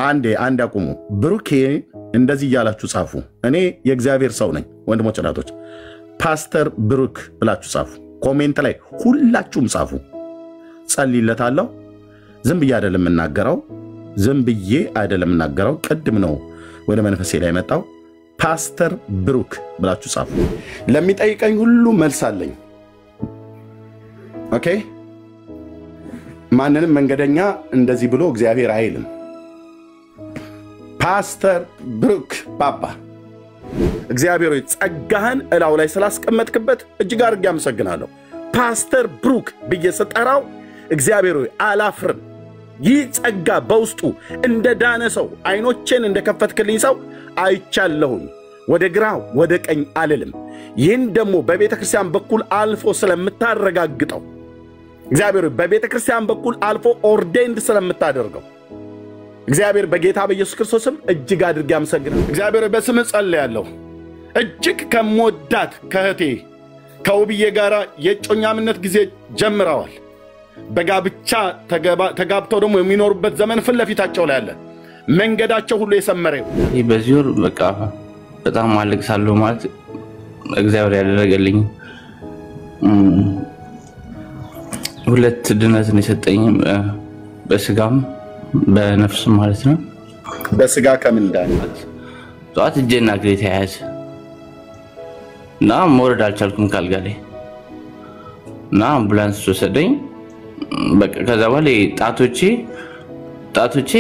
አንዴ አቁሙ። ብሩኬ እንደዚህ እያላችሁ ጻፉ። እኔ የእግዚአብሔር ሰው ነኝ። ወንድሞች እናቶች፣ ፓስተር ብሩክ ብላችሁ ጻፉ። ኮሜንት ላይ ሁላችሁም ጻፉ። ጸልይለታለሁ። ዝም ብዬ አይደለም የምናገረው፣ ቅድም ነው ወደ መንፈሴ ላይ መጣው። ፓስተር ብሩክ ብላችሁ ጻፉ። ለሚጠይቀኝ ሁሉ መልስ አለኝ። ኦኬ። ማንንም መንገደኛ እንደዚህ ብሎ እግዚአብሔር አይልም። ፓስተር ብሩክ ባባ እግዚአብሔር ሆይ ጸጋህን እላው ላይ ስላስቀመጥክበት እጅግ አድርጌ አመሰግናለሁ። ፓስተር ብሩክ ብዬ ስጠራው እግዚአብሔር ሆይ አላፍርም። ይህ ጸጋ በውስጡ እንደ ዳነ ሰው አይኖቼን እንደከፈትክልኝ ሰው አይቻለሁኝ። ወደ ግራ ወደ ቀኝ አልልም። ይህን ደግሞ በቤተ ክርስቲያን በኩል አልፎ ስለምታረጋግጠው እግዚአብሔር በቤተ ክርስቲያን በኩል አልፎ ኦርዴንድ ስለምታደርገው እግዚአብሔር በጌታ በኢየሱስ ክርስቶስም እጅግ አድርጌ አመሰግናለሁ። እግዚአብሔር በስምህ ጸልያለሁ። እጅግ ከሞዳት ከህቴ ከውብዬ ጋራ የጮኛምነት ጊዜ ጀምረዋል። በጋብቻ ተጋብተው ደግሞ የሚኖሩበት ዘመን ፊት ለፊታቸው ላይ አለ። መንገዳቸው ሁሉ የሰመረ ይሁን። በዚህ ወር በቃ በጣም አለቅሳለሁ። ማለት እግዚአብሔር ያደረገልኝ ሁለት ድነትን የሰጠኝ በስጋም በነፍስ ማለት ነው። በስጋ ከምን ዳንት ጧት እጄና እግሬ ተያያዘ እና መውረድ አልቻልኩም ካልጋ ላይ እና አምቡላንስ ወሰደኝ። በቃ ከዛ በኋላ ጣቶቼ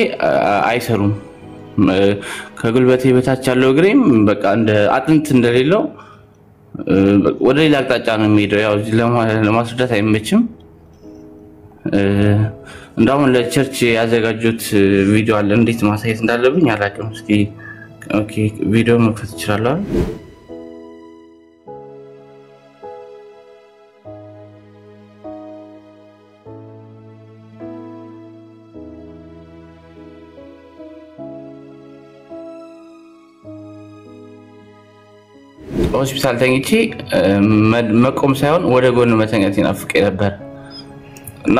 አይሰሩም። ከጉልበቴ በታች ያለው እግሬም በቃ እንደ አጥንት እንደሌለው ወደ ሌላ አቅጣጫ ነው የሚሄደው። ያው ለማስረዳት አይመችም። እንዳውም ለቸርች ያዘጋጁት ቪዲዮ አለ። እንዴት ማሳየት እንዳለብኝ አላውቅም። እስኪ ኦኬ ቪዲዮ መክፈት ይችላል። ሆስፒታል ተኝቼ መቆም ሳይሆን ወደ ጎን መተኛት ይናፍቀኝ ነበር እና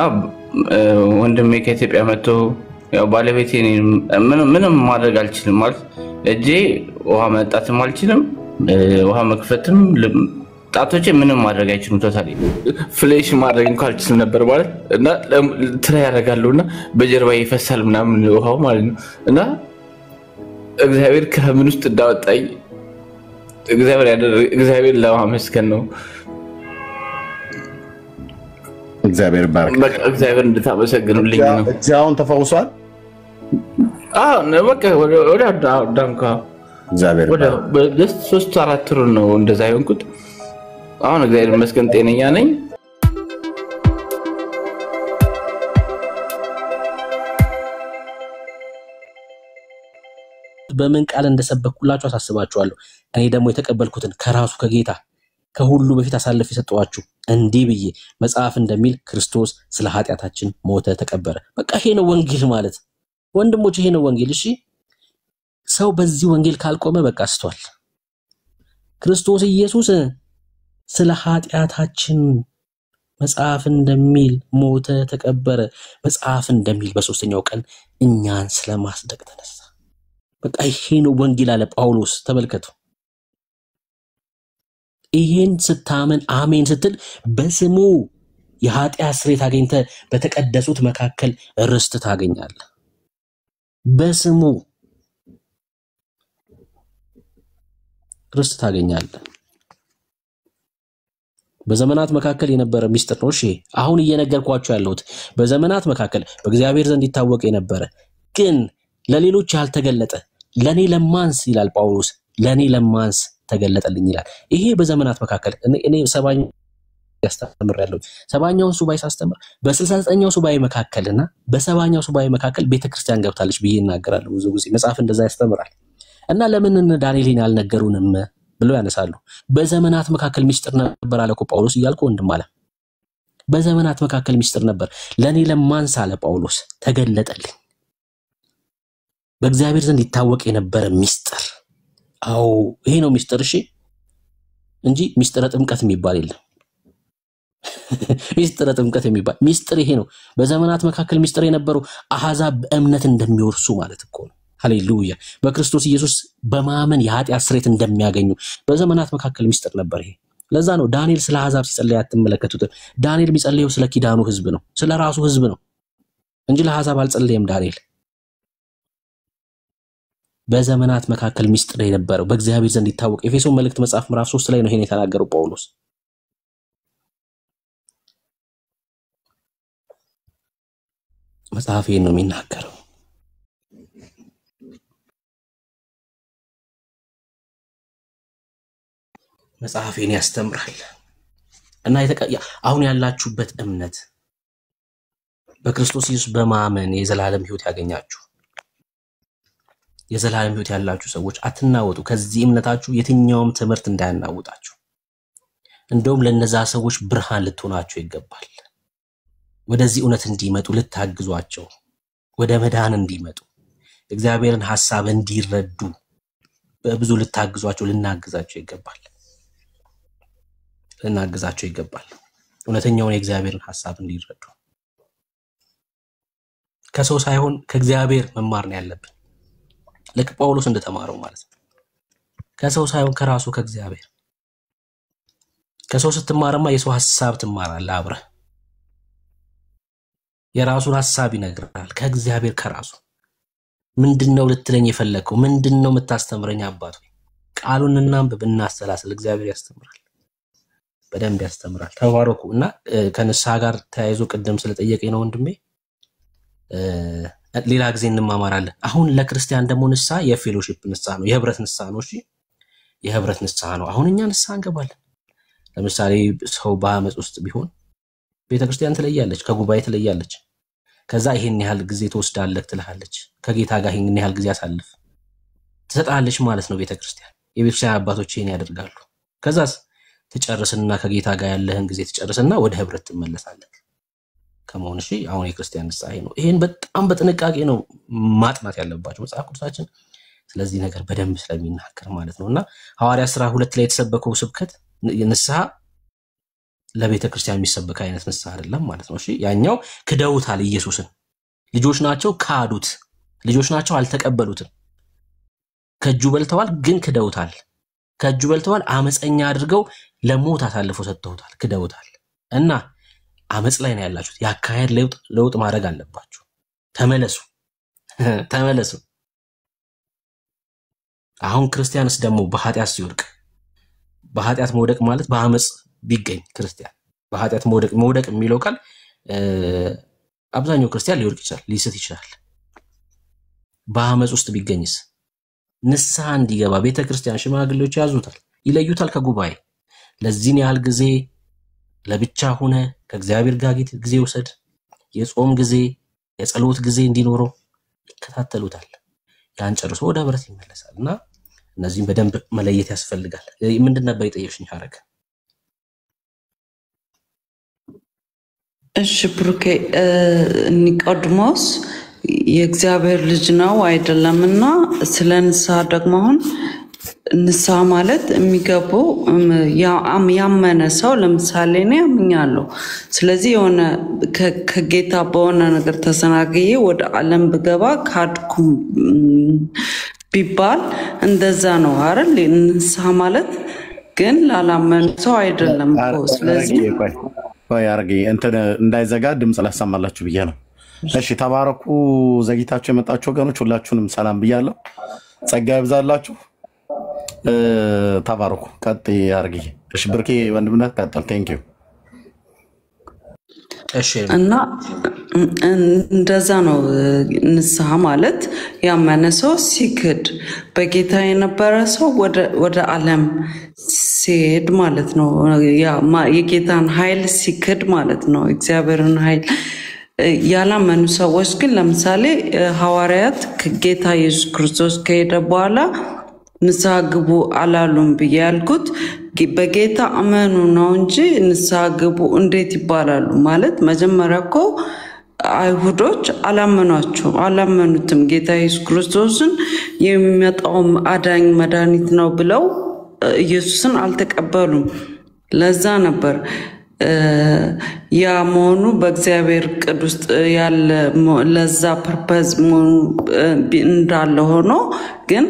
ወንድሜ ከኢትዮጵያ መጥቶ ያው ባለቤቴ ምንም ማድረግ አልችልም ማለት እጄ ውሃ መጣትም አልችልም፣ ውሃ መክፈትም ጣቶቼ ምንም ማድረግ አይችሉም። ቶታሊ ፍሌሽ ማድረግ እንኳን አልችልም ነበር ማለት እና ትራ ያደርጋሉና በጀርባዬ ይፈሳል ምናምን ውሃው ማለት ነው። እና እግዚአብሔር ከምን ውስጥ እንዳወጣኝ እግዚአብሔር ለማመስገን ነው። እግዚአብሔር ባርክ። በቃ እግዚአብሔር እንድታመሰግኑልኝ ነው። እጃውን ተፈውሷል። በቃ ወደ ዳንካ እግዚአብሔር ወደ 3-4 ወር ነው እንደዛ ይሆንኩት። አሁን እግዚአብሔር ይመስገን ጤነኛ ነኝ። በምን ቃል እንደሰበኩላችሁ አሳስባችኋለሁ። እኔ ደግሞ የተቀበልኩትን ከራሱ ከጌታ ከሁሉ በፊት አሳልፍ የሰጠዋችሁ እንዲህ ብዬ መጽሐፍ እንደሚል ክርስቶስ ስለ ኃጢአታችን ሞተ ተቀበረ። በቃ ይሄ ነው ወንጌል ማለት ወንድሞች፣ ይሄ ነው ወንጌል። እሺ ሰው በዚህ ወንጌል ካልቆመ በቃ አስቷል። ክርስቶስ ኢየሱስ ስለ ኃጢአታችን መጽሐፍ እንደሚል ሞተ ተቀበረ፣ መጽሐፍ እንደሚል በሶስተኛው ቀን እኛን ስለማስደቅ ተነሳ። በቃ ይሄ ነው ወንጌል አለ ጳውሎስ። ተመልከቱ። ይሄን ስታመን አሜን ስትል በስሙ የኃጢአት ስርየት አገኝተ በተቀደሱት መካከል ርስት ታገኛለህ። በስሙ ርስት ታገኛለህ። በዘመናት መካከል የነበረ ሚስጥር ነው። እሺ አሁን እየነገርኳችሁ ያለሁት በዘመናት መካከል በእግዚአብሔር ዘንድ ይታወቅ የነበረ ግን ለሌሎች ያልተገለጠ ለኔ ለማንስ ይላል ጳውሎስ፣ ለኔ ለማንስ ተገለጠልኝ ይላል። ይሄ በዘመናት መካከል እኔ 70ኛው ያስተምር ያለው 70ኛውን ሱባኤ ሳስተምር በ69ኛው ሱባኤ መካከልና በ70ኛው ሱባኤ መካከል ቤተክርስቲያን ገብታለች ብዬ እናገራለሁ። ብዙ ጊዜ መጽሐፍ እንደዛ ያስተምራል። እና ለምን ዳንኤልን ያልነገሩንም ብለው ያነሳሉ። በዘመናት መካከል ሚስጥር ነበር አለ እኮ ጳውሎስ እያልኩ ወንድም አለ። በዘመናት መካከል ሚስጥር ነበር፣ ለኔ ለማንስ አለ ጳውሎስ ተገለጠልኝ። በእግዚአብሔር ዘንድ ይታወቅ የነበረ ሚስጥር። አው ይሄ ነው ሚስጥር። እሺ እንጂ ሚስጥረ ጥምቀት የሚባል የለም። ሚስጥረ ጥምቀት የሚባል ሚስጥር ይሄ ነው። በዘመናት መካከል ሚስጥር የነበረው አሕዛብ በእምነት እንደሚወርሱ ማለት እኮ ነው። ሃሌሉያ። በክርስቶስ ኢየሱስ በማመን የኃጢአት ስርየት እንደሚያገኙ በዘመናት መካከል ሚስጥር ነበር ይሄ። ለዛ ነው ዳንኤል ስለ አሕዛብ ሲጸልይ አትመለከቱትም። ዳንኤል የሚጸልየው ስለ ኪዳኑ ህዝብ ነው፣ ስለ ራሱ ህዝብ ነው እንጂ ለአሕዛብ አልጸለየም ዳንኤል። በዘመናት መካከል ሚስጥር የነበረው በእግዚአብሔር ዘንድ ይታወቅ። ኤፌሶን መልእክት መጽሐፍ ምዕራፍ 3 ላይ ነው ይሄን የተናገረው ጳውሎስ። መጽሐፍ ይሄን ነው የሚናገረው። መጽሐፍ ይሄን ያስተምራል። እና አሁን ያላችሁበት እምነት በክርስቶስ ኢየሱስ በማመን የዘላለም ህይወት ያገኛችሁ የዘላለም ህይወት ያላችሁ ሰዎች አትናወጡ። ከዚህ እምነታችሁ የትኛውም ትምህርት እንዳያናውጣችሁ። እንደውም ለነዛ ሰዎች ብርሃን ልትሆናችሁ ይገባል። ወደዚህ እውነት እንዲመጡ ልታግዟቸው፣ ወደ መዳን እንዲመጡ፣ እግዚአብሔርን ሐሳብ እንዲረዱ በብዙ ልታግዟቸው፣ ልናግዛቸው ይገባል። እውነተኛውን የእግዚአብሔርን ሐሳብ እንዲረዱ ከሰው ሳይሆን ከእግዚአብሔር መማር ነው ያለብን። ልክ ጳውሎስ እንደተማረው ማለት ነው። ከሰው ሳይሆን ከራሱ ከእግዚአብሔር። ከሰው ስትማርማ የሰው ሐሳብ ትማራለህ አብረህ። የራሱን ሐሳብ ይነግራል ከእግዚአብሔር ከራሱ። ምንድነው ልትለኝ የፈለከው? ምንድነው የምታስተምረኝ አባት ሆይ? ቃሉን እናንብብ፣ እናሰላስል። እግዚአብሔር ያስተምራል፣ በደንብ ያስተምራል። ተባረኩ። እና ከንስሐ ጋር ተያይዞ ቅድም ስለጠየቀኝ ነው ወንድሜ፣ ሌላ ጊዜ እንማማራለን። አሁን ለክርስቲያን ደግሞ ንስሐ የፌሎሺፕ ንስሐ ነው፣ የህብረት ንስሐ ነው። እሺ የህብረት ንስሐ ነው። አሁን እኛ ንስሐ እንገባለን። ለምሳሌ ሰው በአመጽ ውስጥ ቢሆን ቤተክርስቲያን ትለያለች፣ ከጉባኤ ትለያለች። ከዛ ይሄን ያህል ጊዜ ትወስዳለህ ትልሃለች። ከጌታ ጋር ይሄን ያህል ጊዜ አሳልፍ ትሰጣለች ማለት ነው ቤተክርስቲያን። የቤተክርስቲያን አባቶች ይሄን ያደርጋሉ። ከዛስ ትጨርስና ከጌታ ጋር ያለህን ጊዜ ትጨርስና ወደ ህብረት ትመለሳለህ ከመሆን። እሺ አሁን የክርስቲያን ንስሐ ነው። ይሄን በጣም በጥንቃቄ ነው ማጥናት ያለባችሁ መጽሐፍ ቅዱሳችን ስለዚህ ነገር በደንብ ስለሚናገር ማለት ነውና ሐዋርያ ሥራ 2 ላይ የተሰበከው ስብከት ንስሐ ለቤተ ክርስቲያን የሚሰበክ አይነት ንስሐ አይደለም ማለት ነው። እሺ ያኛው ክደውታል ኢየሱስን። ልጆች ናቸው ካዱት፣ ልጆች ናቸው አልተቀበሉትም። ከእጁ በልተዋል ግን ክደውታል። ከእጁ በልተዋል፣ አመፀኛ አድርገው ለሞት አሳልፈው ሰጥተውታል፣ ክደውታል። እና አመጽ ላይ ነው ያላችሁት። ያካሄድ ለውጥ ማድረግ አለባችሁ። ተመለሱ። አሁን ክርስቲያንስ ደግሞ በኃጢአት ሲወድቅ፣ በኃጢአት መውደቅ ማለት በአመጽ ቢገኝ ክርስቲያን በኃጢአት መውደቅ የሚለው ቃል አብዛኛው ክርስቲያን ሊወድቅ ይችላል፣ ሊስት ይችላል። በአመጽ ውስጥ ቢገኝስ ንስሐ እንዲገባ ቤተክርስቲያን ሽማግሌዎች ያዙታል፣ ይለዩታል ከጉባኤ። ለዚህን ያህል ጊዜ ለብቻ ሆነ ከእግዚአብሔር ጋር ጊዜ ወሰድ፣ የጾም ጊዜ፣ የጸሎት ጊዜ እንዲኖረው ይከታተሉታል። ያን ጨርሶ ወደ ህብረት ይመለሳልና እነዚህን በደንብ መለየት ያስፈልጋል። ምንድን ነበር የጠየቅሽኝ ሐረግ? እሺ ብሩኬ፣ ኒቆዲሞስ የእግዚአብሔር ልጅ ነው አይደለምና ስለ ንስሐ ደግሞ አሁን ንስሐ ማለት የሚገቡ ያመነ ሰው ለምሳሌ ነው ያምኛለሁ። ስለዚህ የሆነ ከጌታ በሆነ ነገር ተሰናግዬ ወደ ዓለም ብገባ ካድኩም ቢባል እንደዛ ነው አይደል? ንስሐ ማለት ግን ላላመነ ሰው አይደለም እኮ። ስለዚህ ቆይ አርጊ እንትን እንዳይዘጋ ድምጽ ላሰማላችሁ ብዬ ነው። እሺ ተባረኩ። ዘግይታችሁ የመጣችሁ ወገኖች ሁላችሁንም ሰላም ብያለሁ። ጸጋ ይብዛላችሁ። ተባረኩ። ቀጥይ አርጊ። እሺ ብርኬ ወንድምነት ቀጥል። ቴንክ ዩ። እሺ እና እንደዛ ነው ንስሐ ማለት ያመነ ሰው ሲክድ በጌታ የነበረ ሰው ወደ ዓለም ሲሄድ ማለት ነው። የጌታን ኃይል ሲክድ ማለት ነው። እግዚአብሔርን ኃይል ያላመኑ ሰዎች ግን ለምሳሌ ሐዋርያት ከጌታ ኢየሱስ ክርስቶስ ከሄደ በኋላ ንስሐ ግቡ አላሉም ብዬ ያልኩት በጌታ አመኑ ነው እንጂ ንስሐ ግቡ እንዴት ይባላሉ? ማለት መጀመሪያ እኮ አይሁዶች አላመኑትም። ጌታ ኢየሱስ ክርስቶስን የሚመጣው አዳኝ መድኃኒት ነው ብለው ኢየሱስን አልተቀበሉም። ለዛ ነበር ያ መሆኑ በእግዚአብሔር ዕቅድ ውስጥ ያለ ለዛ ፐርፐዝ መሆኑ እንዳለ ሆኖ ግን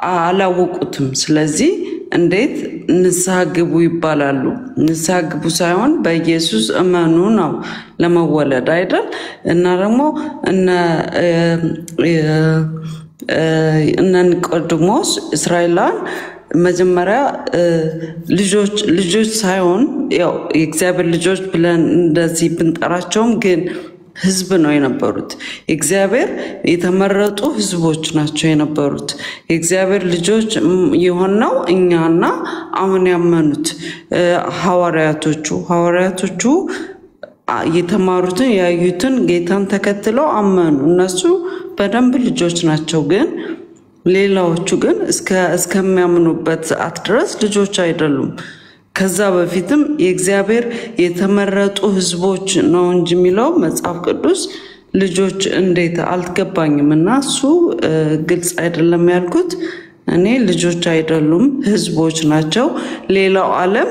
አላወቁትም። ስለዚህ እንዴት ንስሐ ግቡ ይባላሉ? ንስሐ ግቡ ሳይሆን በኢየሱስ እመኑ ነው ለመወለድ አይደል? እና ደግሞ እነ ኒቆዲሞስ እስራኤላውያን መጀመሪያ ልጆች ሳይሆን ያው የእግዚአብሔር ልጆች ብለን እንደዚህ ብንጠራቸውም ግን ህዝብ ነው የነበሩት። የእግዚአብሔር የተመረጡ ህዝቦች ናቸው የነበሩት። የእግዚአብሔር ልጆች የሆነው እኛና አሁን ያመኑት ሐዋርያቶቹ የተማሩትን ያዩትን ጌታን ተከትለው አመኑ። እነሱ በደንብ ልጆች ናቸው። ግን ሌላዎቹ ግን እስከሚያምኑበት ሰዓት ድረስ ልጆች አይደሉም። ከዛ በፊትም የእግዚአብሔር የተመረጡ ህዝቦች ነው እንጂ የሚለው መጽሐፍ ቅዱስ ልጆች እንዴት አልገባኝም። እና እሱ ግልጽ አይደለም ያልኩት። እኔ ልጆች አይደሉም ህዝቦች ናቸው። ሌላው ዓለም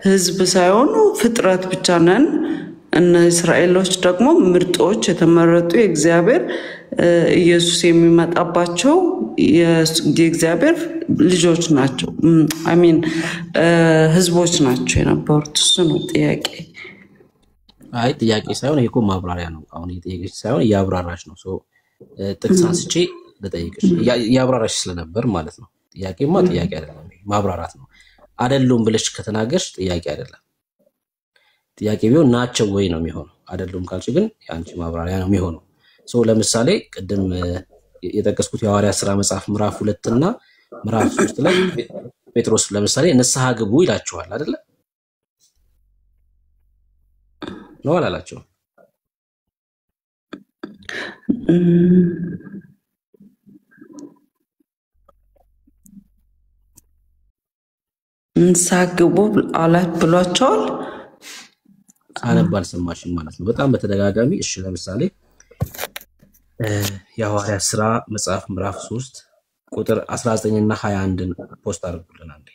ህዝብ ሳይሆኑ ፍጥረት ብቻ ነን። እነ እስራኤሎች ደግሞ ምርጦች የተመረጡ የእግዚአብሔር ኢየሱስ የሚመጣባቸው የእግዚአብሔር ልጆች ናቸው። አሜን ህዝቦች ናቸው የነበሩት። እሱ ነው ጥያቄ። አይ ጥያቄ ሳይሆን ይሄ እኮ ማብራሪያ ነው። አሁን ጥያቄ ሳይሆን ያብራራሽ ነው። ጥቅስ አንስቼ ልጠይቅሽ ያብራራሽ ስለነበር ማለት ነው። ጥያቄማ ጥያቄ አይደለም፣ ማብራራት ነው። አይደሉም ብለሽ ከተናገርሽ ጥያቄ አይደለም። ጥያቄ ቢሆን ናቸው ወይ ነው የሚሆነው። አይደሉም ካልሽ ግን ያንቺ ማብራሪያ ነው የሚሆነው። ለምሳሌ ቅድም የጠቀስኩት የሐዋርያት ሥራ መጽሐፍ ምዕራፍ 2 እና ምዕራፍ 3 ላይ ጴጥሮስ ለምሳሌ ንስሐ ግቡ ይላቸዋል አይደለ? ነው አላላቸው? ንስሐ ግቡ ብሏቸዋል። አነባል ሰማሽን ማለት ነው። በጣም በተደጋጋሚ እሺ ለምሳሌ የሐዋርያት ሥራ መጽሐፍ ምዕራፍ 3 ቁጥር 19 እና 21ን ፖስት አድርጉልን አንዴ።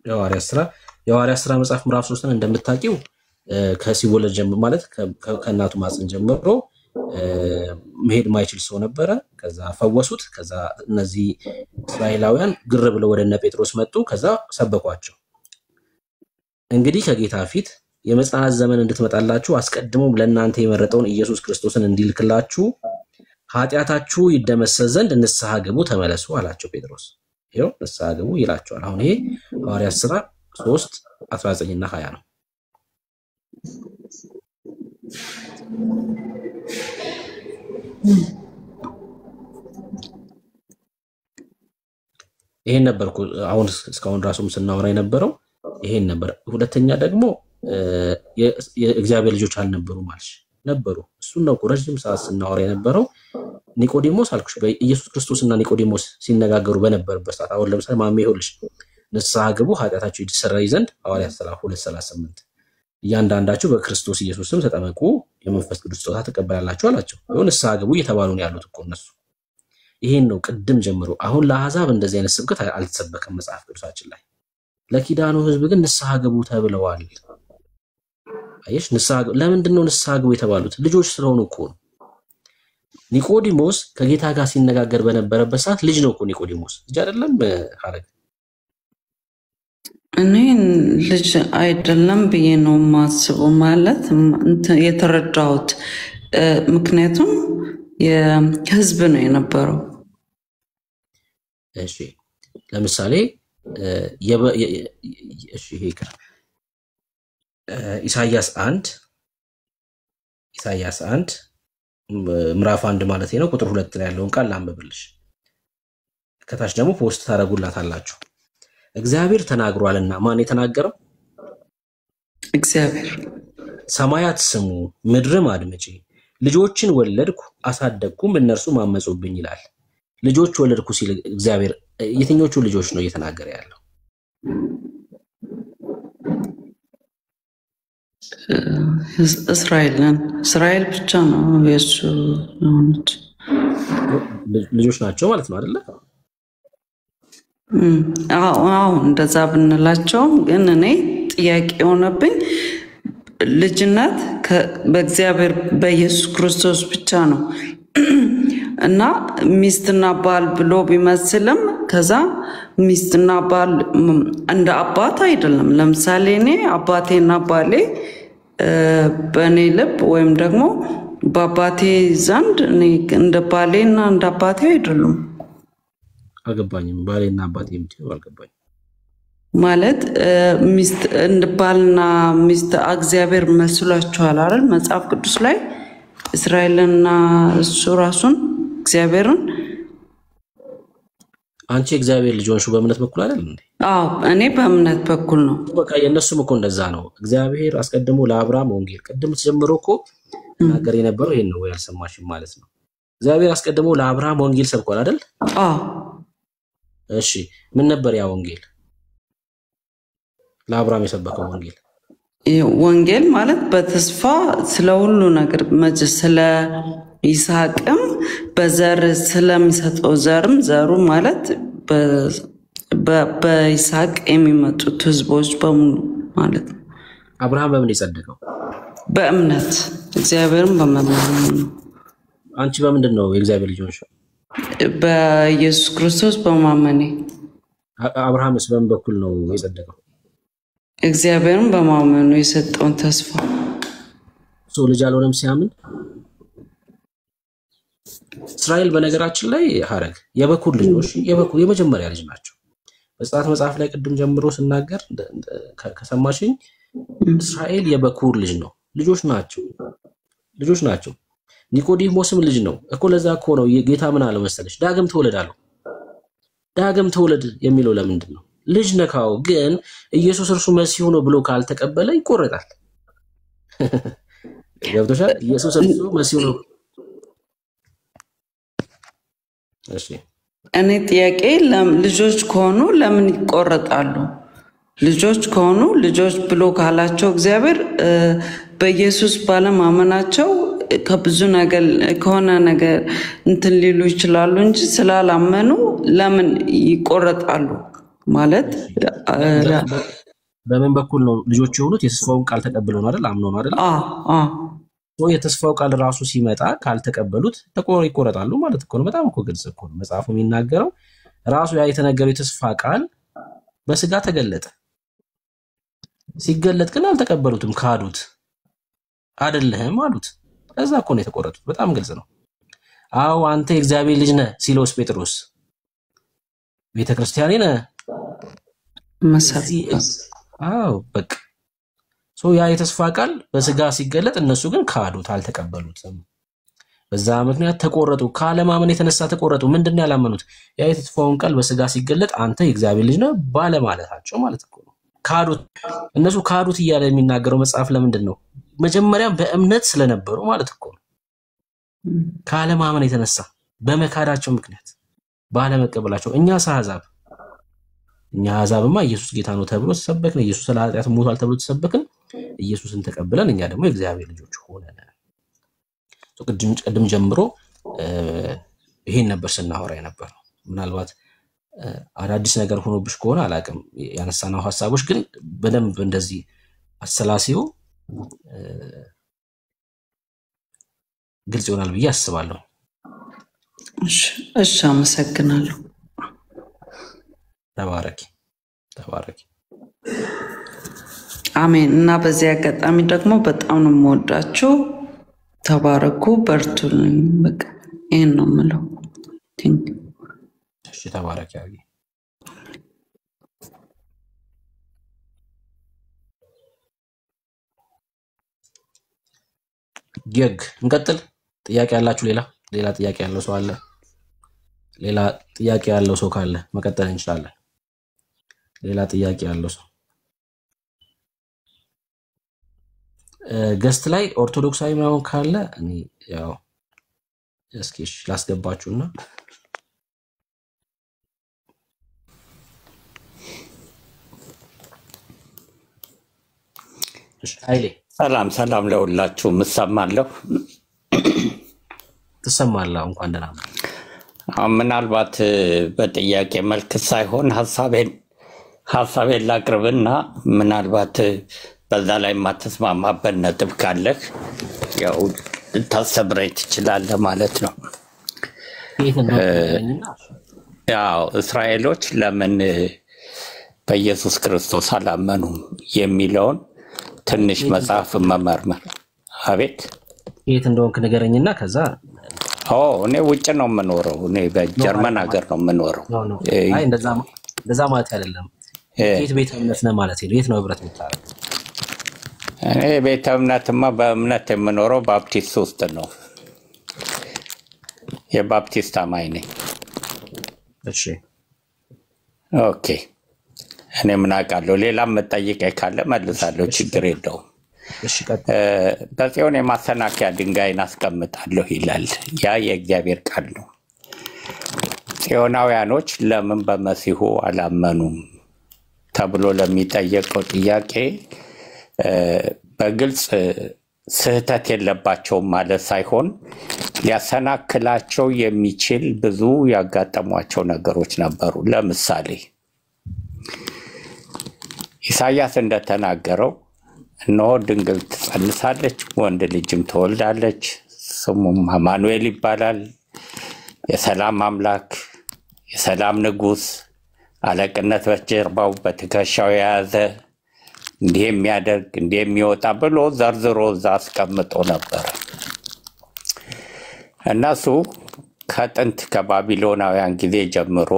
የሐዋርያት ሥራ መጽሐፍ ምዕራፍ 3ን እንደምታውቂው ከሲወለድ ጀምሮ ማለት ከእናቱ ማጽን ጀምሮ መሄድ ማይችል ሰው ነበረ። ከዛ ፈወሱት። ከዛ እነዚህ እስራኤላውያን ግር ብለው ወደ እነ ጴጥሮስ መጡ። ከዛ ሰበኳቸው። እንግዲህ ከጌታ ፊት የመጽናናት ዘመን እንድትመጣላችሁ አስቀድሞም ለእናንተ የመረጠውን ኢየሱስ ክርስቶስን እንዲልክላችሁ ኃጢአታችሁ ይደመሰስ ዘንድ ንስሐ ግቡ ተመለሱ አላቸው ጴጥሮስ። ይሄው ንስሐ ግቡ ይላቸዋል። አሁን ይሄ ሐዋርያት ሥራ 3 19 እና 20 ነው። ይሄን ነበርኩ አሁን እስካሁን ራሱም ስናወራ የነበረው ይሄን ነበር። ሁለተኛ ደግሞ የእግዚአብሔር ልጆች አልነበሩ ማለት ነበሩ። እሱን ነው ረጅም ሰዓት ስናወራ የነበረው። ኒቆዲሞስ አልኩሽ በኢየሱስ ክርስቶስና ኒቆዲሞስ ሲነጋገሩ በነበረበት ሰዓት አሁን ለምሳሌ ማሜ ይኸውልሽ ንስሐ ግቡ ኃጢአታችሁ ይሰረይ ዘንድ ሐዋርያት ሥራ 2:38 እያንዳንዳችሁ በክርስቶስ ኢየሱስ ስም ተጠመቁ የመንፈስ ቅዱስ ስጦታ ተቀበላላችሁ አላቸው። ይሁን ንስሐ ግቡ እየተባሉ ነው ያሉት እኮ እነሱ። ይሄን ነው ቅድም ጀምሮ። አሁን ለአሕዛብ እንደዚህ አይነት ስብከት አልተሰበከም መጽሐፍ ቅዱሳችን ላይ። ለኪዳኑ ህዝብ ግን ንስሐ ግቡ ተብለዋል። አየሽ ንስሐ ለምንድን ነው ንስሐ ግቡ የተባሉት? ልጆች ስለሆኑ እኮ ነው። ኒቆዲሞስ ከጌታ ጋር ሲነጋገር በነበረበት ሰዓት ልጅ ነው እኮ ኒቆዲሞስ፣ ልጅ አይደለም ሐረግ። እኔ ልጅ አይደለም ብዬ ነው የማስበው ማለት የተረዳሁት። ምክንያቱም የህዝብ ነው የነበረው። እሺ ለምሳሌ ኢሳይያስ 1 ምዕራፍ 1 ማለት ነው ቁጥር 2 ላይ ያለውን ቃል ላንብብልሽ። ከታች ደግሞ ፖስት ታረጉላታላችሁ። እግዚአብሔር ተናግሯልና ማን የተናገረው? እግዚአብሔር። ሰማያት ስሙ ምድርም አድምጪ፣ ልጆችን ወለድኩ አሳደግኩም እነርሱም አመጹብኝ ይላል። ልጆች ወለድኩ ሲል እግዚአብሔር የትኞቹ ልጆች ነው እየተናገረ ያለው? እስራኤል ብቻ ነው የሱ የሆኑት ልጆች ናቸው ማለት ነው አይደለ? አዎ እንደዛ ብንላቸውም ግን እኔ ጥያቄ የሆነብኝ ልጅነት በእግዚአብሔር በኢየሱስ ክርስቶስ ብቻ ነው እና ሚስትና ባል ብሎ ቢመስልም ከዛ ሚስትና ባል እንደ አባት አይደለም። ለምሳሌ እኔ አባቴና ባሌ በእኔ ልብ ወይም ደግሞ በአባቴ ዘንድ እኔ እንደ ባሌና እንደ አባቴ አይደሉም። አልገባኝም። ባሌና አባቴ የምትይው አልገባኝም ማለት ሚስት እንደ ባልና ሚስት እግዚአብሔር መስሏቸዋል አይደል? መጽሐፍ ቅዱስ ላይ እስራኤልና እሱ ራሱን እግዚአብሔርን አንቺ እግዚአብሔር ልጅ ሆንሽ በእምነት በኩል አይደል እንዴ? አዎ እኔ በእምነት በኩል ነው። በቃ የነሱም እኮ እንደዛ ነው። እግዚአብሔር አስቀድሞ ለአብርሃም ወንጌል ቅድም ተጀምሮ እኮ ነገር የነበረው ይሄን ነው ያልሰማሽም ማለት ነው። እግዚአብሔር አስቀድሞ ለአብርሃም ወንጌል ሰብኳል አይደል? አዎ እሺ ምን ነበር ያ ወንጌል? ለአብርሃም የሰበከው ወንጌል ወንጌል ማለት በተስፋ ስለ ሁሉ ነገር ስለ ይስሐቅም በዘር ስለሚሰጠው ዘርም ዘሩ ማለት በይስሐቅ የሚመጡት ህዝቦች በሙሉ ማለት ነው። አብርሃም በምን የጸደቀው? በእምነት እግዚአብሔርን በማመን ነው። አንቺ በምንድን ነው የእግዚአብሔር ልጅ ሆንሽ? በኢየሱስ ክርስቶስ በማመኔ። አብርሃምስ በምን በኩል ነው የጸደቀው? እግዚአብሔርን በማመኑ የሰጠውን ተስፋ ልጅ አልሆነም ሲያምን። እስራኤል በነገራችን ላይ ሐረግ የበኩር ልጅ ነው። እሺ የበኩር የመጀመሪያ ልጅ ናቸው። በዘጸአት መጽሐፍ ላይ ቅድም ጀምሮ ስናገር ከሰማሽኝ እስራኤል የበኩር ልጅ ነው። ልጆች ናቸው። ኒቆዲሞስም ልጅ ነው እኮ። ለዛ እኮ ነው ጌታ ምን አለ መሰለሽ? ዳግም ተወለድ አለው። ዳግም ተወለድ የሚለው ለምንድን ነው? ልጅ ነካው ግን ኢየሱስ እርሱ መሲሁ ነው ብሎ ካልተቀበለ ይቆረጣል። ገብቶሻል? ኢየሱስ እርሱ መሲሁ ነው። እሺ እኔ ጥያቄ ልጆች ከሆኑ ለምን ይቆረጣሉ? ልጆች ከሆኑ ልጆች ብሎ ካላቸው እግዚአብሔር በኢየሱስ ባለማመናቸው ከብዙ ነገር ከሆነ ነገር እንትን ሊሉ ይችላሉ እንጂ ስላላመኑ ለምን ይቆረጣሉ? ማለት በምን በኩል ነው ልጆች የሆኑት? የተስፋውን ቃል ተቀብለው ነው አይደል? አምነው ነው አይደል? የተስፋው ቃል ራሱ ሲመጣ ካልተቀበሉት ይቆረጣሉ ማለት እኮ ነው። በጣም እኮ ግልጽ እኮ ነው መጽሐፉ የሚናገረው። ራሱ ያ የተነገረው የተስፋ ቃል በስጋ ተገለጠ። ሲገለጥ ግን አልተቀበሉትም፣ ካዱት። አይደለህም አሉት። ከዛ እኮ ነው የተቆረጡት። በጣም ግልጽ ነው። አዎ አንተ የእግዚአብሔር ልጅ ነህ ሲለውስ ጴጥሮስ ቤተክርስቲያኔ ነህ አዎ በቃ ያ የተስፋ ቃል በስጋ ሲገለጥ እነሱ ግን ካዱት፣ አልተቀበሉትም። በዛ ምክንያት ተቆረጡ። ካለማመን የተነሳ ተቆረጡ። ምንድነው ያላመኑት? ያ የተስፋውን ቃል በስጋ ሲገለጥ አንተ የእግዚአብሔር ልጅ ነህ ባለማለታቸው ማለት እኮ ነው። ካዱት። እነሱ ካዱት እያለ የሚናገረው መጽሐፍ ለምንድን ነው? መጀመሪያ በእምነት ስለነበሩ ማለት እኮ ነው። ካለማመን የተነሳ በመካዳቸው ምክንያት ባለመቀበላቸው እኛ አሕዛብማ ኢየሱስ ጌታ ነው ተብሎ ተሰበክን። ኢየሱስ ስለ ኃጢአት ሞቷል ተብሎ ተሰበክን። ኢየሱስን ተቀብለን እኛ ደግሞ የእግዚአብሔር ልጆች ሆነን ቅድም ጀምሮ ይሄን ነበር ስናወራ የነበረው። ምናልባት አዳዲስ ነገር ሆኖብሽ ከሆነ አላውቅም። ያነሳነው ሐሳቦች ግን በደንብ እንደዚህ አሰላሲው ግልጽ ይሆናል ብዬ አስባለሁ። እሺ አመሰግናለሁ። ተባረኪ። አሜን። እና በዚህ አጋጣሚ ደግሞ በጣም ነው የምወዳችሁ። ተባረኩ፣ በርቱልኝ። በቃ ይሄን ነው የምለው። እሺ ተባረኪ። እንቀጥል። ጥያቄ ያላችሁ ሌላ ጥያቄ ያለው ሰው አለ? ሌላ ጥያቄ ያለው ሰው ካለ መቀጠል እንችላለን። ሌላ ጥያቄ ያለው ሰው ገስት ላይ ኦርቶዶክሳዊ ምናምን ካለ እኔ ያው እስኪ ላስገባችሁና ኃይሌ ሰላም ለሁላችሁ። እሰማለሁ። ትሰማለህ? እንኳን ደህና መጣህ። ምናልባት በጥያቄ መልክ ሳይሆን ሐሳቤን ላቅርብና ምናልባት በዛ ላይ የማትስማማበት ነጥብ ካለህ ያው ልታሰብረኝ ትችላለህ ማለት ነው። ያው እስራኤሎች ለምን በኢየሱስ ክርስቶስ አላመኑም የሚለውን ትንሽ መጽሐፍ መመርመር። አቤት የት እንደሆንክ ንገረኝና ከዛ እኔ ውጭ ነው የምኖረው። እኔ በጀርመን ሀገር ነው የምኖረው። አይ እንደዛ ማለት አይደለም። የት ቤተ እምነት ነህ ማለት ነው? የት ነው ህብረት የምታረግ? እኔ ቤተ እምነትማ በእምነት የምኖረው ባፕቲስት ውስጥ ነው። የባፕቲስት አማኝ ነኝ። እሺ ኦኬ። እኔ ምን አውቃለሁ? ሌላም መጠይቀኝ ካለ መልሳለሁ፣ ችግር የለውም። በጽዮን የማሰናከያ ድንጋይን አስቀምጣለሁ ይላል። ያ የእግዚአብሔር ቃል ነው። ጽዮናውያኖች ለምን በመሲሁ አላመኑም ተብሎ ለሚጠየቀው ጥያቄ በግልጽ ስህተት የለባቸውም ማለት ሳይሆን ሊያሰናክላቸው የሚችል ብዙ ያጋጠሟቸው ነገሮች ነበሩ። ለምሳሌ ኢሳያስ እንደተናገረው እነሆ ድንግል ትጸንሳለች፣ ወንድ ልጅም ትወልዳለች፣ ስሙም አማኑኤል ይባላል። የሰላም አምላክ፣ የሰላም ንጉሥ፣ አለቅነት በጀርባው በትከሻው የያዘ፣ እንዲህ የሚያደርግ እንዲህ የሚወጣ ብሎ ዘርዝሮ እዛ አስቀምጦ ነበር። እነሱ ከጥንት ከባቢሎናውያን ጊዜ ጀምሮ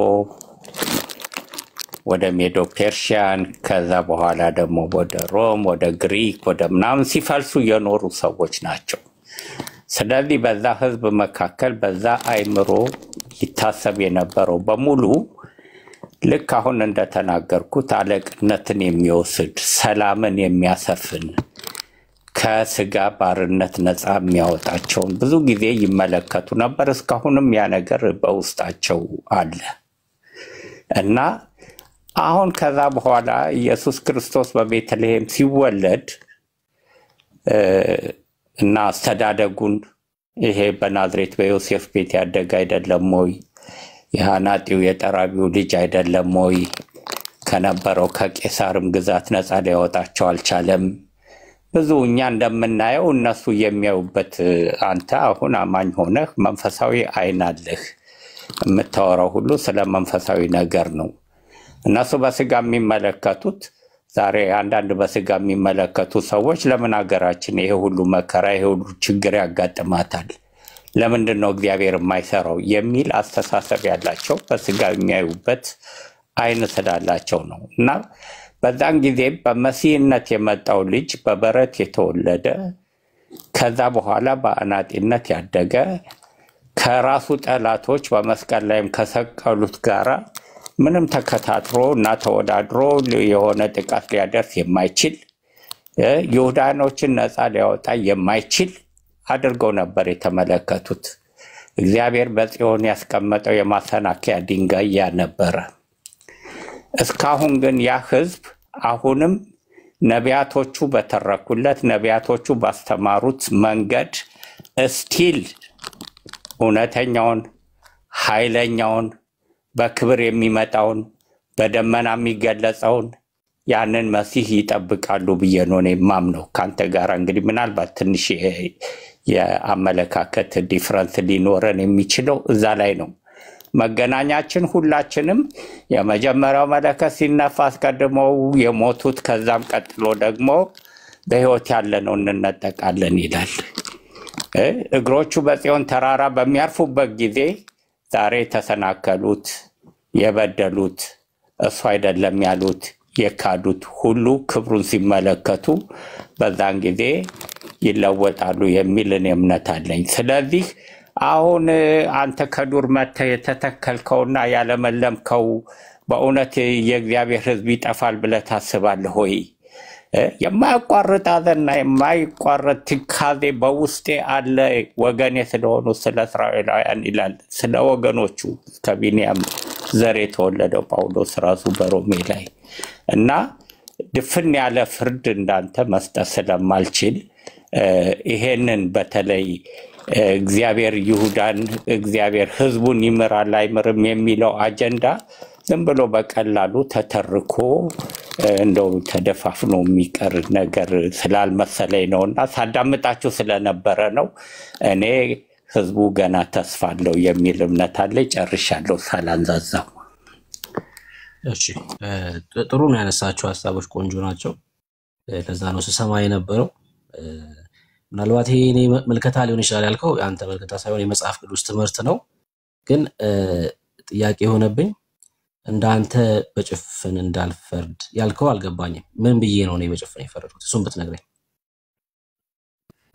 ወደ ሜዶ ፐርሺያን ከዛ በኋላ ደግሞ ወደ ሮም ወደ ግሪክ ወደ ምናምን ሲፈልሱ የኖሩ ሰዎች ናቸው። ስለዚህ በዛ ህዝብ መካከል በዛ አይምሮ ይታሰብ የነበረው በሙሉ ልክ አሁን እንደተናገርኩት አለቅነትን የሚወስድ ሰላምን የሚያሰፍን ከስጋ ባርነት ነፃ የሚያወጣቸውን ብዙ ጊዜ ይመለከቱ ነበር። እስካሁንም ያ ነገር በውስጣቸው አለ እና አሁን ከዛ በኋላ ኢየሱስ ክርስቶስ በቤተልሔም ሲወለድ እና አስተዳደጉን ይሄ በናዝሬት በዮሴፍ ቤት ያደገ አይደለም ወይ? የሐናጢው የጠራቢው ልጅ አይደለም ወይ? ከነበረው ከቄሳርም ግዛት ነፃ ሊያወጣቸው አልቻለም። ብዙ እኛ እንደምናየው እነሱ የሚያዩበት አንተ አሁን አማኝ ሆነህ መንፈሳዊ አይን አለህ። የምታወራው ሁሉ ስለ መንፈሳዊ ነገር ነው። እነሱ በስጋ የሚመለከቱት ዛሬ አንዳንድ በስጋ የሚመለከቱ ሰዎች ለምን ሀገራችን ይሄ ሁሉ መከራ ይሄ ሁሉ ችግር ያጋጥማታል፣ ለምንድን ነው እግዚአብሔር የማይሰራው የሚል አስተሳሰብ ያላቸው በስጋ የሚያዩበት አይን ስላላቸው ነው። እና በዛን ጊዜ በመሲህነት የመጣው ልጅ በበረት የተወለደ ከዛ በኋላ በአናጢነት ያደገ ከራሱ ጠላቶች በመስቀል ላይም ከሰቀሉት ጋራ ምንም ተከታትሮ እና ተወዳድሮ የሆነ ጥቃት ሊያደርስ የማይችል ይሁዳኖችን ነፃ ሊያወጣ የማይችል አድርገው ነበር የተመለከቱት። እግዚአብሔር በጽዮን ያስቀመጠው የማሰናከያ ድንጋይ ያ ነበረ። እስካሁን ግን ያ ህዝብ አሁንም ነቢያቶቹ በተረኩለት ነቢያቶቹ ባስተማሩት መንገድ እስቲል እውነተኛውን ኃይለኛውን በክብር የሚመጣውን በደመና የሚገለጸውን ያንን መሲህ ይጠብቃሉ ብዬ ነው የማምነው። ካንተ ጋር እንግዲህ ምናልባት ትንሽ የአመለካከት ዲፍረንስ ሊኖረን የሚችለው እዛ ላይ ነው። መገናኛችን ሁላችንም የመጀመሪያው መለከት ሲነፋ አስቀድመው የሞቱት ከዛም ቀጥሎ ደግሞ በህይወት ያለነው እንነጠቃለን ይላል። እግሮቹ በጽዮን ተራራ በሚያርፉበት ጊዜ ዛሬ የተሰናከሉት የበደሉት እሱ አይደለም ያሉት የካዱት ሁሉ ክብሩን ሲመለከቱ በዛን ጊዜ ይለወጣሉ የሚል እምነት አለኝ። ስለዚህ አሁን አንተ ከዱር መጥተህ የተተከልከውና ያለመለምከው በእውነት የእግዚአብሔር ህዝብ ይጠፋል ብለህ ታስባለህ ወይ? የማያቋርጥ ሐዘንና የማይቋረጥ ትካዜ በውስጤ አለ ወገኔ ስለሆኑ ስለ እስራኤላውያን ይላል። ስለ ወገኖቹ ከቢንያም ዘር የተወለደው ጳውሎስ ራሱ በሮሜ ላይ እና ድፍን ያለ ፍርድ እንዳንተ መስጠት ስለማልችል ይሄንን በተለይ እግዚአብሔር ይሁዳን እግዚአብሔር ህዝቡን ይምራል አይምርም የሚለው አጀንዳ ዝም ብሎ በቀላሉ ተተርኮ እንደው ተደፋፍኖ የሚቀር ነገር ስላልመሰለኝ ነውና ሳዳምጣችሁ ስለነበረ ነው። እኔ ህዝቡ ገና ተስፋ አለው የሚል እምነት አለ። ጨርሻለሁ ሳላንዛዛው። እሺ ጥሩ ነው ያነሳቸው ሐሳቦች ቆንጆ ናቸው። ለዛ ነው ስሰማ የነበረው። ምናልባት ይሄ እኔ መልከታ ሊሆን ይችላል ያልከው አንተ መልከታ ሳይሆን የመጽሐፍ ቅዱስ ትምህርት ነው። ግን ጥያቄ የሆነብኝ እንዳንተ በጭፍን እንዳልፈርድ ያልከው አልገባኝም። ምን ብዬ ነው እኔ በጭፍን የፈረድኩት? እሱን ብትነግረኝ።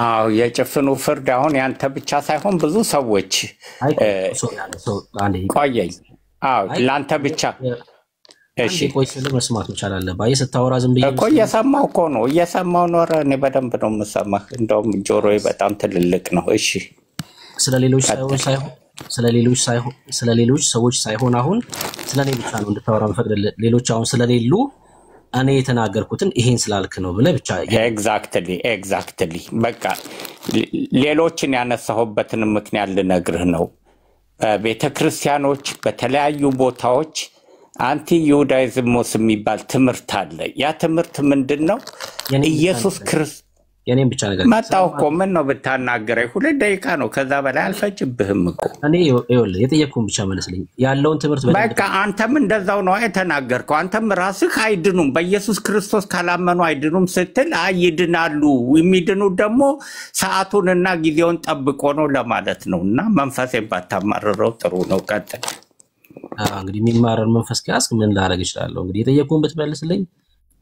አዎ የጭፍኑ ፍርድ አሁን ያንተ ብቻ ሳይሆን ብዙ ሰዎች ቆየኝ። አዎ ላንተ ብቻ እሺ ቆይ ስለ መስማት መቻል አለብህ። ስታወራ ዝም ብዬ እኮ እየሰማሁ ነው። እኔ በደንብ ነው የምሰማህ። እንደውም ጆሮዬ በጣም ትልልቅ ነው። እሺ ስለሌሎች ሰዎች ሳይሆን አሁን ስለኔ ብቻ ነው እንድታወራ መፈቅደልህ። ሌሎች አሁን ስለሌሉ እኔ የተናገርኩትን ይሄን ስላልክ ነው ብለህ ብቻ ኤግዛክትሊ በቃ ሌሎችን ያነሳሁበትን ምክንያት ልነግርህ ነው። ቤተክርስቲያኖች በተለያዩ ቦታዎች አንቲ ዩዳይዝሞስ የሚባል ትምህርት አለ። ያ ትምህርት ምንድነው? ኢየሱስ ክርስቶስ የኔን ብቻ ነገር መጣው እኮ ምን ነው ብታናገረኝ 2 ደቂቃ ነው፣ ከዛ በላይ አልፈጅብህም እኮ። እኔ ይኸውልህ የጠየቅኩህን ብቻ መልስልኝ። ያለውን ትምህርት በቃ አንተም እንደዛው ነው የተናገርከው። አንተም ራስህ አይድኑም፣ በኢየሱስ ክርስቶስ ካላመኑ አይድኑም ስትል ይድናሉ። የሚድኑ ደግሞ ሰዓቱንና ጊዜውን ጠብቆ ነው ለማለት ነው። እና መንፈሴን ባታማርረው ጥሩ ነው። ቀጥል። እንግዲህ የሚማረር መንፈስ ከያዝክ ምን ላደርግ እችላለሁ? እንግዲህ የጠየቅኩህን ብትመልስልኝ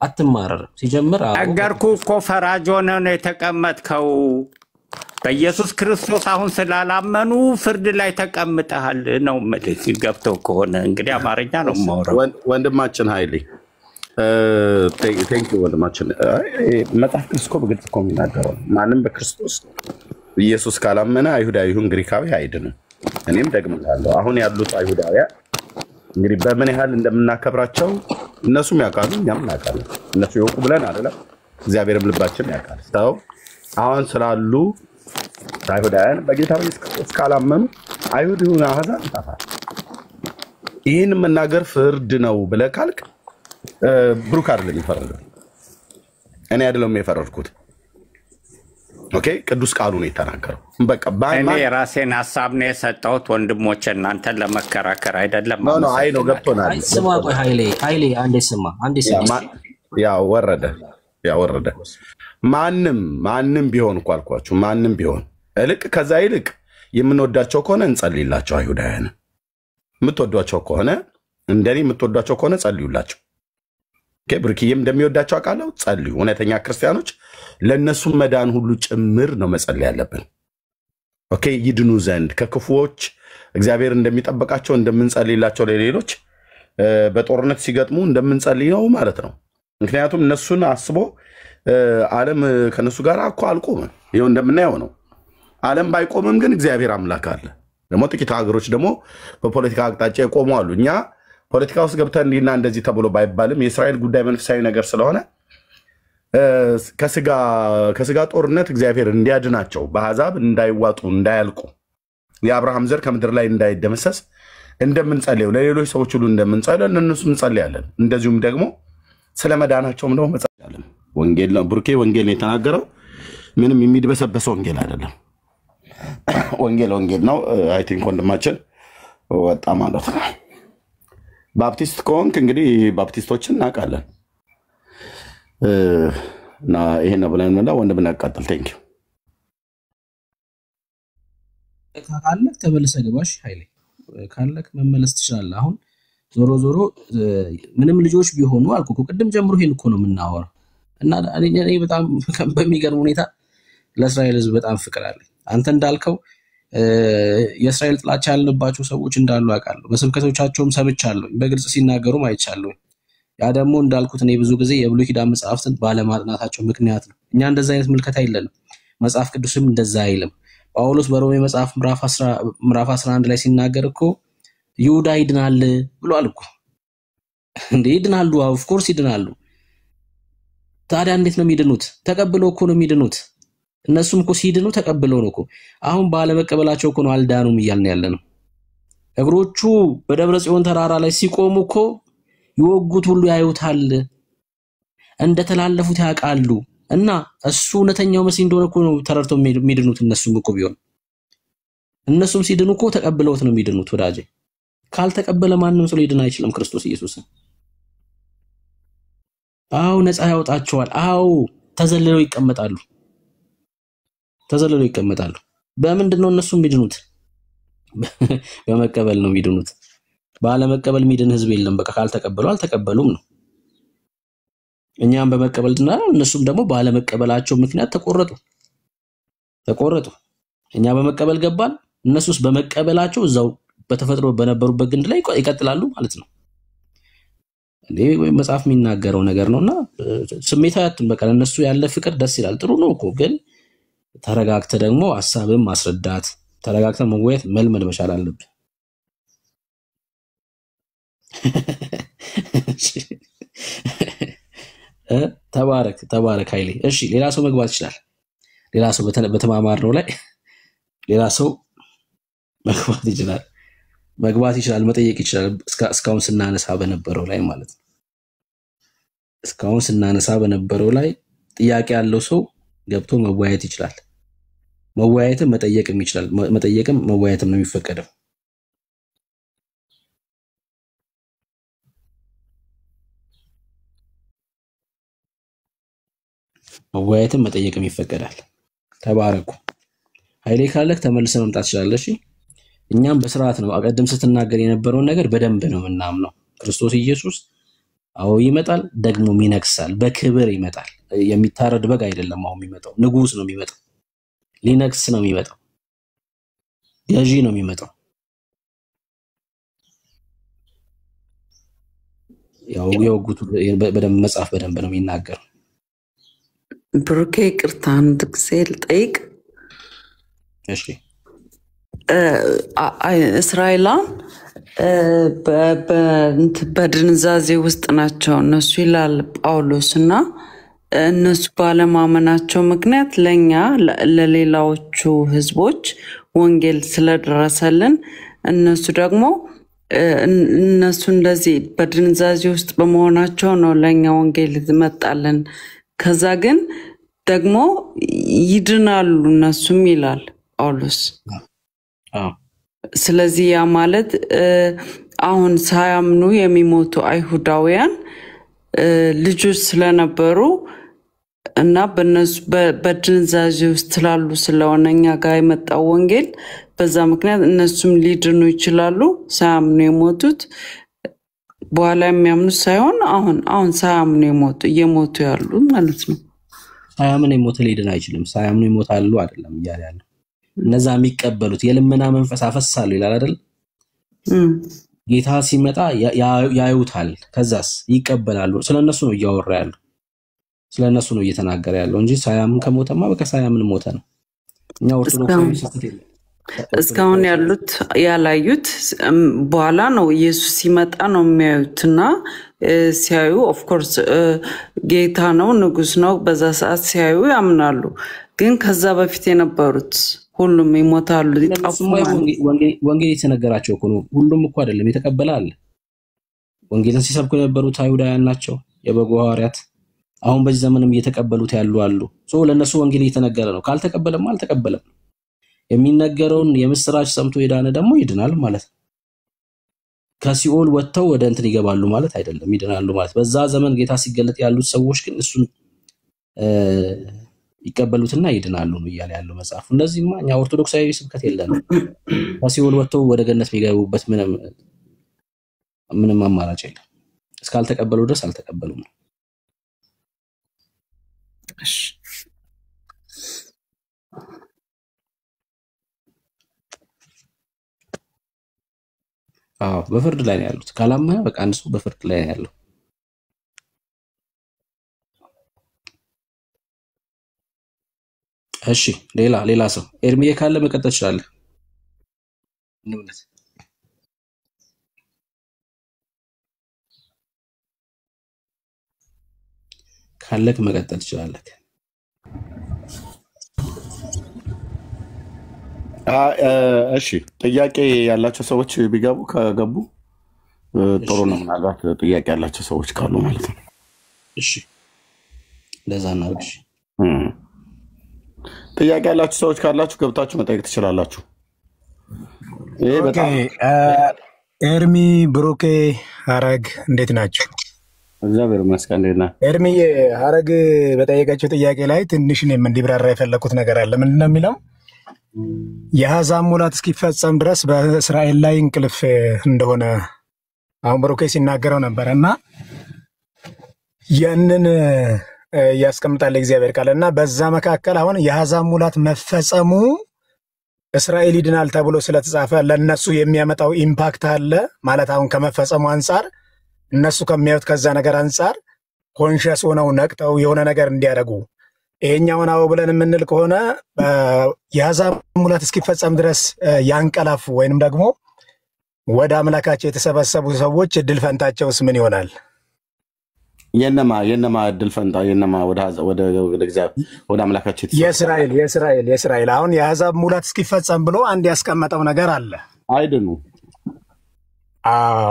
አትማረር። ሲጀምር ነገርኩህ እኮ ፈራጅ ሆነህ ነው የተቀመጥከው። በኢየሱስ ክርስቶስ አሁን ስላላመኑ ፍርድ ላይ ተቀምጠሃል ነው የምልህ። ገብተው ከሆነ እንግዲህ አማርኛ ነው የማወራው። ወንድማችን ኃይሌ ቴንክ ዩ ወንድማችን። መጽሐፍ ቅዱስ እኮ በግልጽ እኮ የሚናገረው ማንም በክርስቶስ ኢየሱስ ካላመነ አይሁዳዊ ይሁን ግሪካዊ አይድንም። እኔም ደግምላለሁ። አሁን ያሉት አይሁዳውያን እንግዲህ በምን ያህል እንደምናከብራቸው እነሱም ያውቃሉ፣ እኛም እናውቃለን። እነሱ ይወቁ ብለን አይደለም፣ እግዚአብሔርም ልባችን ያውቃል። ሰው አሁን ስላሉ አይሁዳውያን በጌታ ኢየሱስ ክርስቶስ ካላመኑ አይሁድ ይሁን አሕዛብ ይጠፋል። ይህን መናገር ፍርድ ነው ብለህ ካልክ ብሩክ አይደለም የፈረደው፣ እኔ አይደለም የፈረድኩት። ኦኬ ቅዱስ ቃሉ ነው የተናገረው። በቃ እኔ የራሴን ሐሳብ ነው የሰጠሁት ወንድሞቼ፣ እናንተን ለመከራከር አይደለም። ነው አይ ነው ገብቶናል። ስማ ቆይ ኃይሌ አንዴ ስማ ያው ወረደ ማንም ቢሆን እኮ አልኳችሁ፣ ማንም ቢሆን እልቅ ከዛ ይልቅ የምንወዳቸው ከሆነ እንጸልይላቸው። አይሁዳውያን የምትወዷቸው ከሆነ እንደኔ የምትወዷቸው ከሆነ ጸልዩላቸው። ብርክዬም እንደሚወዳቸው አውቃለሁ። ጸልዩ። እውነተኛ ክርስቲያኖች ለነሱ መዳን ሁሉ ጭምር ነው መጸለይ ያለብን። ኦኬ ይድኑ ዘንድ ከክፉዎች እግዚአብሔር እንደሚጠብቃቸው እንደምንጸልይላቸው ለሌሎች በጦርነት ሲገጥሙ እንደምንጸልየው ማለት ነው። ምክንያቱም እነሱን አስቦ ዓለም ከነሱ ጋር እኮ አልቆመም። ይኸው እንደምናየው ነው። ዓለም ባይቆምም ግን እግዚአብሔር አምላክ አለ። ደግሞ ጥቂት ሀገሮች ደግሞ በፖለቲካ አቅጣጫ የቆሙ አሉ። እኛ ፖለቲካ ውስጥ ገብተን እንዲና እንደዚህ ተብሎ ባይባልም የእስራኤል ጉዳይ መንፈሳዊ ነገር ስለሆነ ከስጋ ጦርነት እግዚአብሔር እንዲያድናቸው በአሕዛብ እንዳይዋጡ እንዳያልቁ የአብርሃም ዘር ከምድር ላይ እንዳይደመሰስ እንደምንጸልየው ለሌሎች ሰዎች ሁሉ እንደምንጸልየው ለእነሱ እንጸልያለን። እንደዚሁም ደግሞ ስለ መዳናቸውም ደግሞ መጸልያለን። ወንጌል ነው ብሩኬ፣ ወንጌል ነው የተናገረው። ምንም የሚድበሰበስ ወንጌል አይደለም። ወንጌል ነው። አይ ቲንክ ወንድማችን ወጣ ማለት ነው። ባፕቲስት ከሆንክ እንግዲህ ባፕቲስቶችን እናውቃለን እና ይሄን ነው ብለን ነው ወንድም እናቃጥል። ቴንክ ዩ ካለክ ተመለሰ ገባሽ ኃይሌ ካለክ መመለስ ትችላለህ። አሁን ዞሮ ምንም ልጆች ቢሆኑ አልኩ ቅድም ጀምሮ ይሄን እኮ ነው የምናወራው። እና እኔ በጣም በሚገርም ሁኔታ ለእስራኤል ሕዝብ በጣም ፍቅር አለኝ። አንተ እንዳልከው የእስራኤል ጥላቻ ያለባቸው ሰዎች እንዳሉ አውቃለሁ። በስብከቶቻቸውም ሰምቻለሁ፣ በግልጽ ሲናገሩም አይቻለሁ። ያ ደግሞ እንዳልኩት እኔ ብዙ ጊዜ የብሉይ ኪዳን መጽሐፍትን ባለማጥናታቸው ምክንያት ነው። እኛ እንደዛ አይነት ምልከታ የለንም። መጽሐፍ ቅዱስም እንደዛ አይልም። ጳውሎስ በሮሜ መጽሐፍ ምዕራፍ 11 ላይ ሲናገር እኮ ይሁዳ ይድናል ብሏል እኮ። እንዴ ይድናሉ? ኦፍ ኮርስ ይድናሉ። ታዲያ እንዴት ነው የሚድኑት? ተቀብለው እኮ ነው የሚድኑት። እነሱም እኮ ሲድኑ ተቀብለው ነው እኮ። አሁን ባለመቀበላቸው እኮ ነው አልዳኑም እያልን ያለነው። እግሮቹ በደብረ ጽዮን ተራራ ላይ ሲቆሙ እኮ ይወጉት ሁሉ ያዩታል። እንደተላለፉት ያውቃሉ እና እሱ እውነተኛው መሲህ እንደሆነ እኮ ነው ተረድተው የሚድኑት። እነሱም እኮ ቢሆን እነሱም ሲድኑ እኮ ተቀብለውት ነው የሚድኑት ወዳጄ። ካልተቀበለ ማንም ሰው ሊድን አይችልም ክርስቶስ ኢየሱስን። አው ነፃ ያወጣቸዋል። አው ተዘልለው ይቀመጣሉ። በምንድነው እነሱ የሚድኑት? በመቀበል ነው የሚድኑት። ባለመቀበል የሚድን ህዝብ የለም። በቃ ካልተቀበሉ አልተቀበሉም ነው። እኛም በመቀበል ድናል፣ እነሱም ደግሞ ባለመቀበላቸው ምክንያት ተቆረጡ። እኛ በመቀበል ገባን፣ እነሱስ በመቀበላቸው እዛው በተፈጥሮ በነበሩበት ግንድ ላይ ይቀጥላሉ ማለት ነው። እንዴ ወይ መጽሐፍ የሚናገረው ነገር ነውና ስሜታዊ አትም። በቃ እነሱ ያለ ፍቅር ደስ ይላል፣ ጥሩ ነው እኮ። ግን ተረጋግተ ደግሞ ሐሳብን ማስረዳት፣ ተረጋግተ መወያየት መልመድ መቻል አለብህ። ተባረክ ኃይሌ። እሺ ሌላ ሰው መግባት ይችላል። ሌላ ሰው በተማማር ነው ላይ ሌላ ሰው መግባት ይችላል፣ መጠየቅ ይችላል። እስካሁን ስናነሳ በነበረው ላይ ማለት ነው። እስካሁን ስናነሳ በነበረው ላይ ጥያቄ ያለው ሰው ገብቶ መወያየት ይችላል። መወያየትም መጠየቅም ይችላል። መጠየቅም መወያየትም ነው የሚፈቀደው። መወያየትም መጠየቅም ይፈቀዳል። ተባረኩ። ኃይሌ ካለክ ተመልሰህ መምጣት ይችላል። እሺ እኛም በስርዓት ነው አቀደም ስትናገር የነበረውን ነገር በደንብ ነው የምናምነው። ክርስቶስ ኢየሱስ አዎ ይመጣል፣ ደግሞም ይነግሳል፣ በክብር ይመጣል። የሚታረድ በግ አይደለም አሁን የሚመጣው፣ ንጉስ ነው የሚመጣው፣ ሊነግስ ነው የሚመጣው፣ ገዢ ነው የሚመጣው። ያው የወጉት በደንብ መጽሐፍ በደንብ ነው የሚናገረው። ብሩኬ ይቅርታ አንድ ጊዜ ልጠይቅ። እሺ እስራኤላን በድንዛዜ ውስጥ ናቸው እነሱ ይላል ጳውሎስና እነሱ ባለማመናቸው ምክንያት ለኛ ለሌላዎቹ ህዝቦች ወንጌል ስለደረሰልን እነሱ ደግሞ እነሱ እንደዚህ በድንዛዜ ውስጥ በመሆናቸው ነው ለኛ ወንጌል መጣልን። ከዛ ግን ደግሞ ይድናሉ እነሱም ይላል ጳውሎስ። ስለዚህ ያ ማለት አሁን ሳያምኑ የሚሞቱ አይሁዳውያን ልጆች ስለነበሩ እና በነሱ በድንዛዜ ውስጥ ስላሉ ስለሆነ እኛ ጋር የመጣው ወንጌል በዛ ምክንያት እነሱም ሊድኑ ይችላሉ። ሳያምኑ የሞቱት በኋላ የሚያምኑ ሳይሆን አሁን ሳያምኑ እየሞቱ ያሉ ማለት ነው። ሳያምኑ የሞተ ሊድን አይችልም። ሳያምኑ ይሞታሉ አይደለም እያለ ያለው። እነዛ የሚቀበሉት የልመና መንፈስ አፈሳሉ ይላል አይደል? ጌታ ሲመጣ ያዩታል፣ ከዛስ ይቀበላሉ። ስለነሱ ነው እያወራ ያለው፣ ስለነሱ ነው እየተናገረ ያለው እንጂ ሳያምን ከሞተማ በቃ ሳያምን ሞተ ነው። እኛ ኦርቶዶክሳዊ ሲስተም የለም። እስካሁን ያሉት ያላዩት በኋላ ነው ኢየሱስ ሲመጣ ነው የሚያዩትና ሲያዩ ኦፍ ኮርስ ጌታ ነው ንጉስ ነው በዛ ሰዓት ሲያዩ ያምናሉ። ግን ከዛ በፊት የነበሩት ሁሉም ይሞታሉ ይጣፋሉ። ወንጌል የተነገራቸው እኮ ነው። ሁሉም እኮ አይደለም የተቀበለ አለ። ወንጌልን ሲሰብኩ የነበሩት አይሁዳውያን ናቸው፣ የበጉ ሐዋርያት። አሁን በዚህ ዘመንም እየተቀበሉት ያሉ አሉ። ለነሱ ወንጌል እየተነገረ ነው። ካልተቀበለም አልተቀበለም። የሚነገረውን የምስራች ሰምቶ የዳነ ደግሞ ይድናል ማለት ነው። ከሲኦል ወጥተው ወደ እንትን ይገባሉ ማለት አይደለም፣ ይድናሉ ማለት። በዛ ዘመን ጌታ ሲገለጥ ያሉት ሰዎች ግን እሱን ይቀበሉትና ይድናሉ ነው እያለ ያለው መጽሐፍ። እንደዚህማ እኛ ኦርቶዶክሳዊ ስብከት የለንም። ከሲኦል ወጥተው ወደ ገነት የሚገቡበት ምንም አማራጭ የለም። እስካልተቀበሉ ድረስ አልተቀበሉም ነው። እሺ በፍርድ ላይ ነው ያሉት። ካላመነ በቃ አንድ ሰው በፍርድ ላይ ነው ያለው። እሺ ሌላ ሰው ኤርሚዬ ካለ መቀጠል ይችላል። እንምለት ካለክ መቀጠል ይችላል። እሺ ጥያቄ ያላቸው ሰዎች ከገቡ ጥሩ ነው። ምናልባት ጥያቄ ያላቸው ሰዎች ካሉ ማለት ነው። እሺ ለዛ ነው። እሺ ጥያቄ ያላችሁ ሰዎች ካላችሁ ገብታችሁ መጠየቅ ትችላላችሁ። ይሄ በጣም ኤርሚ ብሩኬ ሐረግ እንዴት ናቸው? እግዚአብሔር ይመስገን። እንዴት ነህ ኤርሚ? ሐረግ በጠየቀችው ጥያቄ ላይ ትንሽ እኔም እንዲብራራ የፈለኩት ነገር አለ። ምንድን ነው የሚለው? የአሕዛብ ሙላት እስኪፈጸም ድረስ በእስራኤል ላይ እንቅልፍ እንደሆነ አሁን ብሩኬ ሲናገረው ነበረ እና ያንን ያስቀምጣል እግዚአብሔር ቃል እና በዛ መካከል አሁን የአሕዛብ ሙላት መፈጸሙ እስራኤል ይድናል ተብሎ ስለተጻፈ ለነሱ የሚያመጣው ኢምፓክት አለ ማለት አሁን ከመፈጸሙ አንጻር እነሱ ከሚያዩት ከዛ ነገር አንጻር ኮንሸስ ሆነው ነቅተው የሆነ ነገር እንዲያደርጉ ይሄኛውን አዎ ብለን የምንል ከሆነ የአሕዛብ ሙላት እስኪፈጸም ድረስ ያንቀላፉ ወይንም ደግሞ ወደ አምላካቸው የተሰበሰቡ ሰዎች እድል ፈንታቸውስ ምን ይሆናል? የነማ እድል ፈንታ የነማ ወደ እግዚአብሔር ወደ አምላካቸው የእስራኤል አሁን የአሕዛብ ሙላት እስኪፈጸም ብሎ አንድ ያስቀመጠው ነገር አለ። አይድኑ።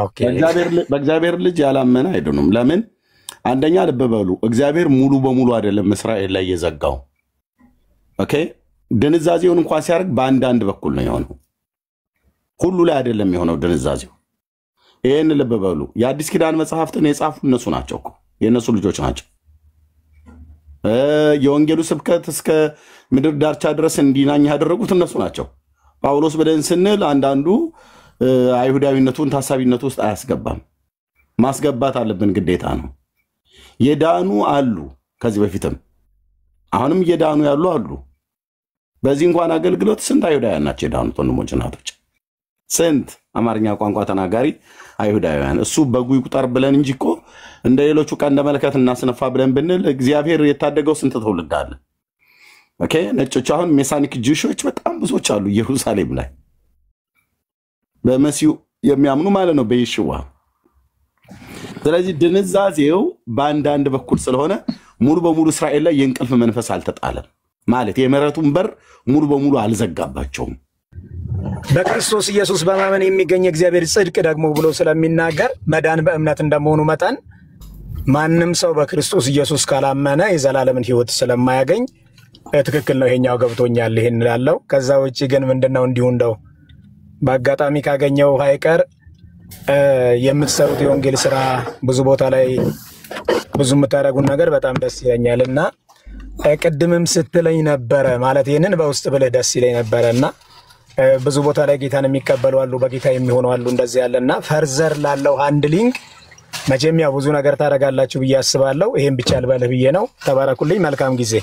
ኦኬ በእግዚአብሔር ልጅ ያላመነ አይድኑም። ለምን? አንደኛ ልብ በሉ፣ እግዚአብሔር ሙሉ በሙሉ አይደለም እስራኤል ላይ የዘጋው። ኦኬ ድንዛዜውን እንኳን ሲያደርግ በአንዳንድ በኩል ነው የሆነው፣ ሁሉ ላይ አይደለም የሆነው ድንዛዜው። ይሄን ልብ በሉ። የአዲስ ኪዳን መጽሐፍትን የጻፉ እነሱ ናቸው እኮ የእነሱ ልጆች ናቸው። የወንጌሉ ስብከት እስከ ምድር ዳርቻ ድረስ እንዲናኝ ያደረጉት እነሱ ናቸው። ጳውሎስ ብለን ስንል አንዳንዱ አይሁዳዊነቱን ታሳቢነቱ ውስጥ አያስገባም። ማስገባት አለብን፣ ግዴታ ነው። የዳኑ አሉ፣ ከዚህ በፊትም አሁንም እየዳኑ ያሉ አሉ። በዚህ እንኳን አገልግሎት ስንት አይሁዳውያን ናቸው የዳኑት? ወንድሞች እናቶች፣ ስንት አማርኛ ቋንቋ ተናጋሪ አይሁዳውያን። እሱ በጉ ይቁጠር ብለን እንጂ እኮ እንደ ሌሎቹ ቀንደ መለከት እናስነፋ ብለን ብንል እግዚአብሔር የታደገው ስንት ትውልድ አለ። ኦኬ ነጮች አሁን ሜሳኒክ ጂውሾች በጣም ብዙዎች አሉ ኢየሩሳሌም ላይ በመሲሁ የሚያምኑ ማለት ነው፣ በይሽዋ። ስለዚህ ድንዛዜው በአንዳንድ በኩል ስለሆነ ሙሉ በሙሉ እስራኤል ላይ የእንቅልፍ መንፈስ አልተጣለም ማለት የምሕረቱን በር ሙሉ በሙሉ አልዘጋባቸውም። በክርስቶስ ኢየሱስ በማመን የሚገኝ እግዚአብሔር ጽድቅ ደግሞ ብሎ ስለሚናገር መዳን በእምነት እንደመሆኑ መጠን ማንም ሰው በክርስቶስ ኢየሱስ ካላመነ የዘላለምን ሕይወት ስለማያገኝ ትክክል ነው። ይሄኛው ገብቶኛል። ይሄን እላለሁ። ከዛ ውጪ ግን ምንድነው እንዲሁ እንደው በአጋጣሚ ካገኘው ሃይቀር የምትሰሩት የወንጌል ስራ ብዙ ቦታ ላይ ብዙ የምታደርጉን ነገር በጣም ደስ ይለኛልና ቅድምም ስትለኝ ነበረ ማለት ይሄንን በውስጥ ብለህ ደስ ይለኝ ነበረና ብዙ ቦታ ላይ ጌታን የሚቀበሉ አሉ፣ በጌታ የሚሆኑ አሉ፣ እንደዚህ ያለና ፈርዘር ላለው ሃንድሊንግ መቼም ያው ብዙ ነገር ታደርጋላችሁ ብዬ አስባለሁ። ይሄን ብቻ ልበልህ ብዬ ነው። ተባረኩልኝ። መልካም ጊዜ።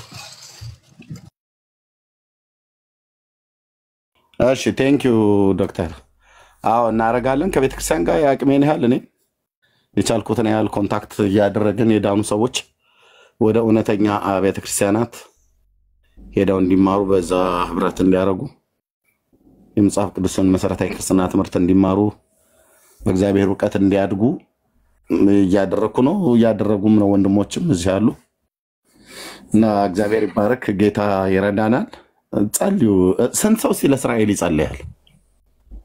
እሺ ቴንኪዩ ዶክተር። አዎ እናደርጋለን። ከቤተክርስቲያን ጋር የአቅሜን ያህል እኔ የቻልኩትን ያህል ኮንታክት እያደረግን የዳኑ ሰዎች ወደ እውነተኛ ቤተክርስቲያናት ሄደው እንዲማሩ በዛ ህብረት እንዲያደርጉ የመጽሐፍ ቅዱስን መሰረታዊ ክርስትና ትምህርት እንዲማሩ በእግዚአብሔር ዕውቀት እንዲያድጉ እያደረኩ ነው። እያደረጉም ነው ወንድሞችም እዚህ አሉ እና እግዚአብሔር ይባረክ። ጌታ ይረዳናል። ጸልዩ። ስንት ሰው ስለ እስራኤል ይጸልያል?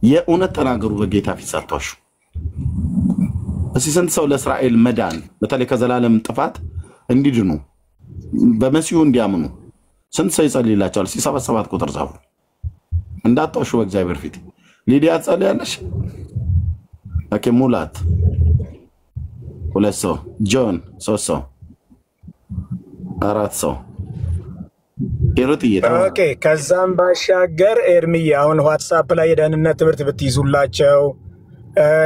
የእውነት ተናገሩ በጌታ ፊት ሳትዋሹ። ስንት ሰው ለእስራኤል መዳን በተለይ ከዘላለም ጥፋት እንዲድኑ በመሲሁ እንዲያምኑ ስንት ሰው ይጸልይላቸዋል? 7 ቁጥር ጻፉ። እንዳትዋሹ በእግዚአብሔር ፊት። ሊዲያ ትጸልያለሽ? ኦኬ ሙላት 2 ሰው፣ ጆን 3 ሰው፣ 4 ሰው ኦኬ። ከዛም ባሻገር ኤርሚያ አሁን ዋትስአፕ ላይ የደህንነት ትምህርት ብትይዙላቸው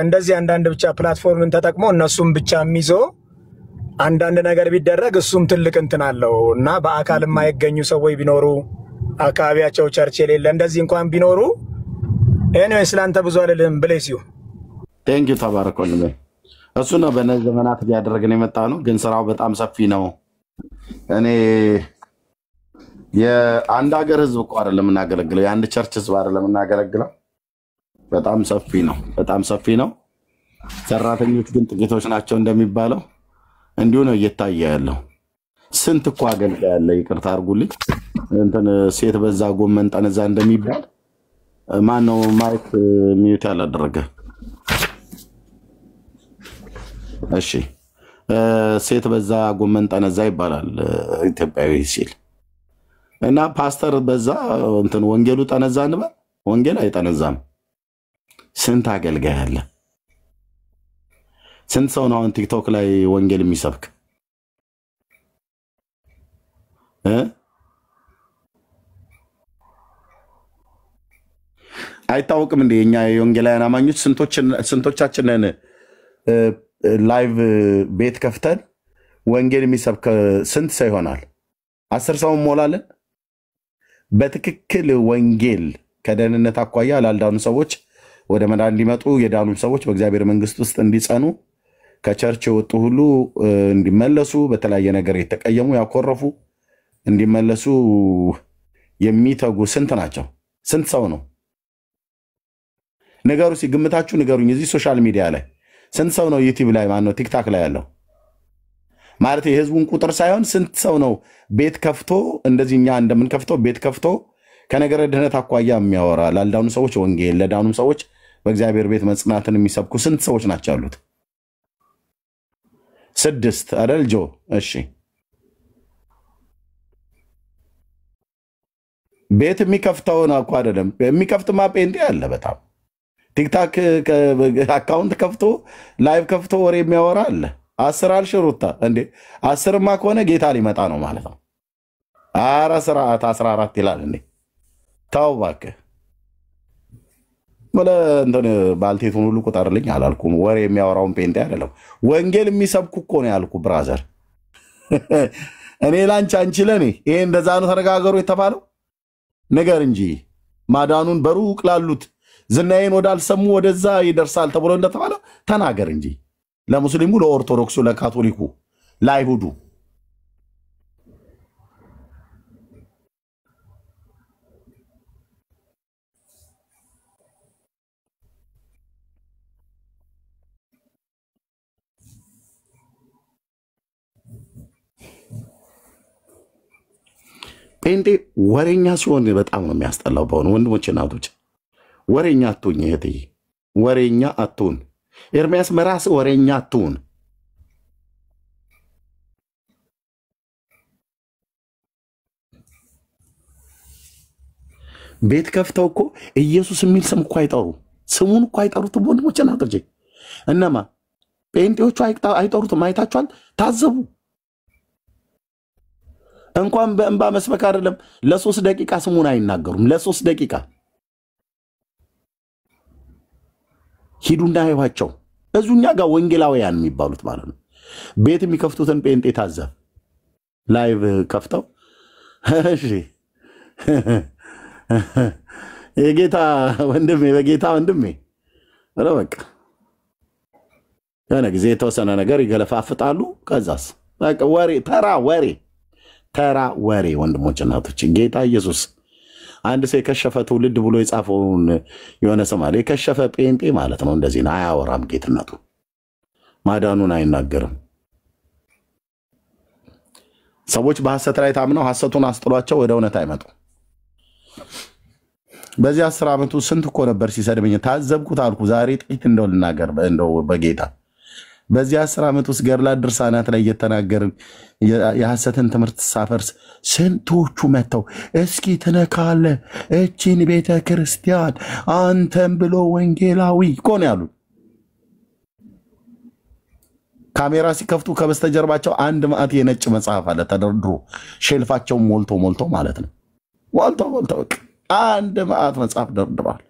እንደዚህ አንዳንድ ብቻ ፕላትፎርምን ተጠቅሞ እነሱም ብቻ የሚይዞ አንዳንድ ነገር ቢደረግ እሱም ትልቅ እንትን አለው እና በአካል የማይገኙ ሰዎች ቢኖሩ አካባቢያቸው ቸርች የሌለ እንደዚህ እንኳን ቢኖሩ ኤኒዌይስ ላንተ ብዙ አልልም። ብሌስ ዩ ቴንክ ዩ ተባረኮልኝ። እሱ ነው በእነዚህ ዘመናት እያደረግን የመጣ ነው፣ ግን ስራው በጣም ሰፊ ነው። እኔ የአንድ ሀገር ህዝብ እኮ አይደለም የምናገለግለው፣ የአንድ ቸርች ህዝብ አይደለም የምናገለግለው። በጣም ሰፊ ነው፣ በጣም ሰፊ ነው። ሰራተኞች ግን ጥቂቶች ናቸው እንደሚባለው እንዲሁ ነው እየታየ ያለው። ስንት እኮ አገልጋይ ያለ፣ ይቅርታ አድርጉልኝ፣ እንትን ሴት በዛ ጎመን ጠነዛ እንደሚባል ማን ነው ማይክ ሚዩት ያላደረገ? እሺ ሴት በዛ ጎመን ጠነዛ ይባላል ኢትዮጵያዊ ሲል እና ፓስተር በዛ እንትን ወንጌሉ ጠነዛ እንበል። ወንጌል አይጠነዛም። ስንት አገልጋይ አለ? ስንት ሰው ነው አሁን ቲክቶክ ላይ ወንጌል የሚሰብክ? አይታወቅም እንዴ? እኛ የወንጌላውያን አማኞች ስንቶቻችንን ላይቭ ቤት ከፍተን ወንጌል የሚሰብክ ስንት ሰው ይሆናል? 10 ሰው ሞላለን። በትክክል ወንጌል ከደህንነት አኳያ ላልዳኑ ሰዎች ወደ መዳን እንዲመጡ የዳኑ ሰዎች በእግዚአብሔር መንግስት ውስጥ እንዲጸኑ ከቸርች የወጡ ሁሉ እንዲመለሱ በተለያየ ነገር የተቀየሙ ያኮረፉ እንዲመለሱ የሚተጉ ስንት ናቸው? ስንት ሰው ነው? ነገሩ ሲግምታችሁ ንገሩኝ። እዚህ ሶሻል ሚዲያ ላይ ስንት ሰው ነው? ዩቲዩብ ላይ ማነው ቲክታክ ላይ ያለው ማለት የህዝቡን ቁጥር ሳይሆን ስንት ሰው ነው ቤት ከፍቶ እንደዚህ እኛ እንደምንከፍተው ቤት ከፍቶ ከነገረ ድህነት አኳያ የሚያወራ ላልዳኑ ሰዎች ወንጌል ለዳኑም ሰዎች በእግዚአብሔር ቤት መጽናትን የሚሰብኩ ስንት ሰዎች ናቸው ያሉት? 6 አይደል ጆ? እሺ ቤት የሚከፍተውን እኮ አይደለም የሚከፍትማ ጴንጤ አለ በጣም ቲክታክ አካውንት ከፍቶ ላይቭ ከፍቶ ወሬ የሚያወራ አለ። 10 አልሽሩታ እንዴ 10ማ ከሆነ ጌታ ሊመጣ ነው ማለት ነው። ኧረ ስርዓት 14 ይላል እንዴ? ተው እባክህ ወለ እንትን ባልቴቱን ሁሉ ቁጠርልኝ አላልኩም። ወሬ የሚያወራውን ጴንጤ አይደለም ወንጌል የሚሰብኩ እኮ ነው ያልኩ። ብራዘር እኔ ላንቺ አንቺ ለኔ ይሄ እንደዛ ነው ተነጋገሩ የተባለው ነገር እንጂ ማዳኑን በሩቅ ላሉት ዝናዬን ወዳልሰሙ ወደዛ ይደርሳል ተብሎ እንደተባለው ተናገር እንጂ ለሙስሊሙ፣ ለኦርቶዶክሱ፣ ለካቶሊኩ፣ ለአይሁዱ ጴንጤ ወሬኛ ሲሆን በጣም ነው የሚያስጠላው። በሆነ ወንድሞች እናቶች ወሬኛ አትሁን እህቴ፣ ወሬኛ አትሁን። ኤርሚያስ መራስ ወሬኛ አትሁን። ቤት ከፍተው እኮ ኢየሱስ የሚል ስም እኮ አይጠሩ፣ ስሙን እኮ አይጠሩትም። ወንድሞች እናቶች እነማ ጴንጤዎቹ አይጠሩትም። አይታችኋል? ታዘቡ። እንኳን በእንባ መስበክ አይደለም ለ3 ደቂቃ ስሙን አይናገሩም። ለ3 ደቂቃ ሂዱና አይዋቸው። እዙኛ ጋር ወንጌላውያን የሚባሉት ማለት ነው ቤት የሚከፍቱትን ጴንጤ ታዘብ። ላይቭ ከፍተው እሺ የጌታ ወንድሜ በጌታ ወንድሜ አረ በቃ የሆነ ጊዜ የተወሰነ ነገር ይገለፋፍጣሉ። ከዛስ በቃ ወሬ ተራ ወሬ ወንድሞች እናቶች። ጌታ ኢየሱስ አንድ ሰው የከሸፈ ትውልድ ብሎ የጻፈውን የሆነ ሰው ማለት የከሸፈ ጴንጤ ማለት ነው። እንደዚህ ነው። አያወራም፣ ጌትነቱ ማዳኑን አይናገርም። ሰዎች በሐሰት ላይ ታምነው ሐሰቱን አስጥሏቸው ወደ እውነት አይመጡ። በዚህ 10 ዓመቱ ስንት እኮ ነበር ሲሰድብኝ ታዘብኩት አልኩ። ዛሬ ጥቂት እንደው ልናገር እንደው በጌታ በዚህ 10 ዓመት ውስጥ ገድላት ድርሳናት ላይ እየተናገርን የሐሰትን ትምህርት ሳፈርስ ስንቶቹ መጥተው እስኪ ትነካለ እቺን ቤተ ክርስቲያን አንተም ብሎ ወንጌላዊ እኮ ነው ያሉ። ካሜራ ሲከፍቱ ከበስተጀርባቸው አንድ ማዕት የነጭ መጽሐፍ አለ ተደርድሮ ሼልፋቸው ሞልቶ ማለት ነው። ሞልቶ አንድ ማዕት መጽሐፍ ደርድሯል።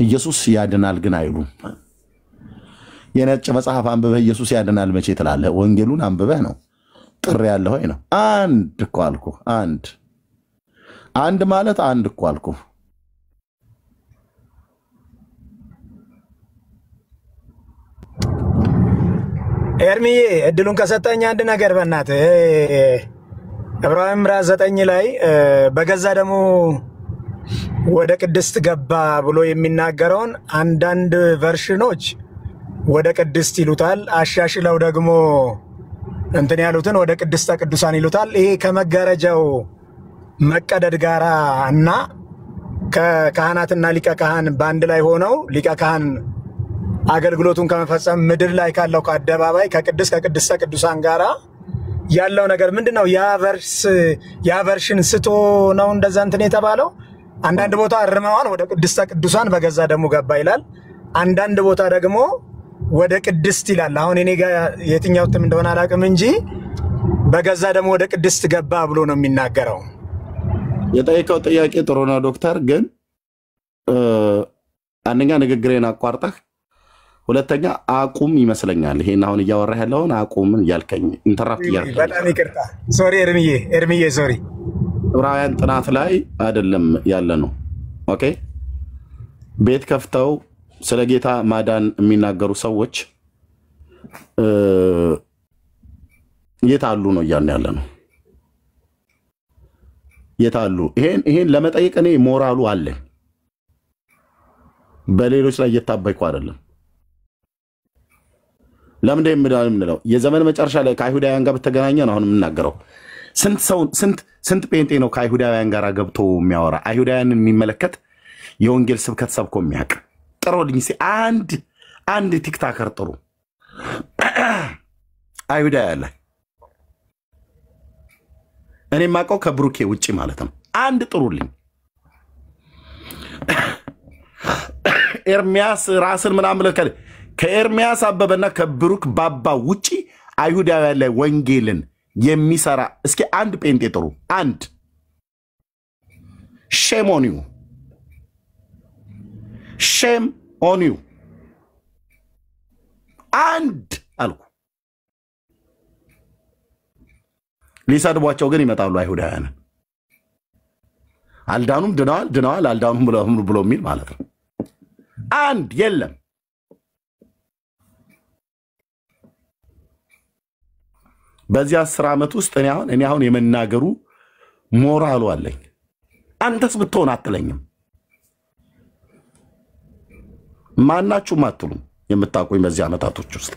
ኢየሱስ ያድናል ግን አይሉም። የነጭ መጽሐፍ አንብበህ ኢየሱስ ያድናል መቼ ትላለህ? ወንጌሉን አንብበህ ነው ጥሪ ያለው ሆይ ነው። አንድ እኮ አልኩ። አንድ ማለት አንድ እኮ አልኩ። ኤርሚዬ እድሉን ከሰጠኝ አንድ ነገር በእናትህ ዕብራውያን ምዕራፍ 9 ላይ በገዛ ደግሞ ወደ ቅድስት ገባ ብሎ የሚናገረውን አንዳንድ ቨርሽኖች ወደ ቅድስት ይሉታል፣ አሻሽለው ደግሞ እንትን ያሉትን ወደ ቅድስተ ቅዱሳን ይሉታል። ይሄ ከመጋረጃው መቀደድ ጋራ እና ከካህናትና ሊቀ ካህን በአንድ ላይ ሆነው ሊቀ ካህን አገልግሎቱን ከመፈጸም ምድር ላይ ካለው ከአደባባይ ከቅድስተ ቅዱሳን ጋራ ያለው ነገር ምንድነው? ያ ቨርሽን ስቶ ነው እንደዛ እንትን የተባለው። አንዳንድ ቦታ አርመዋን ወደ ቅድስተ ቅዱሳን በገዛ ደሙ ገባ ይላል። አንዳንድ ቦታ ደግሞ ወደ ቅድስት ይላል። አሁን እኔ ጋር የትኛው ትም እንደሆነ አላውቅም እንጂ በገዛ ደሙ ወደ ቅድስት ገባ ብሎ ነው የሚናገረው። የጠየቀው ጥያቄ ጥሩ ነው ዶክተር፣ ግን አንደኛ ንግግሬን አቋርጠህ፣ ሁለተኛ አቁም ይመስለኛል። ይሄን አሁን እያወራህ ያለውን አቁምን እያልከኝ ኢንተራፕት እያልከኝ በጣም ይቅርታ። ሶሪ ኤርሚዬ ሶሪ። ዕብራውያን ጥናት ላይ አይደለም ያለ ነው። ኦኬ ቤት ከፍተው ስለ ጌታ ማዳን የሚናገሩ ሰዎች የት አሉ ነው እያልን ያለ ነው። የት አሉ? ይሄን ለመጠየቅ እኔ ሞራሉ አለ። በሌሎች ላይ እየታበይኩ አይደለም። ለምን እንደምንለው የዘመን መጨረሻ ላይ ከአይሁዳውያን ጋር በተገናኘ ነው አሁን የምናገረው። ስንት ጴንጤ ነው ከአይሁዳውያን ጋር ገብቶ የሚያወራ? አይሁዳውያንን የሚመለከት የወንጌል ስብከት ሰብኮ የሚያውቅ ጥሩልኝ። አንድ ቲክታከር ጥሩ አይሁዳውያን ላይ እኔ የማውቀው ከብሩኬ ውጪ ማለት ነው። አንድ ጥሩልኝ። ኤርሚያስ ራስን ምናምን ለከለ ከኤርሚያስ አበበና ከብሩክ ባባ ውጪ አይሁዳውያን ላይ ወንጌልን የሚሰራ እስኪ አንድ ጴንጤ ጥሩ። አንድ ሼም ኦን ዩ፣ ሼም ኦን ዩ። አንድ አልኩ። ሊሰድቧቸው ግን ይመጣሉ አይሁዳውያን። አልዳኑም ድነዋል አልዳኑም ብሎ የሚል ማለት ነው። አንድ የለም። በዚህ 10 ዓመት ውስጥ እኔ አሁን የመናገሩ ሞራሉ አለኝ። አንተስ ብትሆን አትለኝም። ማናችሁም አትሉም የምታውቁኝ በዚህ ዓመታቶች ውስጥ።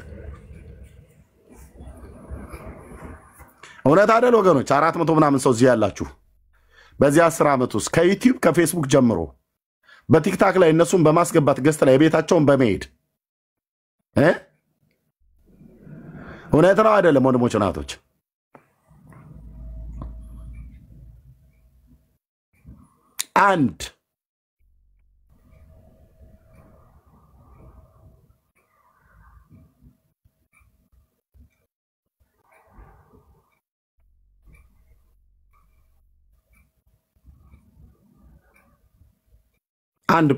እውነት አይደል ወገኖች? 400 ምናምን ሰው እዚህ ያላችሁ በዚህ 10 ዓመት ውስጥ ከዩቲዩብ ከፌስቡክ ጀምሮ በቲክታክ ላይ እነሱን በማስገባት ገስት ላይ ቤታቸውን በመሄድ እውነት ነው አይደለም ወንድሞች እናቶች? አንድ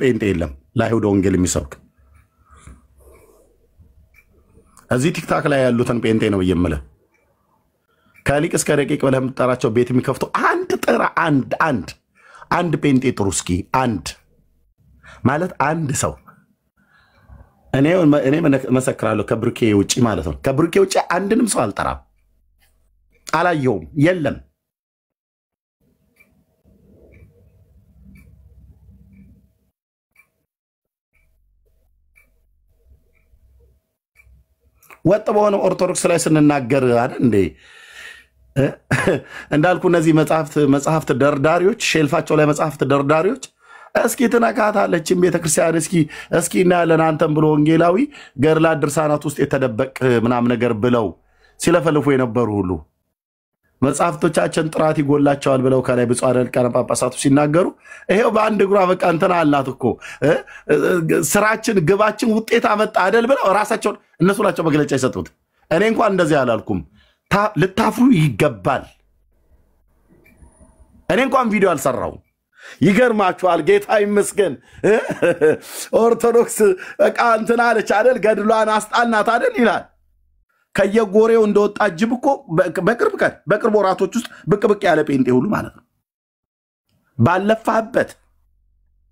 ጴንጤ የለም ለአይሁድ ወንጌል የሚሰብክ። እዚህ ቲክታክ ላይ ያሉትን ጴንጤ ነው የምልህ። ከሊቅ እስከ ደቂቅ ብለህ የምትጠራቸው ቤት የሚከፍቱ አንድ ጥራ። አንድ ጴንጤ ጥሩ እስኪ። አንድ ማለት አንድ ሰው እኔ መሰክራለሁ ከብሩኬ ውጪ ማለት ነው። ከብሩኬ ውጪ አንድንም ሰው አልጠራም፣ አላየውም፣ የለም። ወጥ በሆነ ኦርቶዶክስ ላይ ስንናገር አይደል እንዴ እንዳልኩ እነዚህ መጽሐፍት ደርዳሪዎች፣ ሼልፋቸው ላይ መጽሐፍት ደርዳሪዎች እስኪ ትነካታለችን ቤተክርስቲያን እስኪ እናያለን አንተም ብሎ ወንጌላዊ ገድላት ድርሳናት ውስጥ የተደበቅ ምናምን ነገር ብለው ሲለፈልፉ የነበሩ ሁሉ መጽሐፍቶቻችን ጥራት ይጎላቸዋል ብለው ከላይ ብፁዓን ሊቃነ ጳጳሳቱ ሲናገሩ ይሄው በአንድ እግሯ በቃ እንትን አላት እኮ ስራችን ግባችን ውጤት አመጣ አይደል ብለው ራሳቸውን እነሱ ናቸው መግለጫ የሰጡት። እኔ እንኳን እንደዚህ አላልኩም። ልታፍሩ ይገባል። እኔ እንኳን ቪዲዮ አልሰራው። ይገርማችኋል። ጌታ ይመስገን ኦርቶዶክስ በቃ እንትን አለች አይደል ገድሏን አስጣልናት አይደል ይላል። ከየጎሬው እንደወጣ ጅብ እኮ በቅርብ ወራቶች ውስጥ ብቅ ያለ ጴንጤ ሁሉ ማለት ነው። ባለፋበት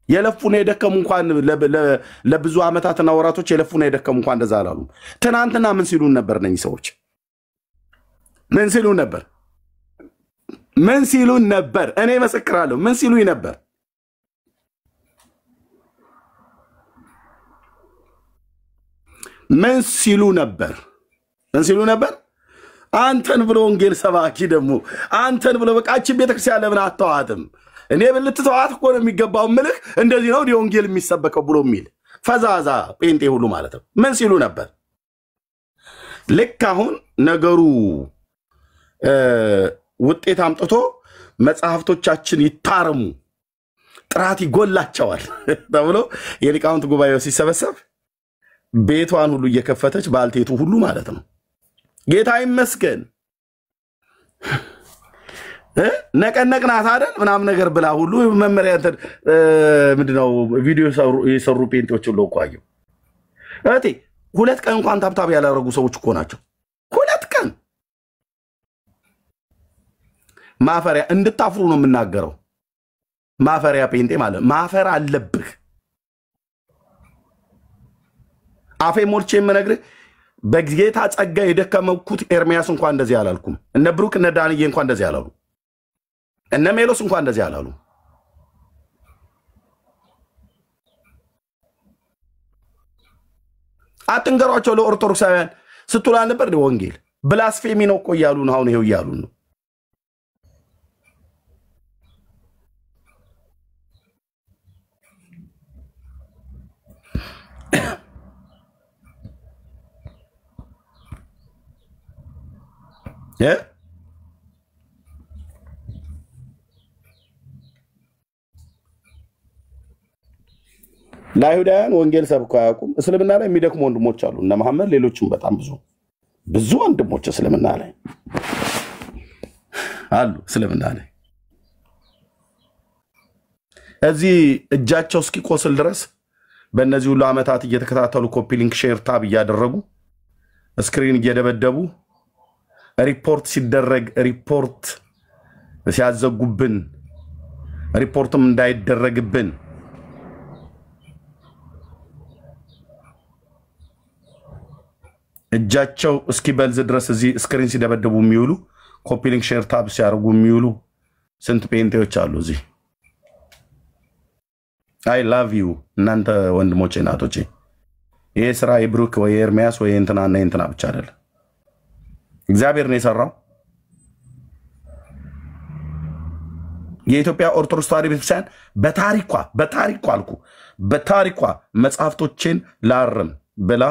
የለፉና የደከሙ እንኳን ለብዙ ዓመታትና ወራቶች የለፉና የደከሙ እንኳን እንደዛ አላሉም። ትናንትና ምን ሲሉን ነበር? ነኝ ሰዎች ምን ሲሉን ነበር? እኔ መሰክራለሁ። ምን ሲሉኝ ነበር? ምን ሲሉ ነበር? አንተን ብሎ ወንጌል ሰባኪ ደግሞ አንተን ብሎ በቃችን ቤተክርስቲያን ለምን አተዋትም? እኔ ብልትተዋት እኮ ነው የሚገባው ምልህ እንደዚህ ነው ወንጌል የሚሰበከው ብሎ የሚል ፈዛዛ ጴንጤ ሁሉ ማለት ነው። ምን ሲሉ ነበር? ልክ አሁን ነገሩ ውጤት አምጥቶ መጽሐፍቶቻችን ይታረሙ ጥራት ይጎላቸዋል ተብሎ የሊቃውንት ጉባኤው ሲሰበሰብ ቤቷን ሁሉ እየከፈተች ባልቴቱ ሁሉ ማለት ነው ጌታ ይመስገን ነቀነቅናት አይደል ምናምን ነገር ብላ ሁሉ መመሪያ ምንድነው ቪዲዮ የሰሩ ጴንጤዎች ሁሉ እኮ አየሁ። እቴ 2 ቀን እንኳን ታብታብ ያላረጉ ሰዎች እኮ ናቸው። 2 ቀን ማፈሪያ እንድታፍሩ ነው የምናገረው። ማፈሪያ ጴንጤ ማለት ማፈር አለብህ። አፌ ሞልቼ የምነግርህ በጌታ ጸጋ የደከመኩት ኤርሚያስ እንኳን እንደዚህ አላልኩም። እነ ብሩክ እነ ዳንዬ እንኳን እንደዚህ አላሉ። እነ ሜሎስ እንኳን እንደዚህ አላሉ። አትንገሯቸው ለኦርቶዶክሳውያን ስትሉ አልነበር ወንጌል ብላስፌሚ ነው እኮ እያሉ ነው። አሁን ይሄው እያሉ ነው። ለአይሁዳውያን ወንጌል ሰብከው አያውቁም። እስልምና ላይ የሚደክሙ ወንድሞች አሉ እነ መሐመድ ሌሎችም በጣም ብዙ ወንድሞች እስልምና ላይ አሉ። እስልምና ላይ እዚህ እጃቸው እስኪቆስል ድረስ በእነዚህ ሁሉ ዓመታት እየተከታተሉ ኮፒ ሊንክ ሼር ታብ እያደረጉ ስክሪን እየደበደቡ ሪፖርት ሲደረግ ሪፖርት ሲያዘጉብን ሪፖርትም እንዳይደረግብን እጃቸው እስኪበልዝ ድረስ እዚህ ስክሪን ሲደበደቡ የሚውሉ ኮፒ ሊንክ ሼር ታብ ሲያደርጉ የሚውሉ ስንት ጴንጤዎች አሉ እዚህ። አይ ላቭ ዩ እናንተ ወንድሞቼ እናቶቼ። ይሄ ስራ የብሩክ ወይ ኤርሚያስ ወይ እንትናና እንትና ብቻ አይደለም፣ እግዚአብሔር ነው የሰራው። የኢትዮጵያ ኦርቶዶክስ ተዋሕዶ ቤተክርስቲያን በታሪኳ መጽሐፍቶችን ላርም ብላ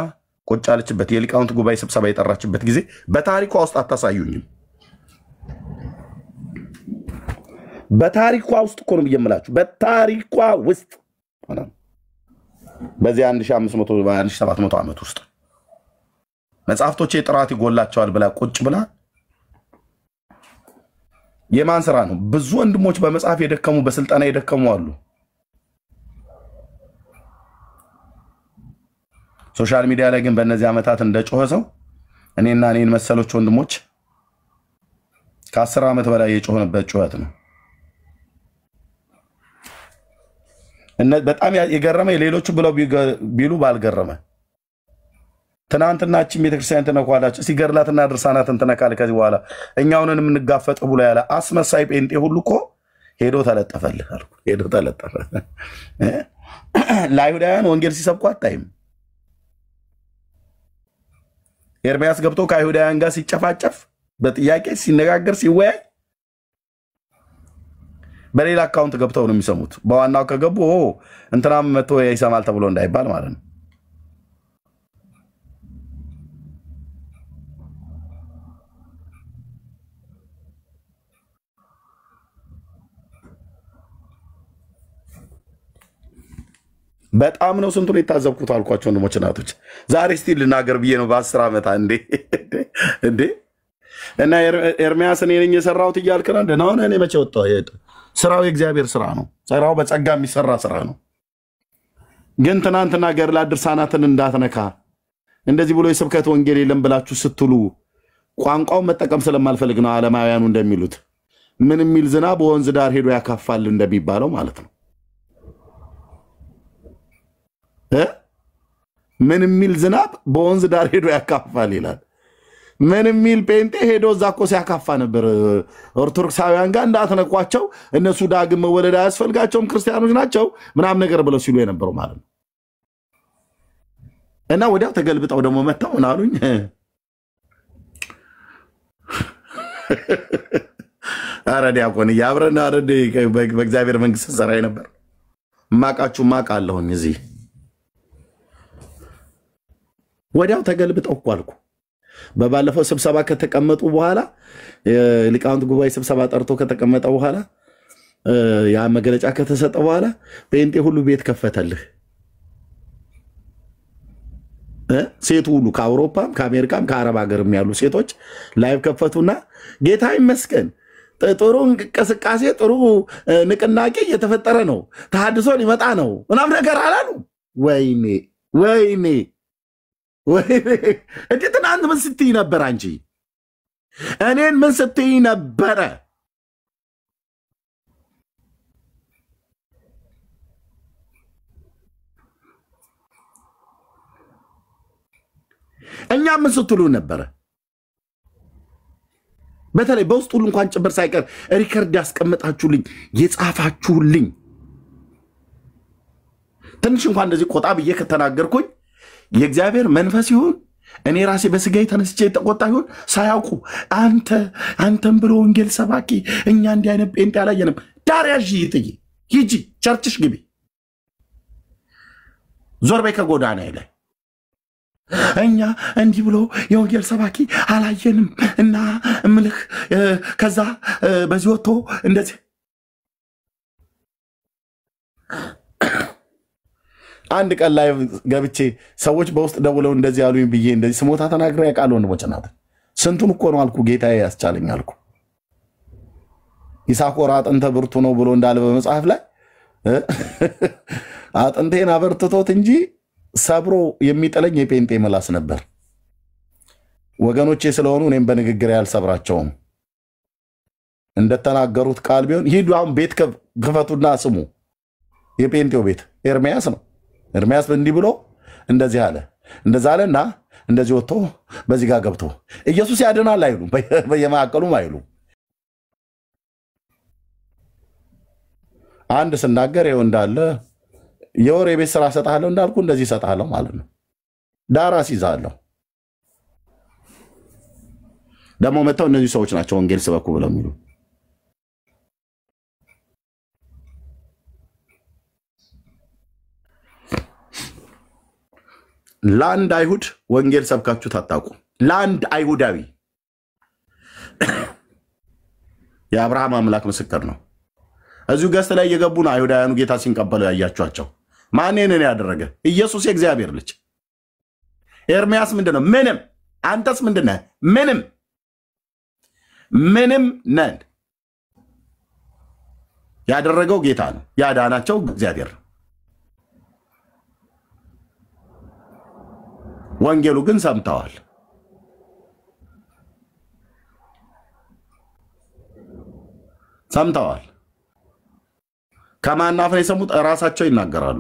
ቁጭ አለችበት። የሊቃውንት ጉባኤ ስብሰባ የጠራችበት ጊዜ በታሪኳ ውስጥ አታሳዩኝም። በታሪኳ ውስጥ እኮ ነው የምላችሁ። በታሪኳ ውስጥ በዚህ 1500 ዓመት ውስጥ መጽሐፍቶቼ ጥራት ይጎላቸዋል ብላ ቁጭ ብላ የማን ስራ ነው? ብዙ ወንድሞች በመጽሐፍ የደከሙ በስልጣና የደከሙ አሉ። ሶሻል ሚዲያ ላይ ግን በእነዚህ ዓመታት እንደጮኸ ሰው እኔና እኔን መሰሎች ወንድሞች ከ10 ዓመት በላይ የጮህንበት ጩኸት ነው። በጣም የገረመ ሌሎቹ ብለው ቢሉ ባልገረመ ትናንትና እቺ ቤተክርስቲያን ተነኳላችሁ ሲገርላትና ድርሳናትን ተነካለ ከዚህ በኋላ እኛውንን የምንጋፈጥ ብሎ ያለ አስመሳይ ጴንጤ ሁሉ እኮ ሄዶ ተለጠፈልህ አልኩ። ሄዶ ተለጠፈ። ለአይሁዳውያን ወንጌል ሲሰብኩ አታይም። ኤርሚያስ ገብቶ ከአይሁዳውያን ጋር ሲጨፋጨፍ በጥያቄ ሲነጋገር ሲወያይ በሌላ አካውንት ገብተው ነው የሚሰሙት። በዋናው ከገቡ እንትናም መጥቶ ይሰማል ተብሎ እንዳይባል ማለት ነው። በጣም ነው ስንቱን የታዘብኩት አልኳቸው ወንድሞች እናቶች። ዛሬ እስቲ ልናገር ብዬ ነው በ10 ዓመት እንዴ እና ኤርሚያስ እኔ ነኝ የሰራሁት እያልክ ነው እንደ ነው። እኔ መቼ ወጣሁ? ስራው የእግዚአብሔር ስራ ነው። ስራው በጸጋ የሚሰራ ስራ ነው። ግን ትናንትና ገድላት ድርሳናትን እንዳትነካ እንደዚህ ብሎ የስብከት ወንጌል የለም ብላችሁ ስትሉ ቋንቋውን መጠቀም ስለማልፈልግ ነው። ዓለማውያኑ እንደሚሉት ምን የሚል ዝናብ በወንዝ ዳር ሄዶ ያካፋል እንደሚባለው ማለት ነው። ምን የሚል ዝናብ በወንዝ ዳር ሄዶ ያካፋል ይላል። ምን የሚል ጴንጤ ሄዶ እዛ እኮ ሲያካፋ ነበር። ኦርቶዶክሳውያን ጋር እንዳትነኳቸው እነሱ ዳግም መወለድ አያስፈልጋቸውም ክርስቲያኖች ናቸው ምናምን ነገር ብለው ሲሉ የነበረው ማለት ነው። እና ወዲያው ተገልብጠው ደግሞ መጣው እና አሉኝ አረ ዲያቆን ያብረና አረ በእግዚአብሔር መንግስት ሰራይ ነበር። ማቃችሁ ማቃለሁኝ እዚህ ወዲያው ተገልብጠው እኮ አልኩ። በባለፈው ስብሰባ ከተቀመጡ በኋላ ሊቃውንት ጉባኤ ስብሰባ ጠርቶ ከተቀመጠ በኋላ ያ መግለጫ ከተሰጠ በኋላ ጴንጤ ሁሉ ቤት ከፈተልህ። ሴቱ ሁሉ ከአውሮፓም ከአሜሪካም ከአረብ ሀገርም ያሉ ሴቶች ላይቭ ከፈቱና ጌታ ይመስገን ጥሩ እንቅስቃሴ ጥሩ ንቅናቄ እየተፈጠረ ነው፣ ተሐድሶ ሊመጣ ነው ምናምን ነገር አላሉ። ወይኔ ወይኔ ወይኔ! እንዴት ትናንት ምን ስትይ ነበር አንቺ? እኔን ምን ስትይ ነበረ? እኛ ምን ስትሉ ነበረ? በተለይ በውስጥ ሁሉ እንኳን ጭምር ሳይቀር ሪከርድ ያስቀምጣችሁልኝ የጻፋችሁልኝ ትንሽ እንኳን እንደዚህ ቆጣ ብዬ ከተናገርኩኝ የእግዚአብሔር መንፈስ ይሁን እኔ ራሴ በስጋዬ ተነስቼ የተቆጣ ይሁን ሳያውቁ አንተም ብሎ ወንጌል ሰባኪ እኛ እንዲህ አይነት ጴንጤ አላየንም። ዳርያዥ ይጥይ ሂጂ ቸርችሽ ግቢ ዞር በይ ከጎዳና ላይ እኛ እንዲህ ብሎ የወንጌል ሰባኪ አላየንም እና እምልህ ከዛ በዚህ ወጥቶ እንደዚህ አንድ ቀን ላይ ገብቼ ሰዎች በውስጥ ደውለው እንደዚህ ያሉኝ ብዬ እንደዚህ ስሞታ ተናግሬ ያውቃል። ወንድሞች ናት ስንቱን እኮ ነው አልኩ ጌታዬ ያስቻለኝ አልኩ። ይሳኮር አጥንተ ብርቱ ነው ብሎ እንዳለ በመጽሐፍ ላይ አጥንቴን አበርትቶት እንጂ ሰብሮ የሚጥለኝ የጴንጤ ምላስ ነበር። ወገኖቼ ስለሆኑ እኔም በንግግር ያልሰብራቸውም እንደተናገሩት ቃል ቢሆን ሂዱ አሁን ቤት ክፈቱና ስሙ። የጴንጤው ቤት ኤርሚያስ ነው። ኤርሚያስ እንዲህ ብሎ እንደዚህ አለ እንደዛ አለና እንደዚህ ወጥቶ በዚህ ጋር ገብቶ ኢየሱስ ያድናል አይሉ በየማዕከሉም አይሉ አንድ ስናገር ይኸው እንዳለ የወር የቤት ስራ ሰጣለሁ እንዳልኩ እንደዚህ ሰጣለሁ ማለት ነው። ዳራስ ይዛለሁ ደግሞ መተው እነዚህ ሰዎች ናቸው ወንጌል ስበኩ ብለው የሚሉ ለአንድ አይሁድ ወንጌል ሰብካችሁ ታጣቁ። ለአንድ አይሁዳዊ የአብርሃም አምላክ ምስክር ነው። እዚሁ ገስት ላይ እየገቡ ነው አይሁዳውያኑ ጌታ ሲንቀበሉ ያያችኋቸው። ማንንን ያደረገ? ኢየሱስ የእግዚአብሔር ልጅ። ኤርሚያስ ምንድነው? ምንም። አንተስ ምንድነህ? ምንም ምንም ነን። ያደረገው ጌታ ነው። ያዳናቸው እግዚአብሔር ነው። ወንጌሉ ግን ሰምተዋል። ሰምተዋል። ከማናፍ ነው የሰሙት? ራሳቸው ይናገራሉ።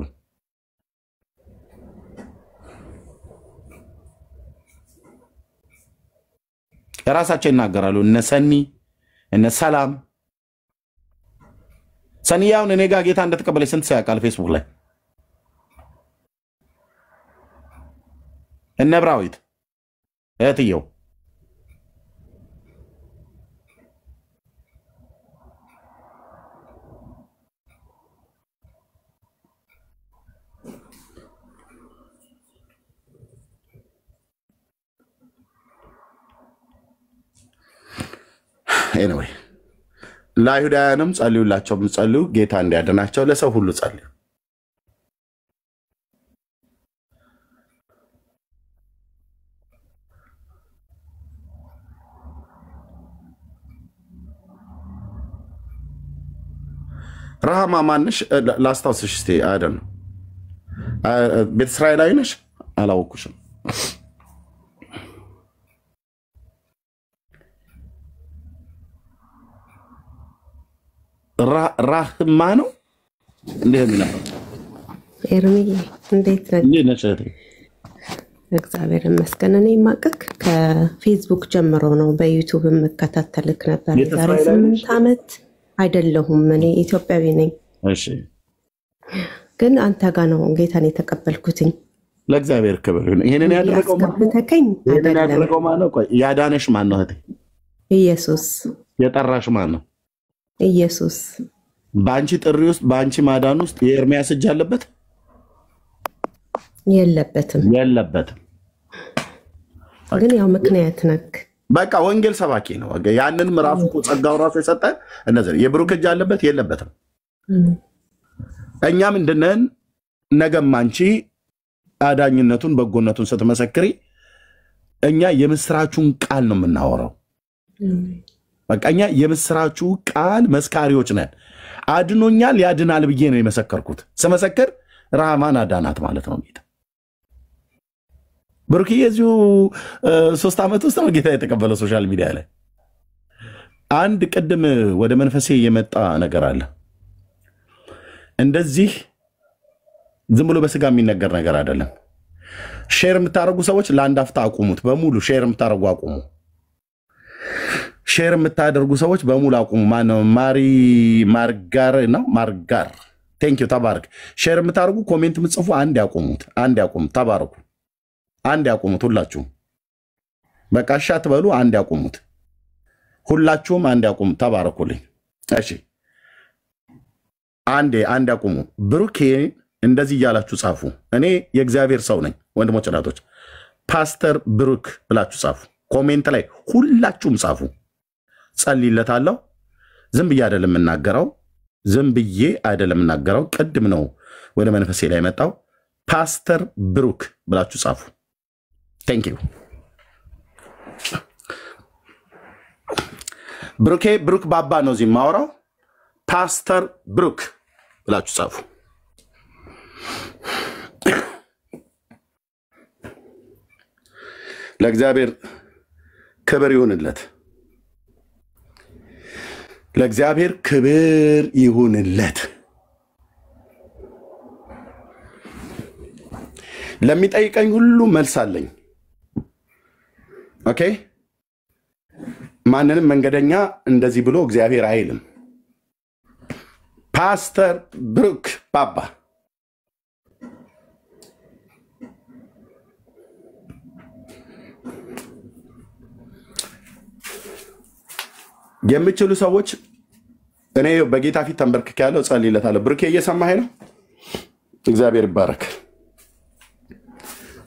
ራሳቸው ይናገራሉ። እነ ሰኒ እነ ሰላም ሰኒያውን እኔ ጋር ጌታ እንደተቀበለ ስንት ሰው ያውቃል? ፌስቡክ ላይ እነ ብራዊት እህትየው ኤኒዌይ ለአይሁዳውያንም ጸልዩላቸው። ጸልዩ ጌታ እንዲያድናቸው። ለሰው ሁሉ ጸልዩ። ረሃማ ማንሽ ላስታውስሽ እስቲ አይደል ነው ቤተ እስራኤላዊ ነሽ? አላወኩሽም። ራህማ ነው እንዴ የሚለው? ኤርሚ እንዴት ነህ? እግዚአብሔር ይመስገን። እኔ ማቀቅ ከፌስቡክ ጀምሮ ነው በዩቲዩብ የምከታተልክ ነበር። ዛሬ 8 ዓመት አይደለሁም። እኔ ኢትዮጵያዊ ነኝ። እሺ፣ ግን አንተ ጋር ነው ጌታን የተቀበልኩትኝ። ለእግዚአብሔር ክብር ይሁን። ይሄንን ያደረገው ማን ነው? ቆይ ያዳነሽ ማን ነው እህቴ? ኢየሱስ። የጠራሽ ማን ነው? ኢየሱስ። በአንቺ ጥሪ ውስጥ በአንቺ ማዳን ውስጥ የኤርሚያስ እጅ አለበት? የለበትም። የለበትም። ግን ያው ምክንያት ነክ በቃ ወንጌል ሰባኪ ነው። ያንን ራሱ እኮ ጸጋው ራሱ የሰጠ እንደዚህ የብሩክ እጅ አለበት የለበትም። እኛ ምንድነን ነገም አንቺ አዳኝነቱን በጎነቱን ስትመሰክሪ እኛ የምስራቹን ቃል ነው የምናወራው። በቃ እኛ የምስራቹ ቃል መስካሪዎች ነን። አድኖኛል ያድናል ብዬ ነው የመሰከርኩት። ስመሰክር ራማን አዳናት ማለት ነው። ጌታ ብሩክ የዚሁ 3 ዓመት ውስጥ ነው ጌታ የተቀበለው። ሶሻል ሚዲያ ላይ አንድ ቅድም ወደ መንፈሴ የመጣ ነገር አለ። እንደዚህ ዝም ብሎ በስጋ የሚነገር ነገር አይደለም። ሼር የምታደርጉ ሰዎች ለአንድ አፍታ አቁሙት። በሙሉ ሼር የምታደርጉ አቁሙ። ሼር የምታደርጉ ሰዎች በሙሉ አቁሙ። ማነው ማርጋር ነው ማርጋር ቴንክ ዩ ተባረክ። ሼር የምታደርጉ ኮሜንት የምትጽፉ አንድ ያቁሙት። አንድ ያቁሙት። ተባረኩ። አንድ ያቁሙት። ሁላችሁም በቃ እሺ አትበሉ። አንድ ያቁሙት። ሁላችሁም አንድ ያቁሙ። ተባረኩልኝ። እሺ አንድ ያቁሙ። ብሩኬ እንደዚህ እያላችሁ ጻፉ። እኔ የእግዚአብሔር ሰው ነኝ። ወንድሞች እናቶች ፓስተር ብሩክ ብላችሁ ጻፉ። ኮሜንት ላይ ሁላችሁም ጻፉ። ጸልይለታለሁ። ዝም ብዬ አይደለም የምናገረው። ቅድም ነው ወደ መንፈሴ ላይ መጣው። ፓስተር ብሩክ ብላችሁ ጻፉ። ቴንክ ዩ ብሩክ ባባ ነው እዚህ ማወራው። ፓስተር ብሩክ ብላችሁ ጻፉ። ለእግዚአብሔር ክብር ይሁንለት። ለእግዚአብሔር ክብር ይሁንለት። ለሚጠይቀኝ ሁሉ መልስ አለኝ። ኦኬ ማንንም መንገደኛ እንደዚህ ብሎ እግዚአብሔር አይልም። ፓስተር ብሩክ ባባ የምትችሉ ሰዎች እኔ በጌታ ፊት ተንበርክኬ ያለው ጸልይለታለሁ። ብሩኬ እየሰማኸኝ ነው? እግዚአብሔር ይባረክ።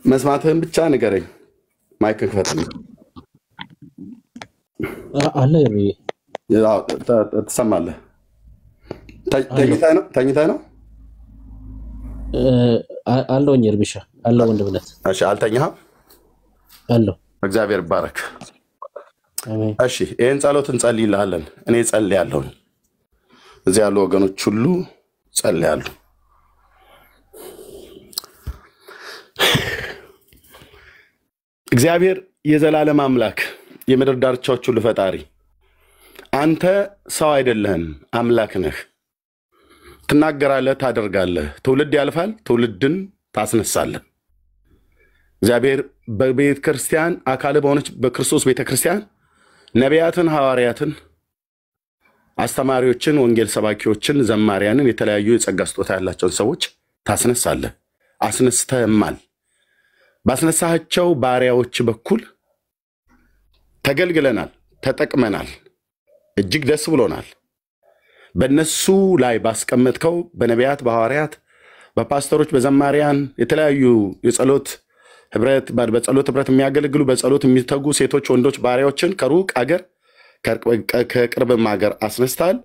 መስማትህን ብቻ ንገረኝ። ማይክ ክፈትልኝ። አለ ትሰማለህ? ተኝተህ ነው? አለውኝ እርብሻ አለው ወንድምነት። እሺ አልተኛህም? አለው። እግዚአብሔር ይባረክ። አሜን። እሺ ይሄን ጸሎት እንጸልይልሃለን። እኔ ጸልያለሁ። እዚህ ያሉ ወገኖች ሁሉ ጸልያለሁ። እግዚአብሔር የዘላለም አምላክ የምድር ዳርቻዎች ሁሉ ፈጣሪ አንተ ሰው አይደለህም፣ አምላክ ነህ። ትናገራለህ፣ ታደርጋለህ። ትውልድ ያልፋል፣ ትውልድን ታስነሳለህ። እግዚአብሔር በቤተ ክርስቲያን አካል በሆነች በክርስቶስ ቤተ ክርስቲያን ነቢያትን፣ ሐዋርያትን፣ አስተማሪዎችን፣ ወንጌል ሰባኪዎችን፣ ዘማሪያንን፣ የተለያዩ የጸጋ ስጦታ ያላቸውን ሰዎች ታስነሳለህ። አስነስተህማል። ባስነሳቸው ባሪያዎች በኩል ተገልግለናል፣ ተጠቅመናል። እጅግ ደስ ብሎናል። በእነሱ ላይ ባስቀመጥከው በነቢያት፣ በሐዋርያት፣ በፓስተሮች፣ በዘማሪያን የተለያዩ የጸሎት ህብረት በጸሎት ህብረት የሚያገለግሉ በጸሎት የሚተጉ ሴቶች፣ ወንዶች ባሪያዎችን ከሩቅ አገር ከቅርብም አገር አስነስታል።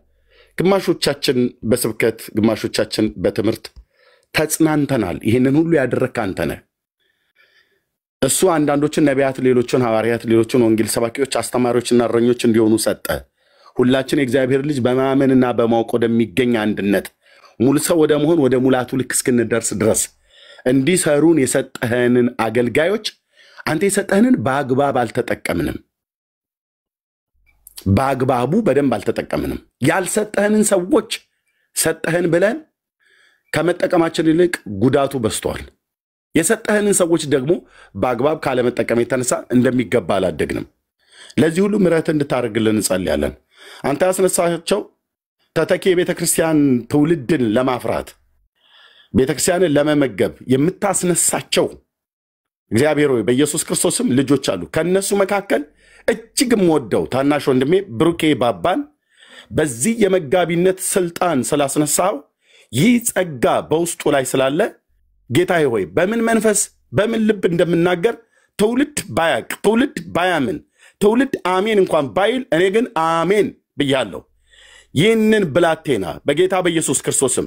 ግማሾቻችን በስብከት ግማሾቻችን በትምህርት ተጽናንተናል። ይህንን ሁሉ ያደረግህ አንተ ነህ። እሱ አንዳንዶችን ነቢያት፣ ሌሎችን ሐዋርያት፣ ሌሎችን ወንጌል ሰባኪዎች፣ አስተማሪዎችና እረኞች እንዲሆኑ ሰጠ። ሁላችን የእግዚአብሔር ልጅ በማመንና በማወቅ ወደሚገኝ አንድነት ሙሉ ሰው ወደ መሆን ወደ ሙላቱ ልክ እስክንደርስ ድረስ እንዲሰሩን የሰጠህንን አገልጋዮች አንተ የሰጠህንን በአግባብ አልተጠቀምንም። በአግባቡ በደንብ አልተጠቀምንም። ያልሰጠህንን ሰዎች ሰጠህን ብለን ከመጠቀማችን ይልቅ ጉዳቱ በዝቷል። የሰጠህንን ሰዎች ደግሞ በአግባብ ካለመጠቀም የተነሳ እንደሚገባ አላደግንም። ለዚህ ሁሉ ምሕረት እንድታደርግልን እንጸልያለን። አንተ ያስነሳቸው ተተኪ የቤተክርስቲያን ትውልድን ለማፍራት ቤተክርስቲያንን ለመመገብ የምታስነሳቸው እግዚአብሔር ሆይ በኢየሱስ ክርስቶስም ልጆች አሉ። ከነሱ መካከል እጅግ የምወደው ታናሽ ወንድሜ ብሩኬ ባባን በዚህ የመጋቢነት ስልጣን ስላስነሳው ይህ ጸጋ በውስጡ ላይ ስላለ ጌታዬ ሆይ በምን መንፈስ በምን ልብ እንደምናገር ትውልድ ባያቅ ትውልድ ባያምን ትውልድ አሜን እንኳን ባይል እኔ ግን አሜን ብያለሁ። ይህንን ብላቴና በጌታ በኢየሱስ ክርስቶስም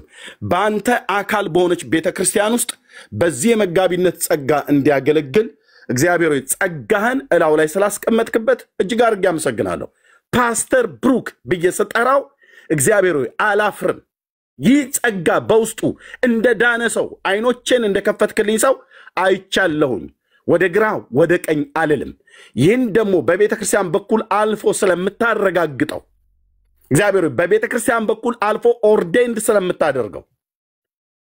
በአንተ አካል በሆነች ቤተክርስቲያን ውስጥ በዚህ የመጋቢነት ጸጋ እንዲያገለግል እግዚአብሔር ሆይ ጸጋህን እላው ላይ ስላስቀመጥክበት እጅግ አድርጌ አመሰግናለሁ። ፓስተር ብሩክ ብዬ ስጠራው እግዚአብሔር ሆይ አላፍርም። ይህ ጸጋ በውስጡ እንደ ዳነ ሰው አይኖቼን እንደከፈትክልኝ ሰው አይቻለሁኝ። ወደ ግራ ወደ ቀኝ አልልም። ይህን ደግሞ በቤተ ክርስቲያን በኩል አልፎ ስለምታረጋግጠው እግዚአብሔር በቤተ ክርስቲያን በኩል አልፎ ኦርዴንድ ስለምታደርገው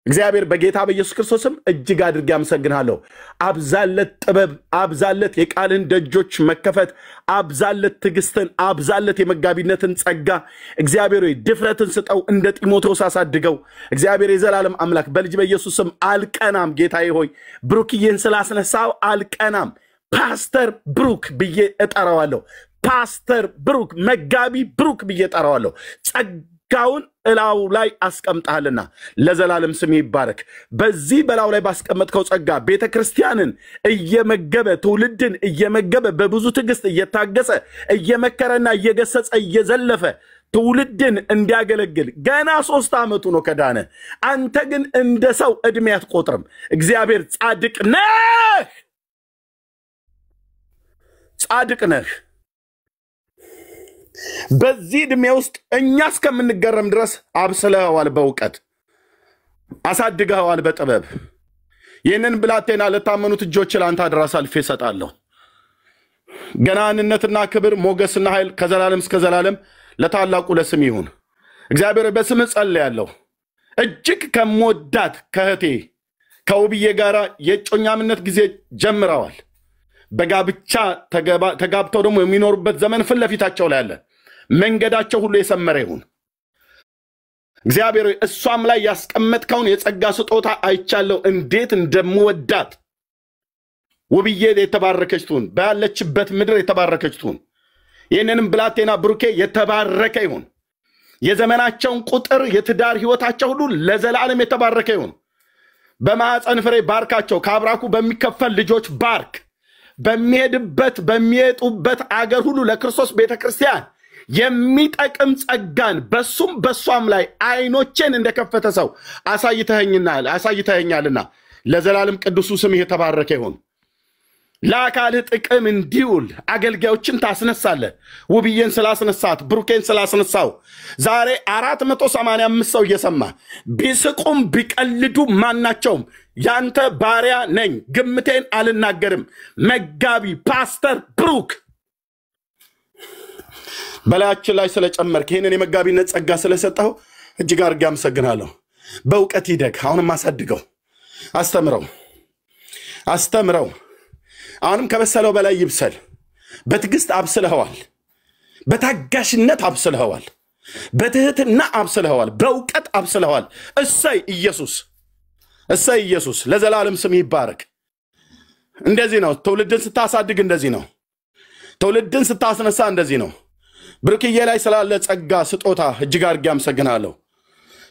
እግዚአብሔር በጌታ በኢየሱስ ክርስቶስም እጅግ አድርጌ አመሰግናለሁ። አብዛለት ጥበብ፣ አብዛለት የቃልን ደጆች መከፈት፣ አብዛለት ትዕግስትን፣ አብዛለት የመጋቢነትን ጸጋ እግዚአብሔር ሆይ ድፍረትን ስጠው፣ እንደ ጢሞቴዎስ አሳድገው። እግዚአብሔር የዘላለም አምላክ በልጅ በኢየሱስም አልቀናም። ጌታዬ ሆይ ብሩክዬን ስላስነሳው አልቀናም። ፓስተር ብሩክ ብዬ እጠራዋለሁ። ፓስተር ብሩክ መጋቢ ብሩክ ብዬ እጠራዋለሁ። ጸጋውን እላው ላይ አስቀምጣልና ለዘላለም ስም ይባረክ። በዚህ በላው ላይ ባስቀመጥከው ጸጋ ቤተክርስቲያንን እየመገበ ትውልድን እየመገበ በብዙ ትዕግስት እየታገሰ እየመከረና እየገሰጸ እየዘለፈ ትውልድን እንዲያገለግል ገና 3 ዓመቱ ነው ከዳነ። አንተ ግን እንደ ሰው እድሜ አትቆጥርም። እግዚአብሔር ጻድቅ ነህ፣ ጻድቅ ነህ። በዚህ ዕድሜ ውስጥ እኛ እስከምንገረም ድረስ አብስለዋል፣ በእውቀት አሳድገዋል፣ በጥበብ። ይህንን ብላቴና ለታመኑት እጆች ላንተ አደራ አሳልፌ እሰጣለሁ። ገናንነትና ክብር ሞገስና ኃይል ከዘላለም እስከ ዘላለም ለታላቁ ለስም ይሁን። እግዚአብሔር በስም ጸልያለሁ። እጅግ ከመወዳት ከእህቴ ከውብዬ ጋራ የጮኛምነት ጊዜ ጀምረዋል። በጋብቻ ተጋብተው ደግሞ የሚኖሩበት ዘመን ፊት ለፊታቸው ላይ አለ። መንገዳቸው ሁሉ የሰመረ ይሁን። እግዚአብሔር እሷም ላይ ያስቀመጥከውን የጸጋ ስጦታ አይቻለሁ። እንዴት እንደምወዳት ውብዬ የተባረከች ትሁን፣ ባለችበት ምድር የተባረከች ትሁን። ይህንንም ብላቴና ብሩኬ የተባረከ ይሁን። የዘመናቸውን ቁጥር የትዳር ህይወታቸው ሁሉ ለዘላለም የተባረከ ይሁን። በማዕፀን ፍሬ ባርካቸው። ከአብራኩ በሚከፈል ልጆች ባርክ። በሚሄድበት በሚሄጡበት አገር ሁሉ ለክርስቶስ ቤተክርስቲያን የሚጠቅም ጸጋን በሱም በሷም ላይ አይኖቼን እንደከፈተ ሰው አሳይተኸኛልና ለዘላለም ቅዱሱ ስምህ የተባረከ ይሁን። ለአካልህ ጥቅም እንዲውል አገልጋዮችን ታስነሳለህ። ውብዬን ስላስነሳት፣ ብሩኬን ስላስነሳው ዛሬ 485 ሰው እየሰማ ቢስቁም ቢቀልዱ ማናቸውም ያንተ ባሪያ ነኝ፣ ግምቴን አልናገርም። መጋቢ ፓስተር ብሩክ በላያችን ላይ ስለጨመርክ ይህንን የመጋቢነት ጸጋ ስለሰጠው እጅግ አድርጌ አመሰግናለሁ። በእውቀት ይደግ። አሁንም አሳድገው፣ አስተምረው። አሁንም ከበሰለው በላይ ይብሰል። በትዕግስት አብስለኸዋል፣ በታጋሽነት አብስለኸዋል፣ በትህትና አብስለኸዋል፣ በእውቀት አብስለኸዋል። እሰይ ኢየሱስ፣ እሰይ ኢየሱስ። ለዘላለም ስም ይባረክ። እንደዚህ ነው ትውልድን ስታሳድግ፣ እንደዚህ ነው ትውልድን ስታስነሳ፣ እንደዚህ ነው። ብሩክዬ ላይ ስላለ ጸጋ ስጦታ እጅግ አድርጌ አመሰግናለሁ።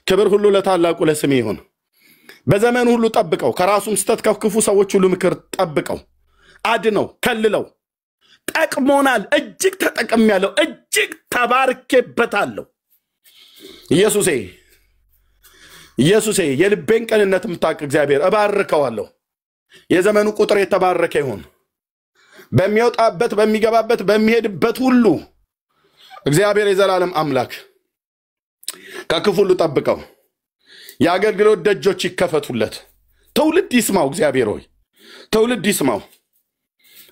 ክብር ሁሉ ለታላቁ ለስም ይሁን። በዘመኑ ሁሉ ጠብቀው፣ ከራሱም ስተት ከክፉ ሰዎች ሁሉ ምክር ጠብቀው፣ አድነው፣ ከልለው። ጠቅሞናል፣ እጅግ ተጠቅሜያለሁ፣ እጅግ ተባርኬበታለሁ። ኢየሱሴ የልቤን ቅንነት የምታውቅ እግዚአብሔር እባርከዋለሁ። የዘመኑ ቁጥር የተባረከ ይሁን። በሚወጣበት በሚገባበት በሚሄድበት ሁሉ እግዚአብሔር የዘላለም አምላክ ከክፉ ሁሉ ጠብቀው። የአገልግሎት ደጆች ይከፈቱለት። ትውልድ ይስማው። እግዚአብሔር ሆይ ትውልድ ይስማው።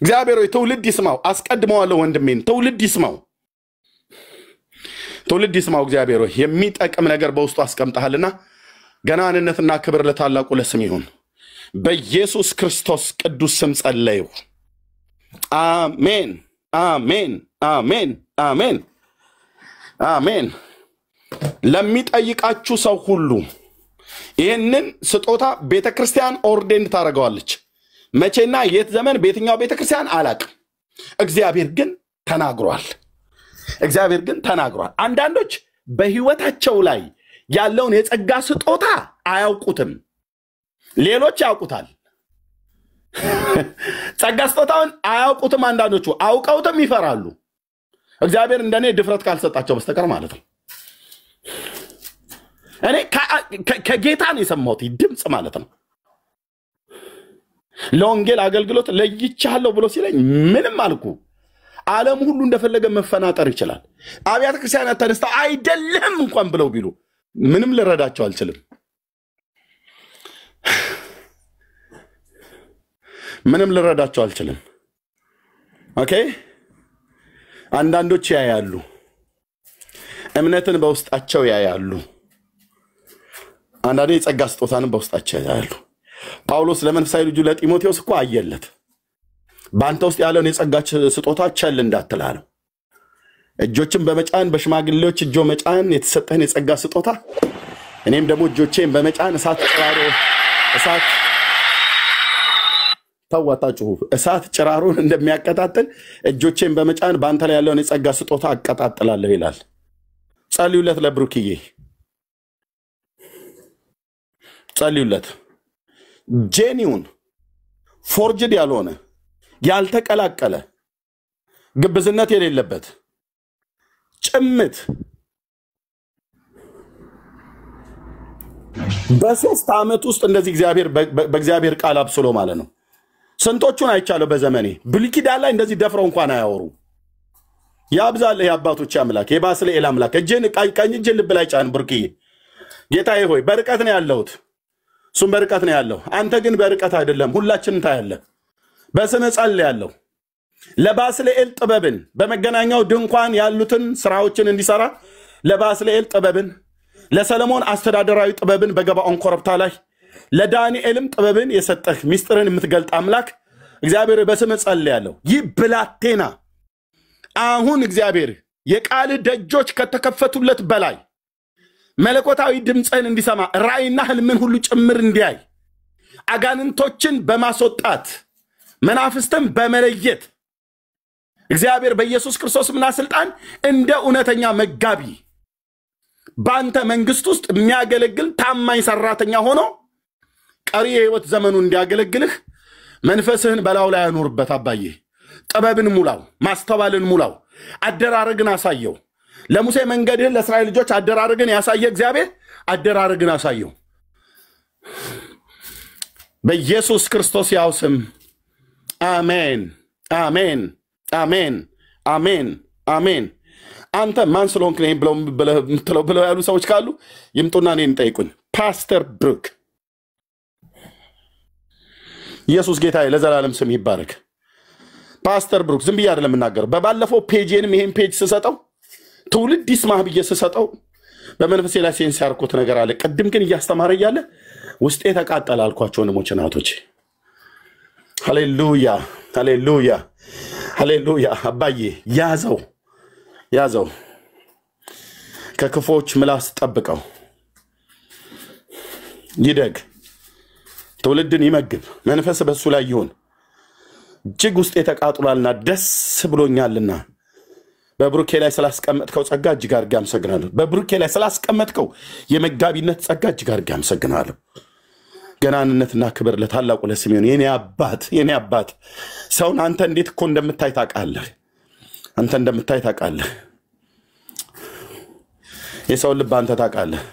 እግዚአብሔር ሆይ ትውልድ ይስማው። አስቀድመዋለሁ ወንድሜን። ትውልድ ይስማው። እግዚአብሔር ሆይ የሚጠቅም ነገር በውስጡ አስቀምጠሃልና ገናንነትና ክብር ለታላቁ ለስም ይሁን። በኢየሱስ ክርስቶስ ቅዱስ ስም ጸለዩ። አሜን፣ አሜን፣ አሜን፣ አሜን፣ አሜን። ለሚጠይቃችሁ ሰው ሁሉ ይህንን ስጦታ ቤተክርስቲያን ኦርዴንድ ታደርገዋለች። መቼና የት ዘመን በየትኛው ቤተክርስቲያን አላቅም። እግዚአብሔር ግን ተናግሯል። አንዳንዶች በህይወታቸው ላይ ያለውን የጸጋ ስጦታ አያውቁትም፣ ሌሎች ያውቁታል። ጸጋ ስጦታውን አያውቁትም። አንዳንዶቹ አውቀውትም ይፈራሉ። እግዚአብሔር እንደኔ ድፍረት ካልሰጣቸው በስተቀር ማለት ነው። እኔ ከጌታ ነው የሰማሁት ድምፅ ማለት ነው። ለወንጌል አገልግሎት ለይቻለሁ ብሎ ሲለኝ ምንም አልኩ። ዓለም ሁሉ እንደፈለገ መፈናጠር ይችላል። አብያተ ክርስቲያናት ተነስተው አይደለም እንኳን ብለው ቢሉ ምንም ልረዳቸው አልችልም። ምንም ልረዳቸው አልችልም። ኦኬ። አንዳንዶች ያያሉ፣ እምነትን በውስጣቸው ያያሉ። አንዳንዴ የጸጋ ስጦታንም በውስጣቸው ያያሉ። ጳውሎስ ለመንፈሳዊ ልጁ ለጢሞቴዎስ እኮ አየለት። በአንተ ውስጥ ያለውን የጸጋ ስጦታ ቸል እንዳትላለው። እጆችን በመጫን በሽማግሌዎች እጆ መጫን የተሰጠህን የጸጋ ስጦታ እኔም ደግሞ እጆቼን በመጫን እሳት ጭራሩን እንደሚያቀጣጥል እጆቼን በመጫን በአንተ ላይ ያለውን የጸጋ ስጦታ አቀጣጥላለሁ ይላል። ጸልዩለት፣ ለብሩክዬ ጸልዩለት። ጄኒውን ፎርጅድ ያልሆነ ያልተቀላቀለ ግብዝነት የሌለበት ጭምት በ3 ዓመት ውስጥ እንደዚህ በእግዚአብሔር ቃል አብስሎ ማለት ነው። ስንቶቹን አይቻለሁ በዘመኔ። ብሉይ ኪዳን ላይ እንደዚህ ደፍረው እንኳን አያወሩ። ያብዛልህ የአባቶች አምላክ የባስልኤል አምላክ። ቀኝ እጄን ልብ ላይ ጫን ብሩክዬ። ጌታዬ ሆይ በርቀት ነው ያለሁት፣ እሱም በርቀት ነው ያለው። አንተ ግን በርቀት አይደለም፣ ሁላችንን ታያለህ። በስምህ ጸልያለሁ ለባስልኤል ጥበብን፣ በመገናኛው ድንኳን ያሉትን ስራዎችን እንዲሰራ ለባስልኤል ጥበብን፣ ለሰለሞን አስተዳደራዊ ጥበብን በገባኦን ኮረብታ ላይ፣ ለዳንኤልም ጥበብን የሰጠህ ሚስጥርን የምትገልጥ አምላክ እግዚአብሔር በስምህ ጸልያለሁ። ይህ ብላቴና አሁን እግዚአብሔር የቃልህ ደጆች ከተከፈቱለት በላይ መለኮታዊ ድምፅህን እንዲሰማ ራእይና ህልምን ሁሉ ጭምር እንዲያይ አጋንንቶችን በማስወጣት መናፍስትን በመለየት እግዚአብሔር በኢየሱስ ክርስቶስና ስልጣን እንደ እውነተኛ መጋቢ በአንተ መንግስት ውስጥ የሚያገለግል ታማኝ ሰራተኛ ሆኖ ቀሪ የህይወት ዘመኑ እንዲያገለግልህ መንፈስህን በላው ላይ ያኖርበት። አባዬ ጥበብን ሙላው፣ ማስተዋልን ሙላው፣ አደራረግን አሳየው። ለሙሴ መንገድህን ለእስራኤል ልጆች አደራረግን ያሳየ እግዚአብሔር አደራረግን አሳየው። በኢየሱስ ክርስቶስ ያው ስም አሜን፣ አሜን፣ አሜን፣ አሜን፣ አሜን። አንተ ማን ስለሆንክ ነው ብለው ያሉ ሰዎች ካሉ ይምጡና እኔን ጠይቁኝ። ፓስተር ብሩክ። ኢየሱስ ጌታዬ ለዘላለም ስም ይባረክ። ፓስተር ብሩክ ዝም ብዬ አይደለም የምናገረው። በባለፈው ፔጅንም ይሄን ፔጅ ስሰጠው ትውልድ ይስማህ ብዬ ስሰጠው በመንፈሴ ላይ ሴንስ ያርኩት ነገር አለ። ቅድም ግን እያስተማረ እያለ ውስጤ ተቃጠለ አልኳቸው ወንድሞች እናቶች። ሃሌሉያ፣ ሃሌሉያ፣ ሃሌሉያ። አባዬ ያዘው፣ ከክፎች ምላስ ጠብቀው፣ ይደግ፣ ትውልድን ይመግብ፣ መንፈስ በሱ ላይ ይሁን። እጅግ ውስጤ ተቃጥሏልና ደስ ብሎኛልና በብሩኬ ላይ ስላስቀመጥከው ጸጋ እጅግ አድርጌ አመሰግናለሁ። በብሩኬ ላይ ስላስቀመጥከው የመጋቢነት ጸጋ እጅግ አድርጌ አመሰግናለሁ። ገናንነትና ክብር ለታላቁ ለስሜን። የኔ አባት ሰውን አንተ እንዴት እኮ እንደምታይ ታውቃለህ። የሰውን ልብ አንተ ታውቃለህ።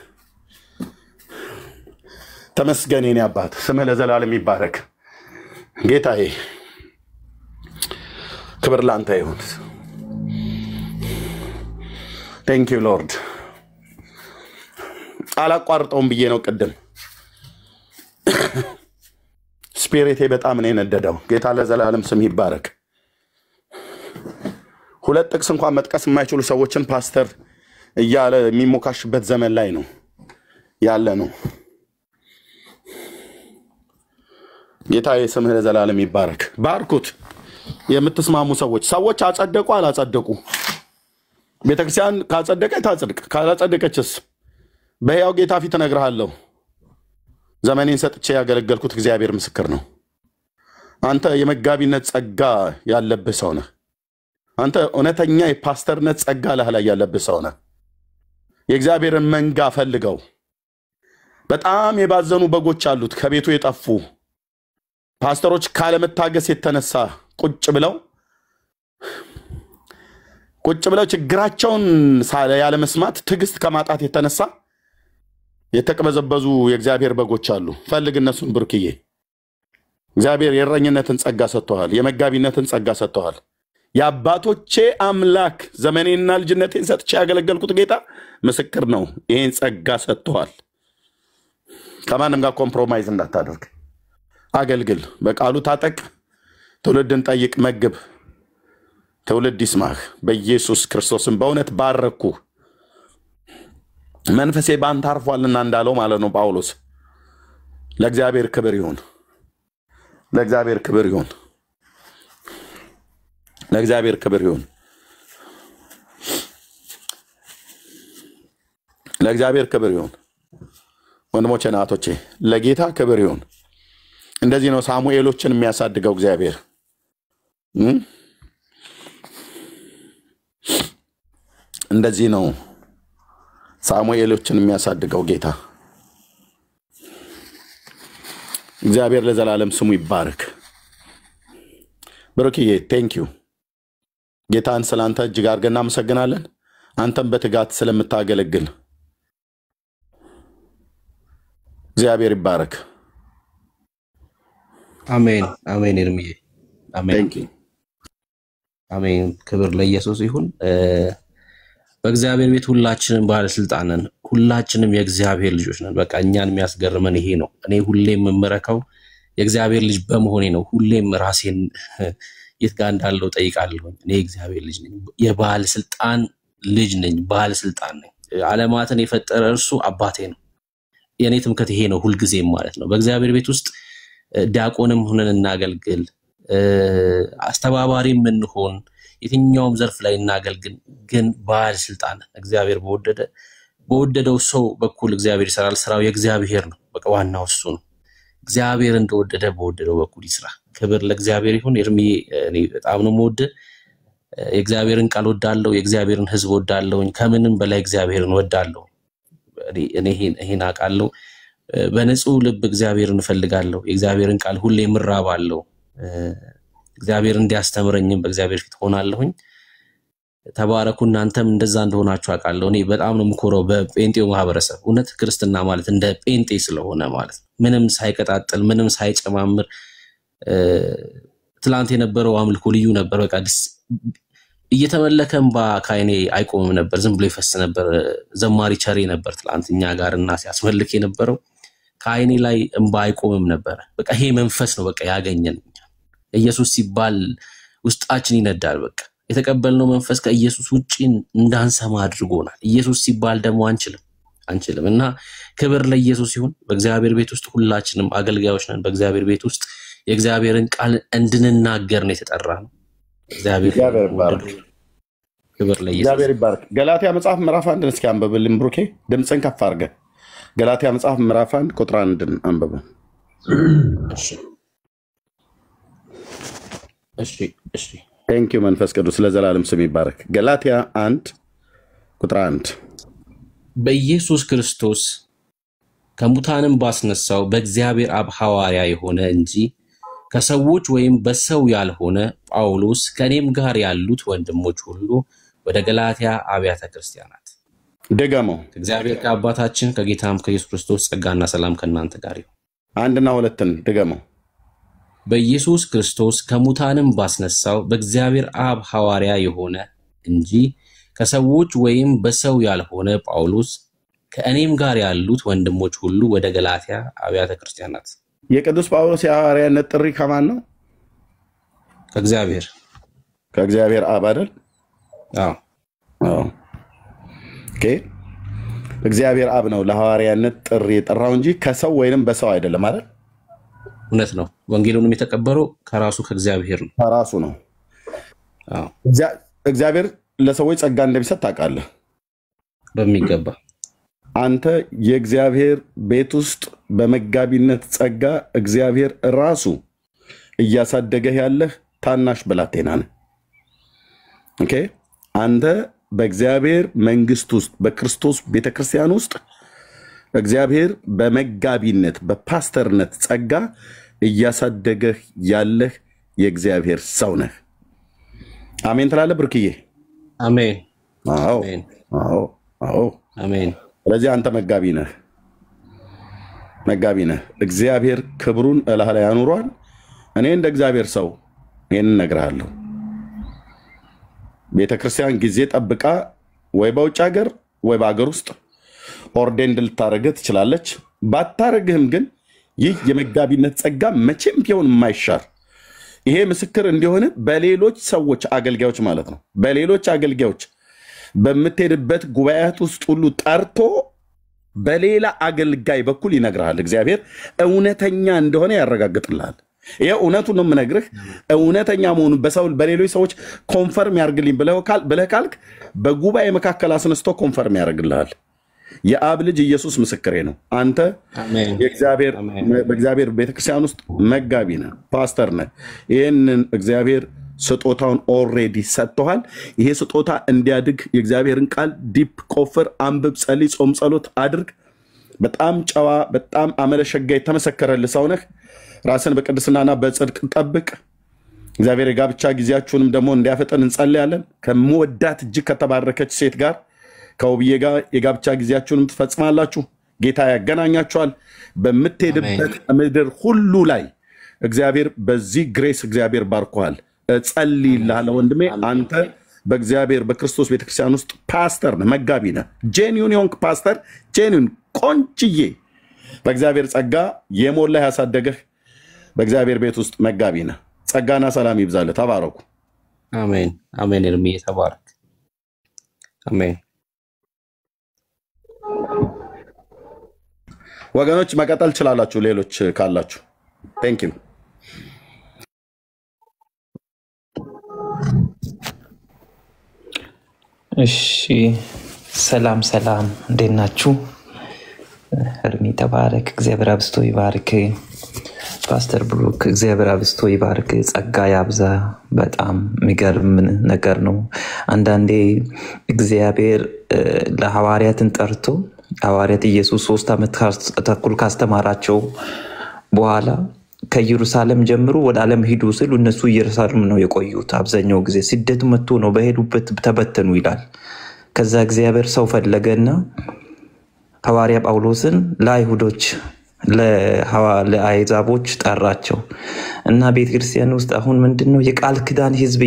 ተመስገን የኔ አባት፣ ስምህ ለዘላለም ይባረክ። ጌታዬ ክብር ለአንተ ይሁን። ቴንክ ዩ ሎርድ። አላቋርጠውም ብዬ ነው ቅድም። ስፒሪቴ በጣም ነው የነደደው። ጌታ ለዘላለም ስም ይባረክ። 2 ጥቅስ እንኳን መጥቀስ የማይችሉ ሰዎችን ፓስተር እያለ የሚሞካሽበት ዘመን ላይ ነው ያለ ነው። ጌታ ስምህ ለዘላለም ይባረክ። ባርኩት። የምትስማሙ ሰዎች አጸደቁ አላጸደቁ፣ ቤተክርስቲያን ካጸደቀ ታጽድቅ፣ ካላጸደቀችስ በሕያው ጌታ ፊት እነግርሃለሁ ዘመኔን ሰጥቼ ያገለገልኩት እግዚአብሔር ምስክር ነው። አንተ የመጋቢነት ጸጋ ያለብህ ሰው ነህ። አንተ እውነተኛ የፓስተርነት ጸጋ ላይ ያለብህ ሰው ነህ። የእግዚአብሔርን መንጋ ፈልገው። በጣም የባዘኑ በጎች አሉት ከቤቱ የጠፉ። ፓስተሮች ካለመታገስ የተነሳ ቁጭ ብለው ችግራቸውን ያለ መስማት ትዕግስት ከማጣት የተነሳ የተቀበዘበዙ የእግዚአብሔር በጎች አሉ። ፈልግ እነሱን ብሩክዬ። እግዚአብሔር የእረኝነትን ጸጋ ሰጥቷል። የመጋቢነትን ጸጋ ሰጥቷል። የአባቶቼ አምላክ ዘመኔና ልጅነቴን ሰጥቼ ያገለገልኩት ጌታ ምስክር ነው። ይሄን ጸጋ ሰጥቷል። ከማንም ጋር ኮምፕሮማይዝ እንዳታደርግ። አገልግል፣ በቃሉ ታጠቅ፣ ትውልድን ጠይቅ፣ መግብ፣ ትውልድ ይስማህ። በኢየሱስ ክርስቶስም በእውነት ባረኩ። መንፈሴ ባንተ አርፏልና እንዳለው ማለት ነው ጳውሎስ። ለእግዚአብሔር ክብር ይሁን፣ ለእግዚአብሔር ክብር ይሁን፣ ለእግዚአብሔር ክብር ይሁን፣ ለእግዚአብሔር ክብር ይሁን። ወንድሞቼ እናቶቼ ለጌታ ክብር ይሁን። እንደዚህ ነው ሳሙኤሎችን የሚያሳድገው እግዚአብሔር። እንደዚህ ነው ሳሙኤሎችን የሚያሳድገው ጌታ። እግዚአብሔር ለዘላለም ስሙ ይባረክ። ብሩክዬ ቴንኪዩ። ጌታን ስላንተ እጅግ አድርገን እናመሰግናለን። አንተም በትጋት ስለምታገለግል እግዚአብሔር ይባረክ። አሜን አሜን። እርምዬ አሜን አሜን። ክብር ለኢየሱስ ይሁን። በእግዚአብሔር ቤት ሁላችንም ባለስልጣን ነን። ሁላችንም የእግዚአብሔር ልጆች ነን። በቃ እኛን የሚያስገርመን ይሄ ነው። እኔ ሁሌም የምመረከው የእግዚአብሔር ልጅ በመሆኔ ነው። ሁሌም ራሴን የት ጋር እንዳለው ጠይቃለሁ። እኔ የእግዚአብሔር ልጅ ነኝ። የባለስልጣን ልጅ ነኝ። ባለስልጣን ነኝ። ዓለማትን የፈጠረ እርሱ አባቴ ነው። የኔ ትምክህት ይሄ ነው ሁልጊዜም ማለት ነው። በእግዚአብሔር ቤት ውስጥ ዲያቆንም ሆነን እናገልግል፣ አስተባባሪም እንሆን፣ የትኛውም ዘርፍ ላይ እናገልግል፣ ግን ባለስልጣን እግዚአብሔር በወደደው ሰው በኩል እግዚአብሔር ይሰራል። ስራው የእግዚአብሔር ነው። በቃ ዋናው እሱ ነው። እግዚአብሔር እንደወደደ በወደደው በኩል ይስራ። ክብር ለእግዚአብሔር ይሁን። እርምዬ እኔ በጣም ነው የምወደው። የእግዚአብሔርን ቃል ወዳለሁ፣ የእግዚአብሔርን ሕዝብ ወዳለሁኝ። ከምንም በላይ እግዚአብሔርን ወዳለሁ። እኔ ይሄን አውቃለሁ። በንጹህ ልብ እግዚአብሔርን እፈልጋለሁ። የእግዚአብሔርን ቃል ሁሌ ምራባለሁ። እግዚአብሔር እንዲያስተምረኝም በእግዚአብሔር ፊት ሆናለሁኝ። ተባረኩ። እናንተም እንደዛ እንደሆናችሁ አውቃለሁ። እኔ በጣም ነው የምኮረው በጴንጤው ማህበረሰብ። እውነት ክርስትና ማለት እንደ ጴንጤ ስለሆነ ማለት ነው። ምንም ሳይቀጣጥል ምንም ሳይጨማምር ትላንት የነበረው አምልኮ ልዩ ነበር። በቃ እየተመለከም ከዓይኔ አይቆምም ነበር፣ ዝም ብሎ ይፈስ ነበር። ዘማሪ ቸሬ ነበር ትላንት እኛ ጋርና ሲያስመልክ የነበረው። ከዓይኔ ላይ እንባ አይቆምም ነበር። በቃ ይሄ መንፈስ ነው በቃ ያገኘን። ኢየሱስ ሲባል ውስጣችን ይነዳል። በቃ የተቀበልነው መንፈስ ከኢየሱስ ውጪ እንዳንሰማ አድርጎናል። ኢየሱስ ሲባል ደግሞ አንችልም እና ክብር ለኢየሱስ ይሁን። በእግዚአብሔር ቤት ውስጥ ሁላችንም አገልጋዮች ነን። በእግዚአብሔር ቤት ውስጥ የእግዚአብሔርን ቃል እንድንናገር ነው የተጠራነው። እግዚአብሔር ይባርክ። ክብር ለኢየሱስ። እግዚአብሔር ይባርክ። ገላትያ መጽሐፍ ምዕራፍ 1 እስኪ አንብብልን ብሩኬ፣ ድምፅን ከፍ አድርገህ። ገላትያ መጽሐፍ ምዕራፍ 1 ቁጥር 1 አንብቡ። እሺ ቴንኪው መንፈስ ቅዱስ ለዘላለም ስም ይባረክ። ገላትያ 1 ቁጥር 1 በኢየሱስ ክርስቶስ ከሙታንም ባስነሳው በእግዚአብሔር አብ ሐዋርያ የሆነ እንጂ ከሰዎች ወይም በሰው ያልሆነ ጳውሎስ ከኔም ጋር ያሉት ወንድሞች ሁሉ ወደ ገላትያ አብያተ ክርስቲያናት ደገመው። እግዚአብሔር ከአባታችን ከጌታም ከኢየሱስ ክርስቶስ ጸጋና ሰላም ከእናንተ ጋር ይሁን። 1 እና 2 ደገመው። በኢየሱስ ክርስቶስ ከሙታንም ባስነሳው በእግዚአብሔር አብ ሐዋርያ የሆነ እንጂ ከሰዎች ወይም በሰው ያልሆነ ጳውሎስ ከእኔም ጋር ያሉት ወንድሞች ሁሉ ወደ ገላትያ አብያተ ክርስቲያናት። የቅዱስ ጳውሎስ የሐዋርያነት ጥሪ ከማን ነው? ከእግዚአብሔር አብ አይደል? አዎ። ኦኬ። እግዚአብሔር አብ ነው ለሐዋርያነት ጥሪ የጠራው እንጂ ከሰው ወይንም በሰው አይደለም አይደል? እውነት ነው። ወንጌሉንም የተቀበለው ከራሱ ከእግዚአብሔር ነው። ከራሱ ነው። አዎ። እግዚአብሔር ለሰዎች ጸጋ እንደሚሰጥ ታውቃለህ በሚገባ። አንተ የእግዚአብሔር ቤት ውስጥ በመጋቢነት ጸጋ እግዚአብሔር ራሱ እያሳደገህ ያለህ ታናሽ ብላቴና ነህ። ኦኬ። አንተ በእግዚአብሔር መንግስት ውስጥ በክርስቶስ ቤተክርስቲያን ውስጥ እግዚአብሔር በመጋቢነት በፓስተርነት ጸጋ እያሳደገህ ያለህ የእግዚአብሔር ሰው ነህ። አሜን ትላለህ ብሩክዬ? አሜን አዎ አሜን አዎ አዎ። አሜን። ስለዚህ አንተ መጋቢ ነህ፣ መጋቢ ነህ። እግዚአብሔር ክብሩን እላህ ላይ ያኑሯል። እኔ እንደ እግዚአብሔር ሰው ይህን እነግርሃለሁ። ቤተክርስቲያን ጊዜ ጠብቃ ወይ በውጭ ሀገር ወይ በሀገር ውስጥ ኦርዴንድ ልታረግህ ትችላለች። ባታረግህም ግን ይህ የመጋቢነት ጸጋ መቼም ቢሆን የማይሻር ይሄ ምስክር እንዲሆን በሌሎች ሰዎች አገልጋዮች ማለት ነው፣ በሌሎች አገልጋዮች በምትሄድበት ጉባኤያት ውስጥ ሁሉ ጠርቶ በሌላ አገልጋይ በኩል ይነግርሃል። እግዚአብሔር እውነተኛ እንደሆነ ያረጋግጥልሃል። ይሄ እውነቱን ነው የምነግርህ። እውነተኛ መሆኑን በሌሎች ሰዎች ኮንፈርም ያርግልኝ ብለህ ካልክ በጉባኤ መካከል አስነስቶ ኮንፈርም ያደርግልሃል። የአብ ልጅ ኢየሱስ ምስክሬ ነው። አንተ በእግዚአብሔር ቤተክርስቲያን ውስጥ መጋቢ ነህ፣ ፓስተር ነህ። ይህንን እግዚአብሔር ስጦታውን ኦልሬዲ ሰጥቶሃል። ይሄ ስጦታ እንዲያድግ የእግዚአብሔርን ቃል ዲፕ ቆፍር፣ አንብብ፣ ጸልይ፣ ጾም፣ ጸሎት አድርግ። በጣም ጨዋ፣ በጣም አመለሸጋ የተመሰከረልህ ሰው ነህ። ራስን በቅድስናና በጽድቅ ጠብቅ። እግዚአብሔር የጋብቻ ጊዜያችሁንም ደግሞ እንዲያፈጠን እንጸልያለን። ከምወዳት እጅግ ከተባረከች ሴት ጋር ከውብዬ ጋር የጋብቻ ጊዜያችሁንም ትፈጽማላችሁ። ጌታ ያገናኛችኋል። በምትሄድበት ምድር ሁሉ ላይ እግዚአብሔር በዚህ ግሬስ እግዚአብሔር ባርኮሃል። ጸልይልሃለሁ ወንድሜ። አንተ በእግዚአብሔር በክርስቶስ ቤተክርስቲያን ውስጥ ፓስተር ነህ፣ መጋቢ ነህ። ጄኒውን የሆንክ ፓስተር፣ ጄኒውን ቆንጅዬ በእግዚአብሔር ጸጋ የሞላ ያሳደገህ በእግዚአብሔር ቤት ውስጥ መጋቢ ነህ። ጸጋና ሰላም ይብዛልህ። ተባረኩ። አሜን አሜን። እርምዬ ተባረክ። አሜን። ወገኖች መቀጠል ትችላላችሁ፣ ሌሎች ካላችሁ። ቴንክ ዩ። እሺ፣ ሰላም ሰላም፣ እንዴት ናችሁ? እርሚ ተባረክ፣ እግዚአብሔር አብዝቶ ይባርክ። ፓስተር ብሩክ እግዚአብሔር አብዝቶ ይባርክ፣ ጸጋ ያብዛ። በጣም የሚገርም ነገር ነው። አንዳንዴ እግዚአብሔር ለሐዋርያትን ጠርቶ ሐዋርያት ኢየሱስ 3 ዓመት ተኩል ካስተማራቸው በኋላ ከኢየሩሳሌም ጀምሮ ወደ ዓለም ሂዱ ስሉ እነሱ ኢየሩሳሌም ነው የቆዩት። አብዛኛው ጊዜ ስደት መጥቶ ነው በሄዱበት ተበተኑ ይላል። ከዛ እግዚአብሔር ሰው ፈለገና ሐዋርያ ጳውሎስን ለአይሁዶች ለአሕዛቦች ጠራቸው እና ቤተክርስቲያን ውስጥ አሁን ምንድነው የቃል ኪዳን ህዝብ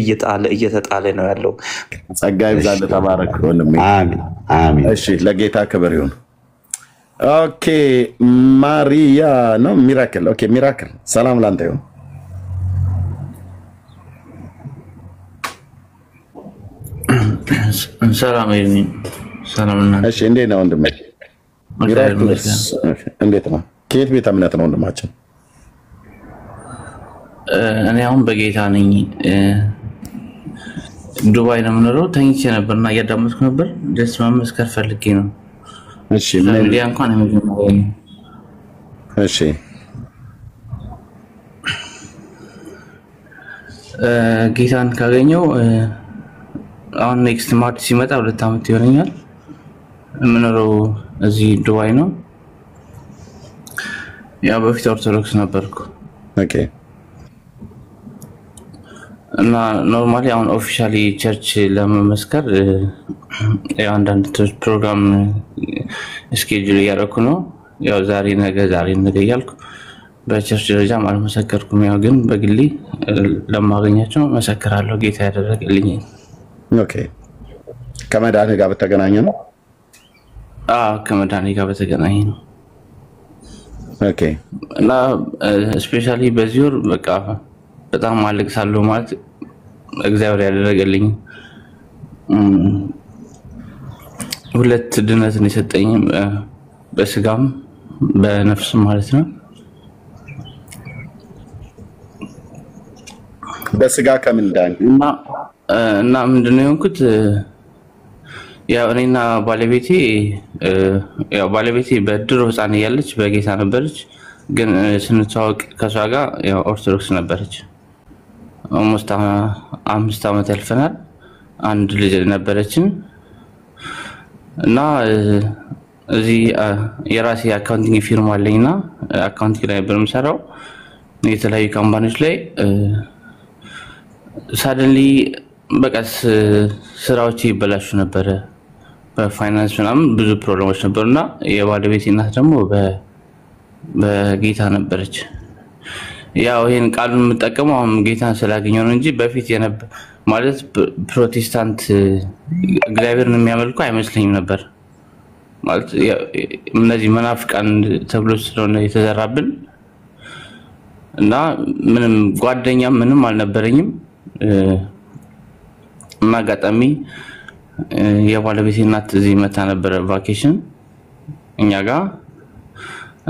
እየተጣለ ነው ያለው። ጸጋ ይብዛልህ። ተባረክ ወንድሜ። አሜን አሜን። እሺ፣ ለጌታ ክብር ይሁን። ኦኬ፣ ማሪያ ነው ሚራክል። ኦኬ፣ ሚራክል ሰላም ላንተ ይሁን። ሰላም ይሁን። ሰላምና እሺ፣ እንዴት ነው ወንድሜ? ሚራክል እንዴት ነው? ከየት ቤተ እምነት ነው ወንድማችን? እኔ አሁን በጌታ ነኝ። ዱባይ ነው የምኖረው። ተኝቼ ነበርና እያዳመጥኩ ነበር። ደስ መመስከር ፈልጌ ነው። እሺ፣ ሚዲያ እንኳን የመጀመሪያ። እሺ፣ ጌታን ካገኘው አሁን ኔክስት ማርች ሲመጣ 2 ዓመት ይሆነኛል። የምኖረው እዚህ ዱባይ ነው። ያው በፊት ኦርቶዶክስ ነበርኩ። ኦኬ። እና ኖርማሊ አሁን ኦፊሻሊ ቸርች ለመመስከር ያው አንዳንድ ፕሮግራም ስኬጁል እያደረኩ ነው። ያው ዛሬ ነገ እያልኩ በቸርች ደረጃ አልመሰከርኩም። ያው ግን በግሌ ለማገኛቸው መሰክራለሁ ጌታ ያደረገልኝ። ኦኬ። ከመዳን ጋር በተገናኘ ነው? ከመዳን ጋር በተገናኘ ነው። ኦኬ። እና ስፔሻሊ በዚህ ወር በቃ በጣም አለቅሳለሁ። ማለት እግዚአብሔር ያደረገልኝ 2 ድነትን የሰጠኝ በስጋም በነፍስም ማለት ነው። በስጋ ከምን ዳን? እና ምንድነው የሆንኩት? ያው እኔና ባለቤቴ በድሮ ህፃን እያለች በጌታ ነበረች። ግን ስንተዋወቅ ከሷ ጋር ያው ኦርቶዶክስ ነበረች። ኦልሞስት 5 ዓመት ያልፈናል። አንድ ልጅ ነበረችን እና እዚህ የራሴ አካውንቲንግ ፊርማ አለኝና አካውንቲንግ ላይ ነበር የምሰራው። የተለያዩ ካምፓኒዎች ላይ ሳደንሊ በቃ ስራዎች ይበላሹ ነበር በፋይናንስ ምናምን ብዙ ፕሮብሌሞች ነበርና የባለቤቴ እናት ደግሞ በጌታ ነበረች ያው ይሄን ቃሉን የምጠቀመው አሁን ጌታን ስላገኘው ነው እንጂ በፊት ማለት ፕሮቴስታንት እግዚአብሔርን የሚያመልኩ አይመስለኝም ነበር ማለት እነዚህ መናፍቃን ተብሎ ስለሆነ የተዘራብን እና ምንም ጓደኛ ምንም አልነበረኝም እና አጋጣሚ የባለቤቴ እናት እዚህ መታ ነበር ቫኬሽን እኛ ጋር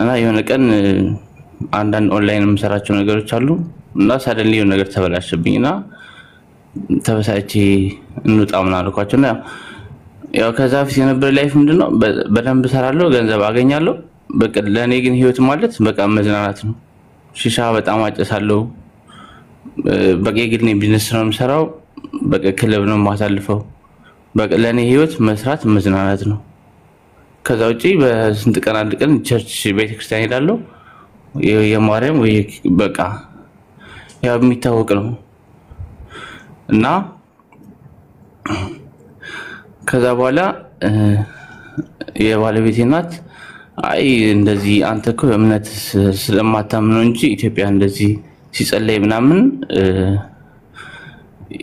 እና የሆነ ቀን አንዳንድ ኦንላይን የምሰራቸው ነገሮች አሉ እና ሳደንሊ የሆነ ነገር ተበላሽብኝና ተበሳይቼ እንውጣ አልኳቸውና ያው ከዛ በፊት የነበረ ላይፍ ምንድነው በደንብ ሰራለሁ ገንዘብ አገኛለሁ በቃ ለኔ ግን ህይወት ማለት በቃ መዝናናት ነው ሺሻ በጣም አጨሳለሁ በቃ የግል ቢዝነስ ነው የምሰራው በቃ ክለብ ነው ማሳልፈው በቃ ለኔ ህይወት መስራት መዝናናት ነው ከዛ ውጪ በስንት ቀን አንድ ቀን ቸርች ቤተክርስቲያን ሄዳለሁ የማርያም ወይ በቃ ያው የሚታወቅ ነው እና ከዛ በኋላ የባለቤቴ እናት አይ እንደዚህ አንተ እኮ እምነት ስለማታምን ነው እንጂ ኢትዮጵያ እንደዚህ ሲጸለይ ምናምን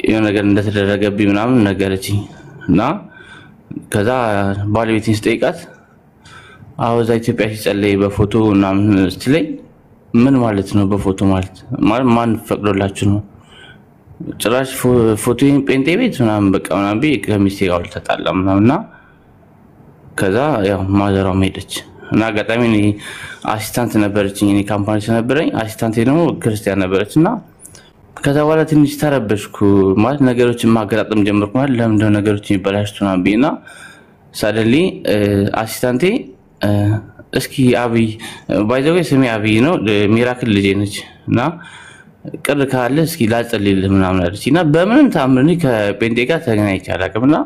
የሆነ ነገር እንደተደረገብኝ ምናምን ነገረችኝ እና ከዛ ባለቤቴን ስጠይቃት አውዛ ኢትዮጵያ ሲጸለይ በፎቶ ምናምን ስትለኝ ምን ማለት ነው በፎቶ ማለት ማን ፈቅዶላችሁ ነው ጭራሽ ፎቶን ጴንጤ ቤት ምናምን በቃ ምናምን ከሚስቴ ጋር ተጣላ ምናምንና ከዛ ያው ማዘሯም ሄደች እና አጋጣሚ እኔ አሲስታንት ነበረችኝ እኔ ካምፓኒ ነበረኝ አሲስታንቴ ደግሞ ክርስቲያን ነበረችና ከዛ በኋላ ትንሽ ተረበሽኩ ማለት ነገሮችን ማገጣጠም ጀመርኩ ማለት ለምን እንደሆነ ነገሮች ይበላሽቱና ቢና ሳደንሊ አሲስታንቴ እስኪ አብይ ባይዘው ስሜ አብይ ነው ሚራክል ልጅ ነች እና ቅር ካለ እስኪ ላጸልይልህ ምናምን አለችና በምንም ታምርኒ ከጴንጤ ጋር ተገናኝቼ አላውቅምና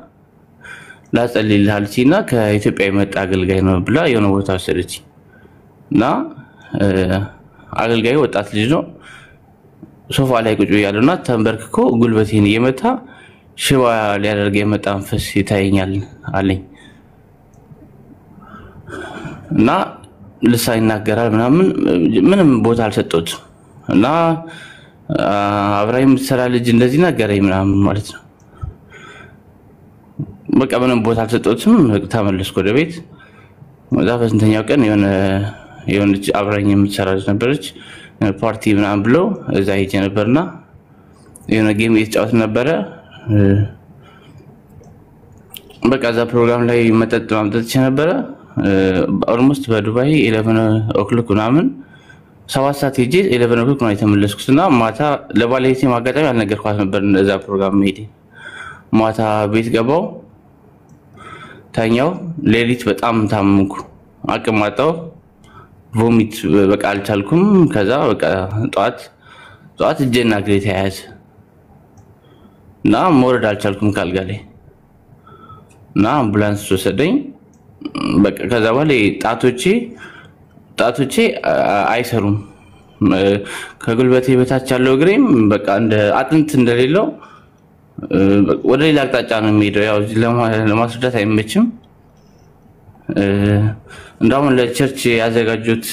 ላጸልይልህ አለችና ከኢትዮጵያ የመጣ አገልጋይ ነው ብላ የሆነ ቦታ ወሰደች እና አገልጋዩ ወጣት ልጅ ነው ሶፋ ላይ ቁጭ ያለውና ተንበርክኮ ጉልበቴን እየመታ ሽባ ሊያደርግ የመጣ መንፈስ ይታየኛል አለኝ እና ልሳን ይናገራል ምንም ቦታ አልሰጠሁት እና አብራሂም ሰራ ልጅ እንደዚህ ነገረኝ ምናምን ማለት ነው በቃ ምንም ቦታ አልሰጠሁትም ተመለስኩ ወደ ቤት ወዛ በስንተኛው ቀን የሆነ አብራኝ የምትሰራ ልጅ ነበረች ፓርቲ ምናምን ብሎ እዛ ሄጄ ነበርና የሆነ ጌም እየተጫወት ነበረ በቃ እዛ ፕሮግራም ላይ መጠጥ ማምጣት ነበረ ኦልሞስት በዱባይ 11 o'clock ምናምን 7 ሰዓት ሄጄ 11 o'clock ነው የተመለስኩትና ማታ ለባለቤቴ ማጋጠም ያልነገርኳት ነበር እዛ ፕሮግራም ሄዴ ማታ ቤት ገባው ታኛው ሌሊት በጣም ታምኩ አቅማጣው ቮሚት በቃ አልቻልኩም ከዛ በቃ ጧት እጄና እግሬ ተያያዘ እና መውረድ አልቻልኩም ካልጋ ላይ እና አምቡላንስ ወሰደኝ በቃ ከዛ በኋላ ጣቶቼ አይሰሩም ከጉልበቴ በታች ያለው እግሬም በቃ እንደ አጥንት እንደሌለው ወደ ሌላ አቅጣጫ ነው የሚሄደው ያው ለማስረዳት አይመችም እንዳውም ለቸርች ያዘጋጁት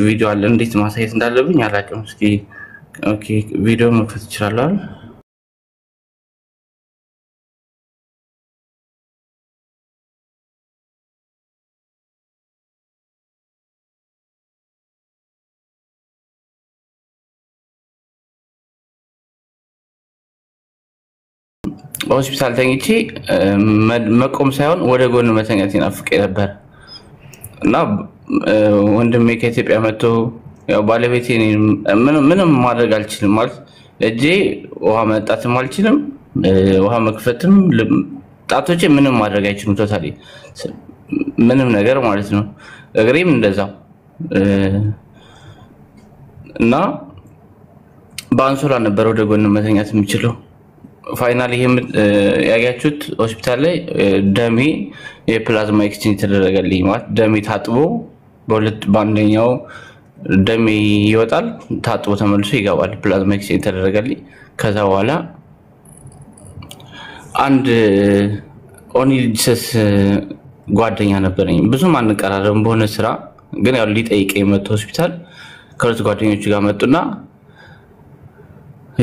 ቪዲዮ አለ እንዴት ማሳየት እንዳለብኝ አላውቅም እስኪ ኦኬ ቪዲዮ መክፈት ይችላል ሆስፒታል ተኝቼ መቆም ሳይሆን ወደ ጎን መተኛት ይናፍቀኝ ነበር እና ወንድሜ ከኢትዮጵያ መጥቶ ያው ባለቤቴ ምንም ማድረግ አልችልም ማለት እጄ ውሃ መጣትም አልችልም ውሃ መክፈትም ጣቶቼ ምንም ማድረግ አይችሉም ቶታሊ ምንም ነገር ማለት ነው እግሬም እንደዛው እና ባንሶላ ነበር ወደ ጎን መተኛት የምችለው ፋይናሊ ያያችሁት ሆስፒታል ላይ ደሜ የፕላዝማ ኤክስቼንጅ ተደረገልኝ ማለት ደሜ ታጥቦ በአንደኛው ደም ይወጣል ታጥቦ ተመልሶ ይገባል ፕላዝማ ኤክስቼንጅ ተደረገልኝ ከዛ በኋላ አንድ ኦኒልጂሰስ ጓደኛ ነበረኝ ብዙም አንቀራረም በሆነ ስራ ግን ያው ሊጠይቀኝ መጥቶ ሆስፒታል ከሁለት ጓደኞቹ ጋር መጡና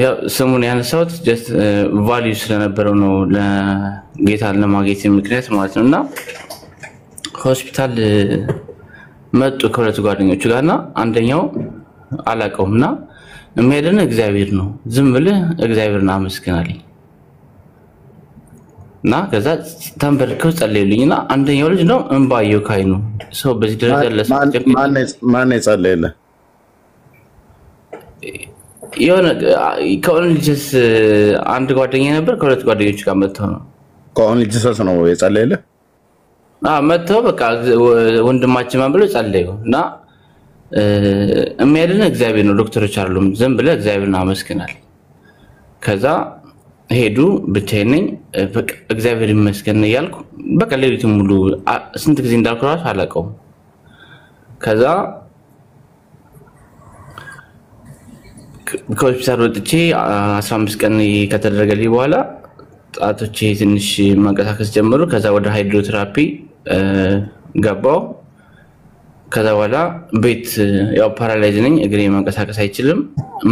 ያው ስሙን ያነሳሁት ጀስት ቫልዩ ስለነበረው ነው ለጌታን ለማግኘት ምክንያት ማለት ነውና ሆስፒታል መጡ ከሁለት ጓደኞቹ ጋርና አንደኛው አላቀውምና የሚያደነ እግዚአብሔር ነው ዝም ብለህ እግዚአብሔርን አመስግናለኝ እና ከዛ ተንበርከው ጸለዩልኝና አንደኛው ልጅ ነው እንባየው ካይኑ ሰው በዚህ ደረጃ ለሰው ማን ይጸለየለ የሆነ ከኦንሊጅስ አንድ ጓደኛ ነበር ከሁለት ጓደኞች ጋር መጥተው ነው ከኦንሊጅስ ነው የጸለየለ መጥተው በቃ ወንድማችን ማን ብሎ ጸለዩና የሚያድነ እግዚአብሔር ነው ዶክተሮች አይደሉም ዝም ብለህ እግዚአብሔርን አመስግናል ከዛ ሄዱ ብቻዬን ነኝ በቃ እግዚአብሔር ይመስገን ያልኩ በቃ ሌሊቱን ሙሉ ስንት ጊዜ እንዳልኩ ራሱ አላቀውም ከዛ ከሆስፒታል ወጥቼ 15 ቀን ከተደረገልኝ በኋላ ጣቶቼ ትንሽ መንቀሳቀስ ጀመሩ ከዛ ወደ ሃይድሮቴራፒ ገባው ከዛ በኋላ ቤት ያው ፓራላይዝ ነኝ እግሬ መንቀሳቀስ አይችልም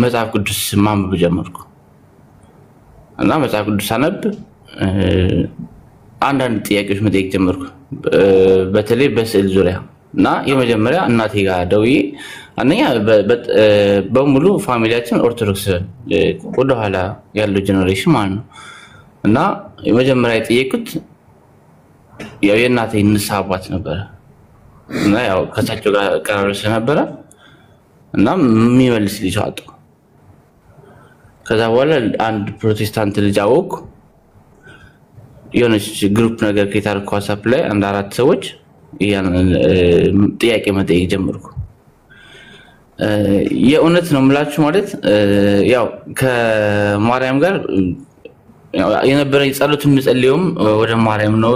መጽሐፍ ቅዱስ ማንበብ ጀመርኩ እና መጽሐፍ ቅዱስ አነብ አንዳንድ ጥያቄዎች መጠየቅ ጀመርኩ በተለይ በስዕል ዙሪያ እና የመጀመሪያ እናቴ ጋር ደውዬ አንኛ በሙሉ ፋሚሊያችን ኦርቶዶክስ ወደ ኋላ ያለው ጄነሬሽን ማለት ነው እና የመጀመሪያ ጥያቄት ያው የእናቴ ንስሐ አባት ነበር እና ያው ከታቸው ጋር ቀራሮ ስለነበረ እና የሚመልስ ልጅ አጣ ከዛ በኋላ አንድ ፕሮቴስታንት ልጅ አወቅ የሆነች ግሩፕ ነገር ከታርኩ ዋትስአፕ ላይ አንድ አራት ሰዎች ያን ጥያቄ መጠየቅ ጀመርኩ የእውነት ነው ምላችሁ ማለት ያው ከማርያም ጋር የነበረኝ ጸሎት ምጸልየውም ወደ ማርያም ነው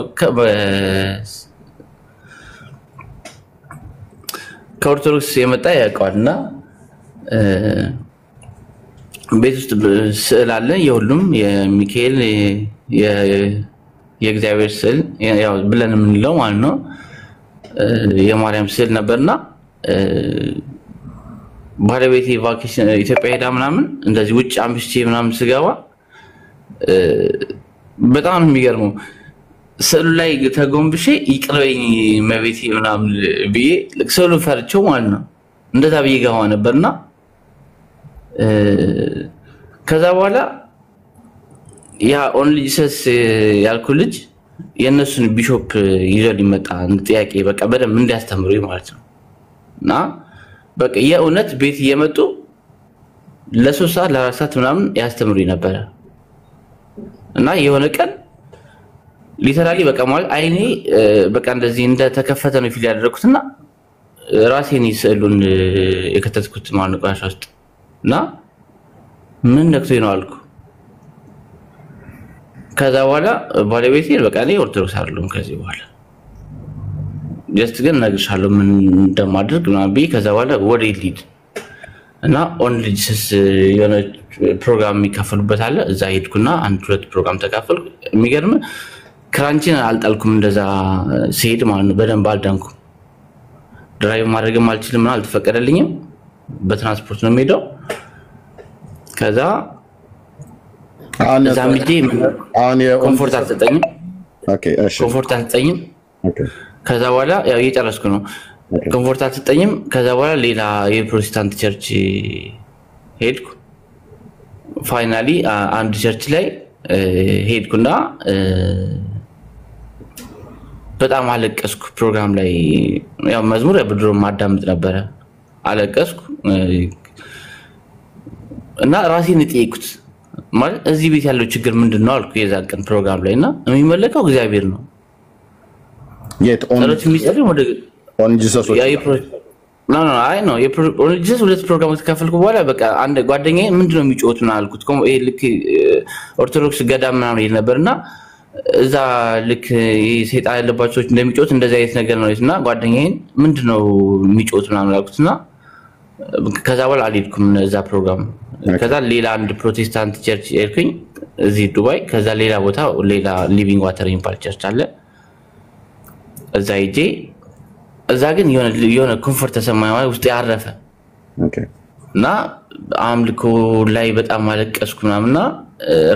ከኦርቶዶክስ የመጣ ያውቃልና ቤት ውስጥ ስዕል አለ የሁሉም የሚካኤል የእግዚአብሔር ስዕል ያው ብለን ምንለው ማለት ነው የማርያም ስዕል ነበርና ባለቤቴ ቫኬሽን ኢትዮጵያ ሄዳ ምናምን እንደዚህ ውጭ አምሽቼ ምናምን ስገባ በጣም የሚገርመው ስዕሉ ላይ ተጎንብሼ ይቅርበኝ መቤቴ ምናምን ብዬ ስዕሉ ፈርቼው ማለት ነው እንደዛ ብዬ ገባ ነበርና ከዛ በኋላ ያ ኦንሊጂሰስ ያልኩ ልጅ የነሱን ቢሾፕ ይዞ ሊመጣ ጥያቄ በቃ በደም እንዲያስተምሩኝ ማለት ነው እና በቃ የእውነት ቤት እየመጡ ለ3 ሰዓት ለ4 ሰዓት ምናምን ያስተምሩኝ ነበር እና የሆነ ቀን ሊተራሊ በቃ ማለት አይኔ በቃ እንደዚህ እንደ ተከፈተ ነው ፊል ያደረኩትና ራሴን ይስሉን የከተትኩት ማንቋሻ ውስጥ እና ምን ነክቶኝ ነው አልኩ ከዛ በኋላ ባለቤቴ በቃ እኔ ኦርቶዶክስ አይደለም ከዚህ በኋላ ጀስት ግን ነግርሻለሁ ምን እንደማድረግ ምናምን ብዬ ከዛ በኋላ ወደ ሊድ እና ኦንሊጂሰስ የሆነ ፕሮግራም የሚካፈሉበት አለ እዛ ሄድኩና አንድ ሁለት ፕሮግራም ተካፈልኩ የሚገርም ክራንቺን አልጣልኩም እንደዛ ሲሄድ ማለት ነው በደንብ አልዳንኩም ድራይቭ ማድረግም አልችልም እና አልተፈቀደልኝም በትራንስፖርት ነው የምሄደው ከዛ አዛምጂ ኮምፎርት አልሰጠኝም ኦኬ እሺ ኮምፎርት አልሰጠኝም ኦኬ ከዛ በኋላ ያው እየጨረስኩ ነው ኮምፎርት አልሰጠኝም ከዛ በኋላ ሌላ የፕሮቴስታንት ቸርች ሄድኩ ፋይናሊ አንድ ቸርች ላይ ሄድኩና በጣም አለቀስኩ ፕሮግራም ላይ ያው መዝሙር በድሮ ማዳምጥ ነበር አለቀስኩ እና ራሴን ጠየቅኩት ማለት እዚህ ቤት ያለው ችግር ምንድነው አልኩ የዛን ቀን ፕሮግራም ላይና የሚመለከው እግዚአብሔር ነው የት ኦንጂሰስ አይ ነው ኦንጂሰስ ሁለት ፕሮግራም ተካፈልኩ በኋላ በቃ አንድ ጓደኛዬ ምንድነው የሚጮት ነው አልኩት ይሄ ልክ ኦርቶዶክስ ገዳም ምናምን ይል ነበርና እዛ ልክ ሰይጣን ያለባቸው እንደሚጮት እንደዚህ አይነት ነገር ነውና ጓደኛዬን ምንድነው የሚጮት ምናምን አልኩትና ከዛ በኋላ አልሄድኩም እዛ ፕሮግራም። ከዛ ሌላ አንድ ፕሮቴስታንት ቸርች ሄድኩኝ እዚህ ዱባይ። ከዛ ሌላ ቦታ ሌላ ሊቪንግ ዋተር የሚባል ቸርች አለ። እዛ ሄጄ እዛ ግን የሆነ ኮምፎርት ተሰማኝ ማለት ውስጥ ያረፈ እና አምልኮ ላይ በጣም አለቀስኩ ምናምንና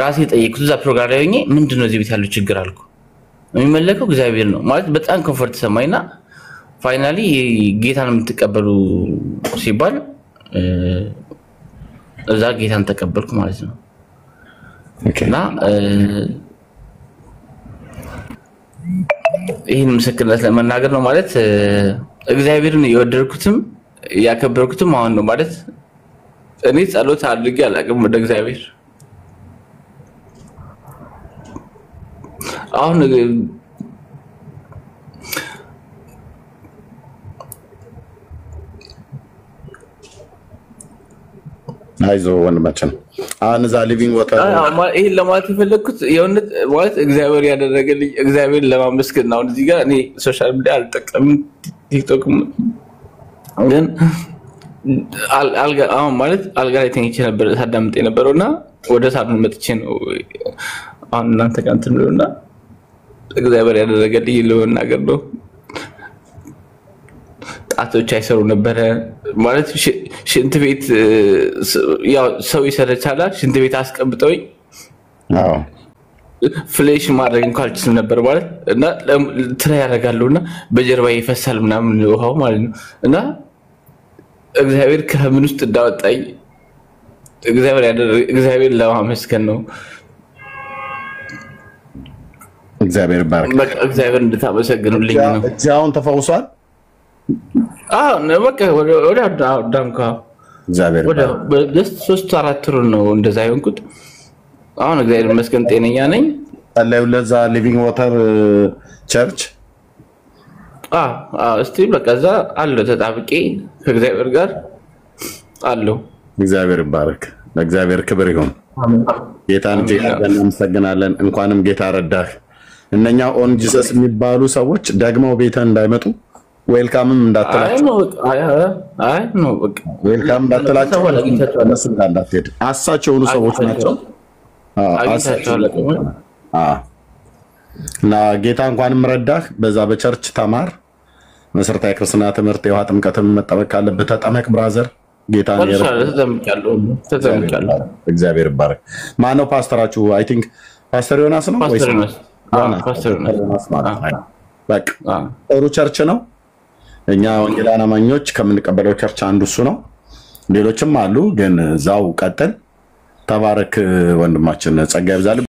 ራሴ ጠየቅኩት። እዛ ፕሮግራም ላይ ሆኜ ምንድነው እዚህ ቤት ያለው ችግር አልኩ። የሚመለከው እግዚአብሔር ነው ማለት በጣም ኮምፎርት ተሰማኝና ፋይናሊ ጌታን የምትቀበሉ ሲባል እዛ ጌታን ተቀበልኩ ማለት ነው። እና ይህን ምስክርነት ለመናገር ነው ማለት እግዚአብሔርን የወደድኩትም ያከበርኩትም አሁን ነው ማለት እኔ ጸሎት አድርጌ አላውቅም ወደ እግዚአብሔር። አሁን አይዞ ወንድማችን አሁን እዛ ሊቪንግ ዋተር ይሄን ለማለት የፈለኩት የእውነት ማለት እግዚአብሔር ያደረገልኝ እግዚአብሔር ለማመስገን ነው። እዚህ ጋር እኔ ሶሻል ሚዲያ አልጠቀምም ቲክቶክም ግን አሁን ማለት አልጋ ላይ ተኝቼ ነበር ሳዳምጥ የነበረውና ወደ ሳሎን መጥቼ ነው አሁን እናንተ ጋር እንትን ብሎና እግዚአብሔር ያደረገልኝ ለመናገር ነው። ጣቶች አይሰሩ ነበር ማለት ሽንት ቤት ያው ሰው ይሰረቻላ ሽንት ቤት አስቀምጠውኝ ፍሌሽ ማድረግ እንኳን አልችልም ነበር ማለት እና ትራ ያደርጋሉና በጀርባዬ ይፈሳል ምናምን ውሃው ማለት ነው። እና እግዚአብሔር ከምን ውስጥ እንዳወጣኝ እግዚአብሔር ለማመስገን ነው። እግዚአብሔር ባርክ። በቃ እግዚአብሔር እንድታመሰግኑልኝ ነው። እጃውን ተፈውሷል። በቃ ወደ ዳንካ እግዚአብሔር ወደ just 3-4 ወር ነው እንደዛ ይሆንኩት። አሁን እግዚአብሔር ይመስገን ጤነኛ ነኝ። አላህ ለዛ ሊቪንግ ዋተር ቸርች እስቲ በቃ እዛ አለው ተጣብቄ ከእግዚአብሔር ጋር አለው። እግዚአብሔር ይባረክ። ለእግዚአብሔር ክብር ይሁን። ጌታን እናመሰግናለን። እንኳንም ጌታ ረዳህ። እነኛ ኦን ጂሰስ የሚባሉ ሰዎች ደግሞ ቤተ እንዳይመጡ ዌልካምም እንዳትላቸው አይ ነው በቃ ዌልካም እንዳትላቸው እነሱ ጋር እንዳትሄድ አሳቸው ነው ሰዎች ናቸው። እና ጌታ እንኳንም ረዳህ። በዛ በቸርች ተማር መሰረታዊ ክርስትና ትምህርት የውሃ ጥምቀትም መጠመቅ ካለበት ተጠመቅ ብራዘር። ጌታ ተጠምቃለሁ። እግዚአብሔር ይባረክ። ማነው ፓስተራችሁ? አይ ቲንክ ፓስተር ዮናስ ነው ወይስ ፓስተር ዮናስ? በቃ ጥሩ ቸርች ነው። እኛ ወንጌላውያን አማኞች ከምንቀበለው ቸርች አንዱ እሱ ነው። ሌሎችም አሉ ግን እዛው ቀጥል። ተባረክ ወንድማችን፣ ጸጋ ይብዛል።